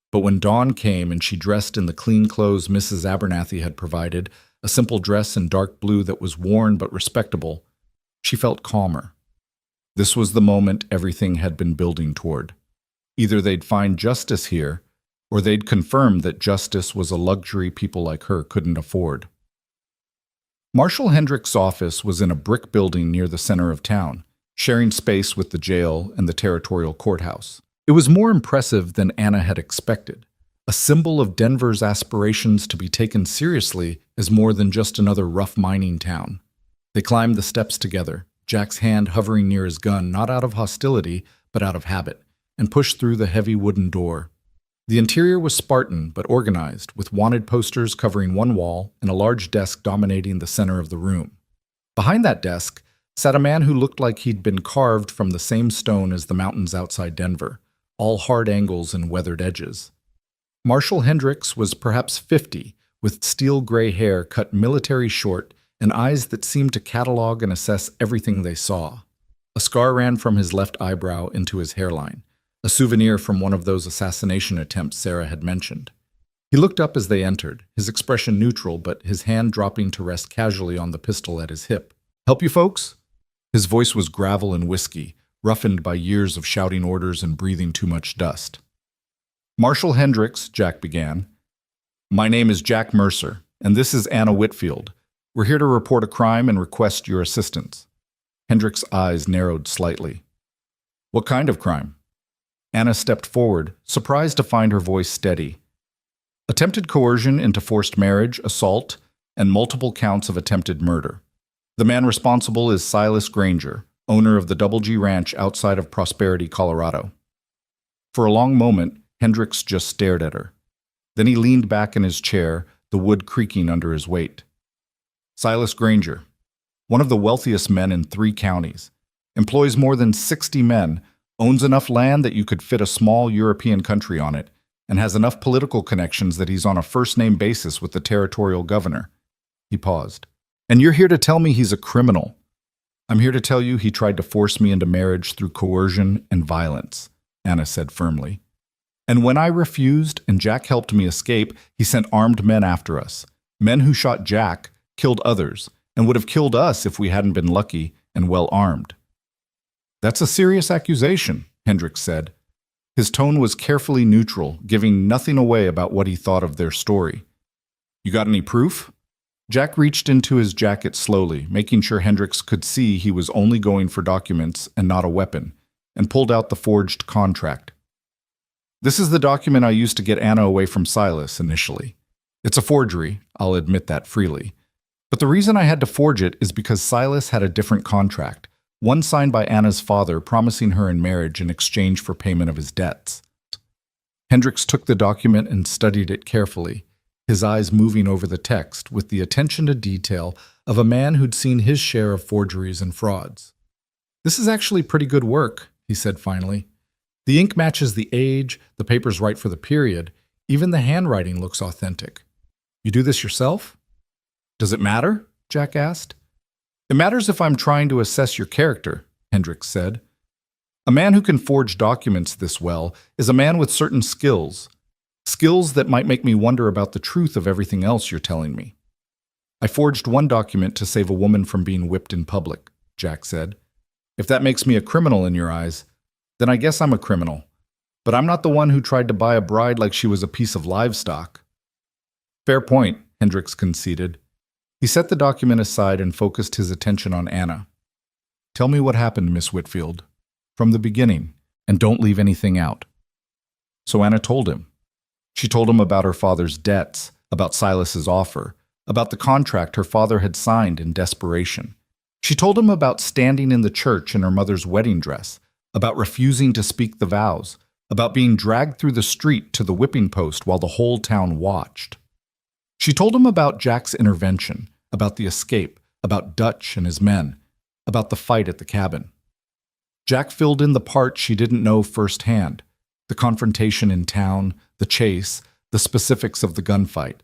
But when dawn came and she dressed in the clean clothes Mrs. Abernathy had provided, a simple dress in dark blue that was worn but respectable, she felt calmer. This was the moment everything had been building toward. Either they'd find justice here, or they'd confirm that justice was a luxury people like her couldn't afford. Marshal Hendricks' office was in a brick building near the center of town, sharing space with the jail and the territorial courthouse. It was more impressive than Anna had expected, a symbol of Denver's aspirations to be taken seriously as more than just another rough mining town. They climbed the steps together, Jack's hand hovering near his gun not out of hostility but out of habit, and pushed through the heavy wooden door. The interior was Spartan but organized, with wanted posters covering one wall and a large desk dominating the center of the room. Behind that desk sat a man who looked like he'd been carved from the same stone as the mountains outside Denver, all hard angles and weathered edges. Marshall Hendricks was perhaps 50, with steel gray hair cut military short and eyes that seemed to catalog and assess everything they saw. A scar ran from his left eyebrow into his hairline, a souvenir from one of those assassination attempts Sarah had mentioned. He looked up as they entered, his expression neutral, but his hand dropping to rest casually on the pistol at his hip. "Help you folks?" His voice was gravel and whiskey, roughened by years of shouting orders and breathing too much dust. "Marshall Hendricks," Jack began. "My name is Jack Mercer, and this is Anna Whitfield. We're here to report a crime and request your assistance." Hendricks' eyes narrowed slightly. "What kind of crime?" Anna stepped forward, surprised to find her voice steady. "Attempted coercion into forced marriage, assault, and multiple counts of attempted murder. The man responsible is Silas Granger, owner of the Double G Ranch outside of Prosperity, Colorado." For a long moment, Hendricks just stared at her. Then he leaned back in his chair, the wood creaking under his weight. "Silas Granger, one of the wealthiest men in 3 counties, employs more than 60 men, owns enough land that you could fit a small European country on it, and has enough political connections that he's on a first-name basis with the territorial governor." He paused. "And you're here to tell me he's a criminal?" "I'm here to tell you he tried to force me into marriage through coercion and violence," Anna said firmly. "And when I refused and Jack helped me escape, he sent armed men after us. Men who shot Jack, killed others, and would have killed us if we hadn't been lucky and well armed." "That's a serious accusation," Hendricks said. His tone was carefully neutral, giving nothing away about what he thought of their story. "You got any proof?" Jack reached into his jacket slowly, making sure Hendricks could see he was only going for documents and not a weapon, and pulled out the forged contract. "This is the document I used to get Anna away from Silas initially. It's a forgery, I'll admit that freely. But the reason I had to forge it is because Silas had a different contract, one signed by Anna's father promising her in marriage in exchange for payment of his debts." Hendricks took the document and studied it carefully, his eyes moving over the text with the attention to detail of a man who'd seen his share of forgeries and frauds. "This is actually pretty good work," he said finally. "The ink matches the age, the paper's right for the period, even the handwriting looks authentic. You do this yourself?" "Does it matter?" Jack asked. "It matters if I'm trying to assess your character," Hendricks said. "A man who can forge documents this well is a man with certain skills. Skills that might make me wonder about the truth of everything else you're telling me." "I forged one document to save a woman from being whipped in public," Jack said. "If that makes me a criminal in your eyes, then I guess I'm a criminal. But I'm not the one who tried to buy a bride like she was a piece of livestock." "Fair point," Hendricks conceded. He set the document aside and focused his attention on Anna. "Tell me what happened, Miss Whitfield, from the beginning, and don't leave anything out." So Anna told him. She told him about her father's debts, about Silas's offer, about the contract her father had signed in desperation. She told him about standing in the church in her mother's wedding dress, about refusing to speak the vows, about being dragged through the street to the whipping post while the whole town watched. She told him about Jack's intervention, about the escape, about Dutch and his men, about the fight at the cabin. Jack filled in the part she didn't know firsthand, the confrontation in town, the chase, the specifics of the gunfight.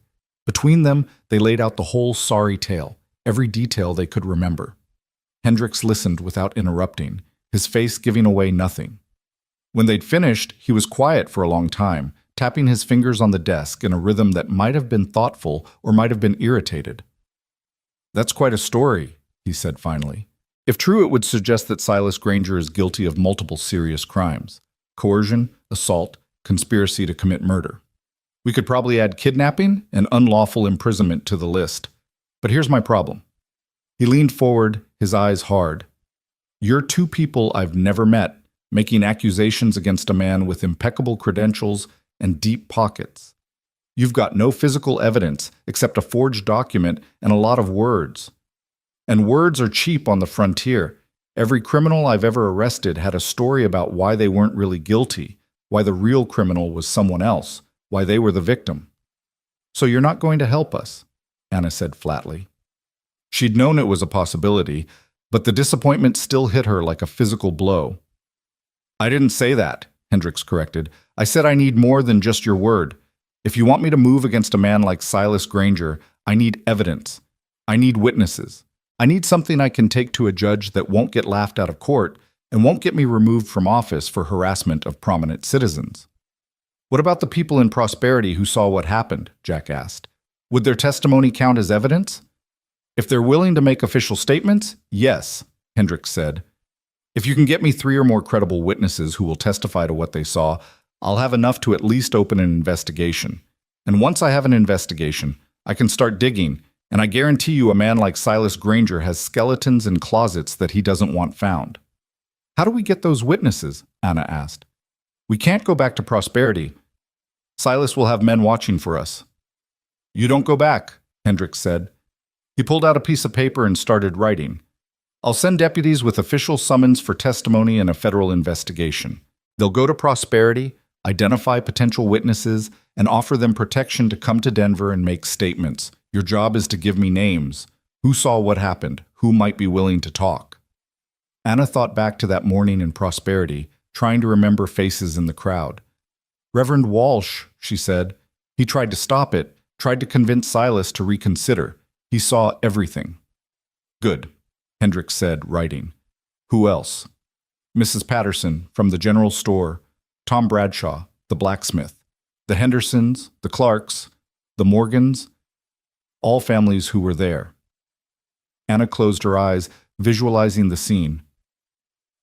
Between them, they laid out the whole sorry tale, every detail they could remember. Hendricks listened without interrupting, his face giving away nothing. When they'd finished, he was quiet for a long time, tapping his fingers on the desk in a rhythm that might have been thoughtful or might have been irritated. "That's quite a story," he said finally. "If true, it would suggest that Silas Granger is guilty of multiple serious crimes: coercion, assault, conspiracy to commit murder. We could probably add kidnapping and unlawful imprisonment to the list. But here's my problem." He leaned forward, his eyes hard. "You're 2 people I've never met, making accusations against a man with impeccable credentials and deep pockets. You've got no physical evidence except a forged document and a lot of words. And words are cheap on the frontier. Every criminal I've ever arrested had a story about why they weren't really guilty, why the real criminal was someone else, why they were the victim. "So you're not going to help us?" Anna said flatly. She'd known it was a possibility, but the disappointment still hit her like a physical blow. "I didn't say that," Hendricks corrected. "I said I need more than just your word. If you want me to move against a man like Silas Granger, I need evidence. I need witnesses. I need something I can take to a judge that won't get laughed out of court and won't get me removed from office for harassment of prominent citizens." "What about the people in Prosperity who saw what happened?" Jack asked. "Would their testimony count as evidence?" "If they're willing to make official statements, yes," Hendricks said. "If you can get me 3 or more credible witnesses who will testify to what they saw, I'll have enough to at least open an investigation. And once I have an investigation, I can start digging, and I guarantee you a man like Silas Granger has skeletons in closets that he doesn't want found." "How do we get those witnesses?" Anna asked. "We can't go back to Prosperity. Silas will have men watching for us." "You don't go back," Hendricks said. He pulled out a piece of paper and started writing. "I'll send deputies with official summons for testimony in a federal investigation. They'll go to Prosperity, identify potential witnesses, and offer them protection to come to Denver and make statements. Your job is to give me names. Who saw what happened? Who might be willing to talk?" Anna thought back to that morning in Prosperity, trying to remember faces in the crowd. "Reverend Walsh," she said. "He tried to stop it, tried to convince Silas to reconsider. He saw everything." "Good," Hendricks said, writing. "Who else?" "Mrs. Patterson, from the general store, Tom Bradshaw, the blacksmith, the Hendersons, the Clarks, the Morgans, all families who were there." Anna closed her eyes, visualizing the scene.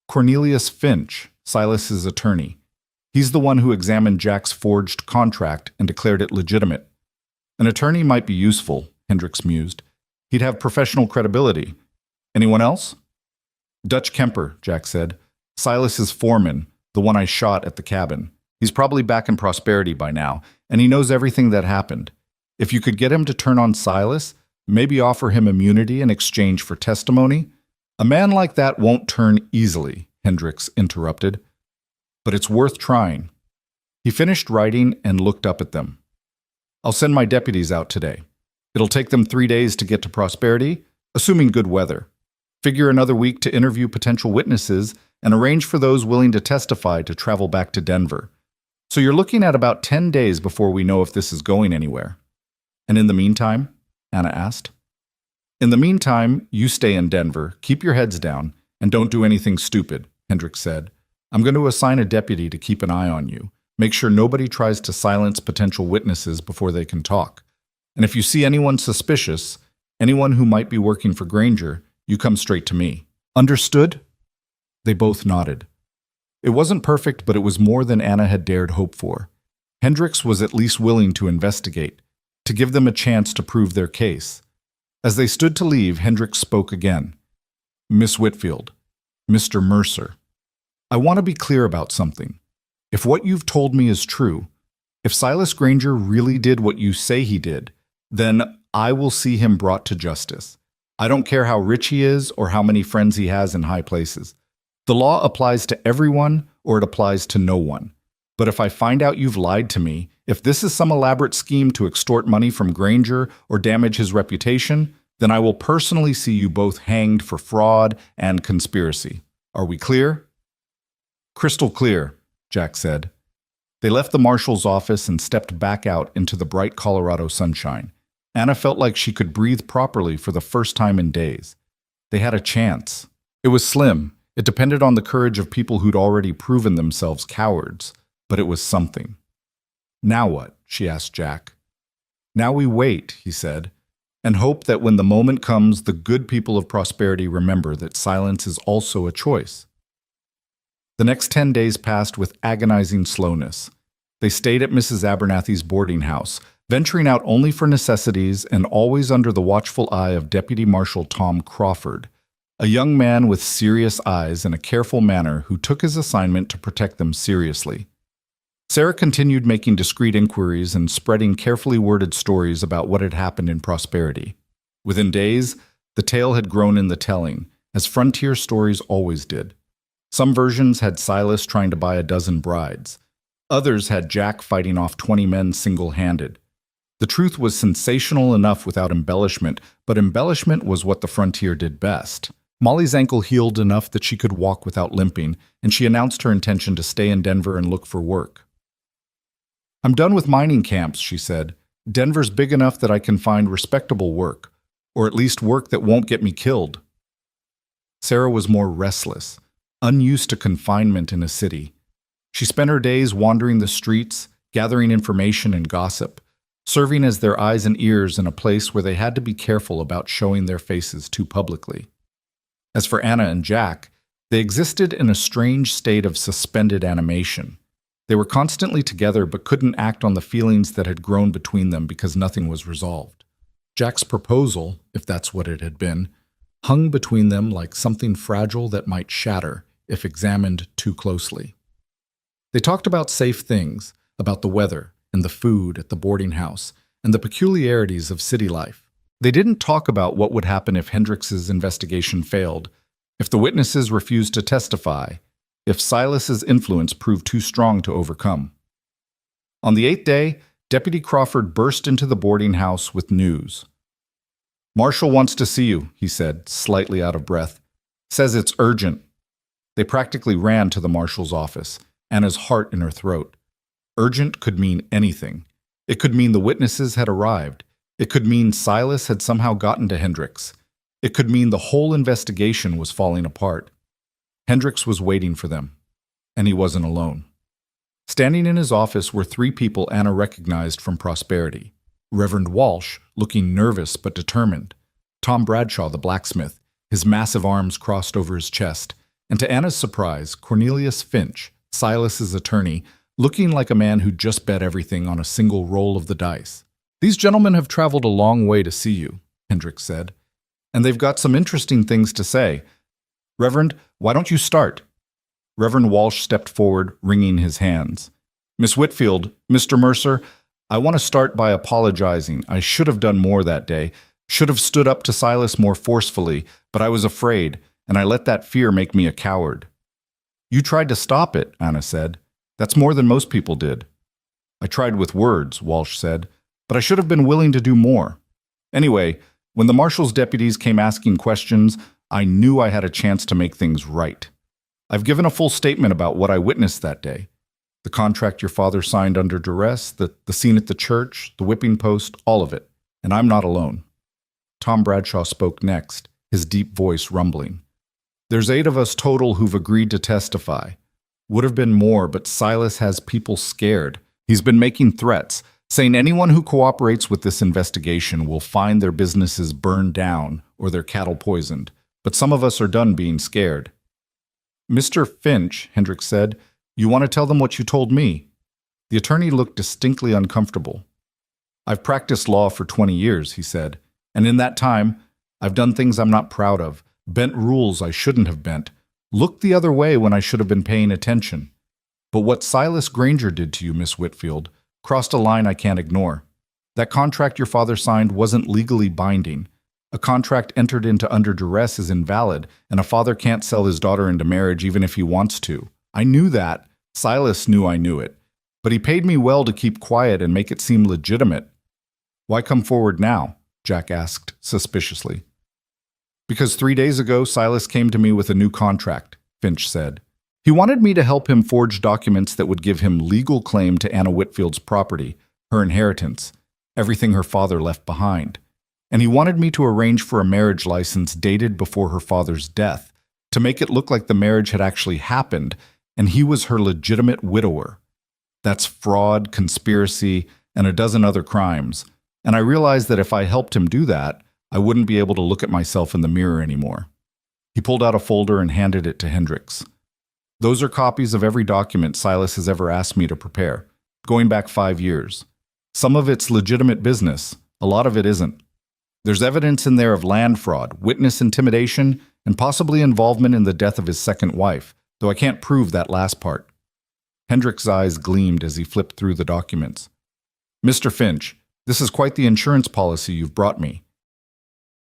"Cornelius Finch, Silas's attorney. He's the one who examined Jack's forged contract and declared it legitimate. An attorney might be useful," Hendricks mused. "He'd have professional credibility. Anyone else?" "Dutch Kemper," Jack said. "Silas's foreman, the one I shot at the cabin. He's probably back in Prosperity by now, and he knows everything that happened. If you could get him to turn on Silas, maybe offer him immunity in exchange for testimony." "A man like that won't turn easily," Hendricks interrupted. "But it's worth trying." He finished writing and looked up at them. "I'll send my deputies out today. It'll take them 3 days to get to Prosperity, assuming good weather. Figure another week to interview potential witnesses and arrange for those willing to testify to travel back to Denver. So you're looking at about 10 days before we know if this is going anywhere." "And in the meantime?" Anna asked. "In the meantime, you stay in Denver, keep your heads down, and don't do anything stupid," Hendricks said. "I'm going to assign a deputy to keep an eye on you. Make sure nobody tries to silence potential witnesses before they can talk. And if you see anyone suspicious, anyone who might be working for Granger, you come straight to me. Understood?" They both nodded. It wasn't perfect, but it was more than Anna had dared hope for. Hendricks was at least willing to investigate, to give them a chance to prove their case. As they stood to leave, Hendricks spoke again. "Miss Whitfield, Mr. Mercer, I want to be clear about something. If what you've told me is true, if Silas Granger really did what you say he did, then I will see him brought to justice. I don't care how rich he is or how many friends he has in high places. The law applies to everyone or it applies to no one. But if I find out you've lied to me, if this is some elaborate scheme to extort money from Granger or damage his reputation, then I will personally see you both hanged for fraud and conspiracy. Are we clear?" "Crystal clear," Jack said. They left the marshal's office and stepped back out into the bright Colorado sunshine. Anna felt like she could breathe properly for the first time in days. They had a chance. It was slim. It depended on the courage of people who'd already proven themselves cowards, but it was something. "Now what?" she asked Jack. "Now we wait," he said, "and hope that when the moment comes, the good people of Prosperity remember that silence is also a choice." The next 10 days passed with agonizing slowness. They stayed at Mrs. Abernathy's boarding house, venturing out only for necessities and always under the watchful eye of Deputy Marshal Tom Crawford, a young man with serious eyes and a careful manner who took his assignment to protect them seriously. Sarah continued making discreet inquiries and spreading carefully worded stories about what had happened in Prosperity. Within days, the tale had grown in the telling, as frontier stories always did. Some versions had Silas trying to buy a dozen brides. Others had Jack fighting off 20 men single-handed. The truth was sensational enough without embellishment, but embellishment was what the frontier did best. Molly's ankle healed enough that she could walk without limping, and she announced her intention to stay in Denver and look for work. "I'm done with mining camps," she said. "Denver's big enough that I can find respectable work, or at least work that won't get me killed." Sarah was more restless, unused to confinement in a city. She spent her days wandering the streets, gathering information and gossip, serving as their eyes and ears in a place where they had to be careful about showing their faces too publicly. As for Anna and Jack, they existed in a strange state of suspended animation. They were constantly together but couldn't act on the feelings that had grown between them because nothing was resolved. Jack's proposal, if that's what it had been, hung between them like something fragile that might shatter if examined too closely. They talked about safe things, about the weather and the food at the boarding house, and the peculiarities of city life. They didn't talk about what would happen if Hendrix's investigation failed, if the witnesses refused to testify, if Silas's influence proved too strong to overcome. On the 8th day, Deputy Crawford burst into the boarding house with news. "Marshall wants to see you," he said, slightly out of breath. "Says it's urgent." They practically ran to the marshal's office, Anna's heart in her throat. Urgent could mean anything. It could mean the witnesses had arrived. It could mean Silas had somehow gotten to Hendrix. It could mean the whole investigation was falling apart. Hendrix was waiting for them, and he wasn't alone. Standing in his office were 3 people Anna recognized from Prosperity. Reverend Walsh, looking nervous but determined. Tom Bradshaw, the blacksmith, his massive arms crossed over his chest. And to Anna's surprise, Cornelius Finch, Silas's attorney, looking like a man who'd just bet everything on a single roll of the dice. "These gentlemen have traveled a long way to see you," Hendrix said. "And they've got some interesting things to say. Reverend, why don't you start?" Reverend Walsh stepped forward, wringing his hands. "Miss Whitfield, Mr. Mercer, I want to start by apologizing. I should have done more that day, should have stood up to Silas more forcefully, but I was afraid, and I let that fear make me a coward." "You tried to stop it," Anna said. "That's more than most people did." "I tried with words," Walsh said, "but I should have been willing to do more. Anyway, when the marshal's deputies came asking questions, I knew I had a chance to make things right. I've given a full statement about what I witnessed that day. The contract your father signed under duress, the scene at the church, the whipping post, all of it. And I'm not alone." Tom Bradshaw spoke next, his deep voice rumbling. "There's 8 of us total who've agreed to testify. Would have been more, but Silas has people scared. He's been making threats, saying anyone who cooperates with this investigation will find their businesses burned down or their cattle poisoned. But some of us are done being scared." "Mr. Finch," Hendrix said, "you want to tell them what you told me?" The attorney looked distinctly uncomfortable. "I've practiced law for 20 years, he said, "and in that time, I've done things I'm not proud of, bent rules I shouldn't have bent, looked the other way when I should have been paying attention. But what Silas Granger did to you, Miss Whitfield, crossed a line I can't ignore. That contract your father signed wasn't legally binding. A contract entered into under duress is invalid, and a father can't sell his daughter into marriage even if he wants to. I knew that. Silas knew I knew it. But he paid me well to keep quiet and make it seem legitimate." "Why come forward now?" Jack asked suspiciously. "Because 3 days ago, Silas came to me with a new contract," Finch said. "He wanted me to help him forge documents that would give him legal claim to Anna Whitfield's property, her inheritance, everything her father left behind. And he wanted me to arrange for a marriage license dated before her father's death, to make it look like the marriage had actually happened, and he was her legitimate widower. That's fraud, conspiracy, and a dozen other crimes. And I realized that if I helped him do that, I wouldn't be able to look at myself in the mirror anymore." He pulled out a folder and handed it to Hendrix. "Those are copies of every document Silas has ever asked me to prepare, going back 5 years. Some of it's legitimate business, a lot of it isn't. There's evidence in there of land fraud, witness intimidation, and possibly involvement in the death of his second wife, though I can't prove that last part." Hendrix's eyes gleamed as he flipped through the documents. "Mr. Finch, this is quite the insurance policy you've brought me.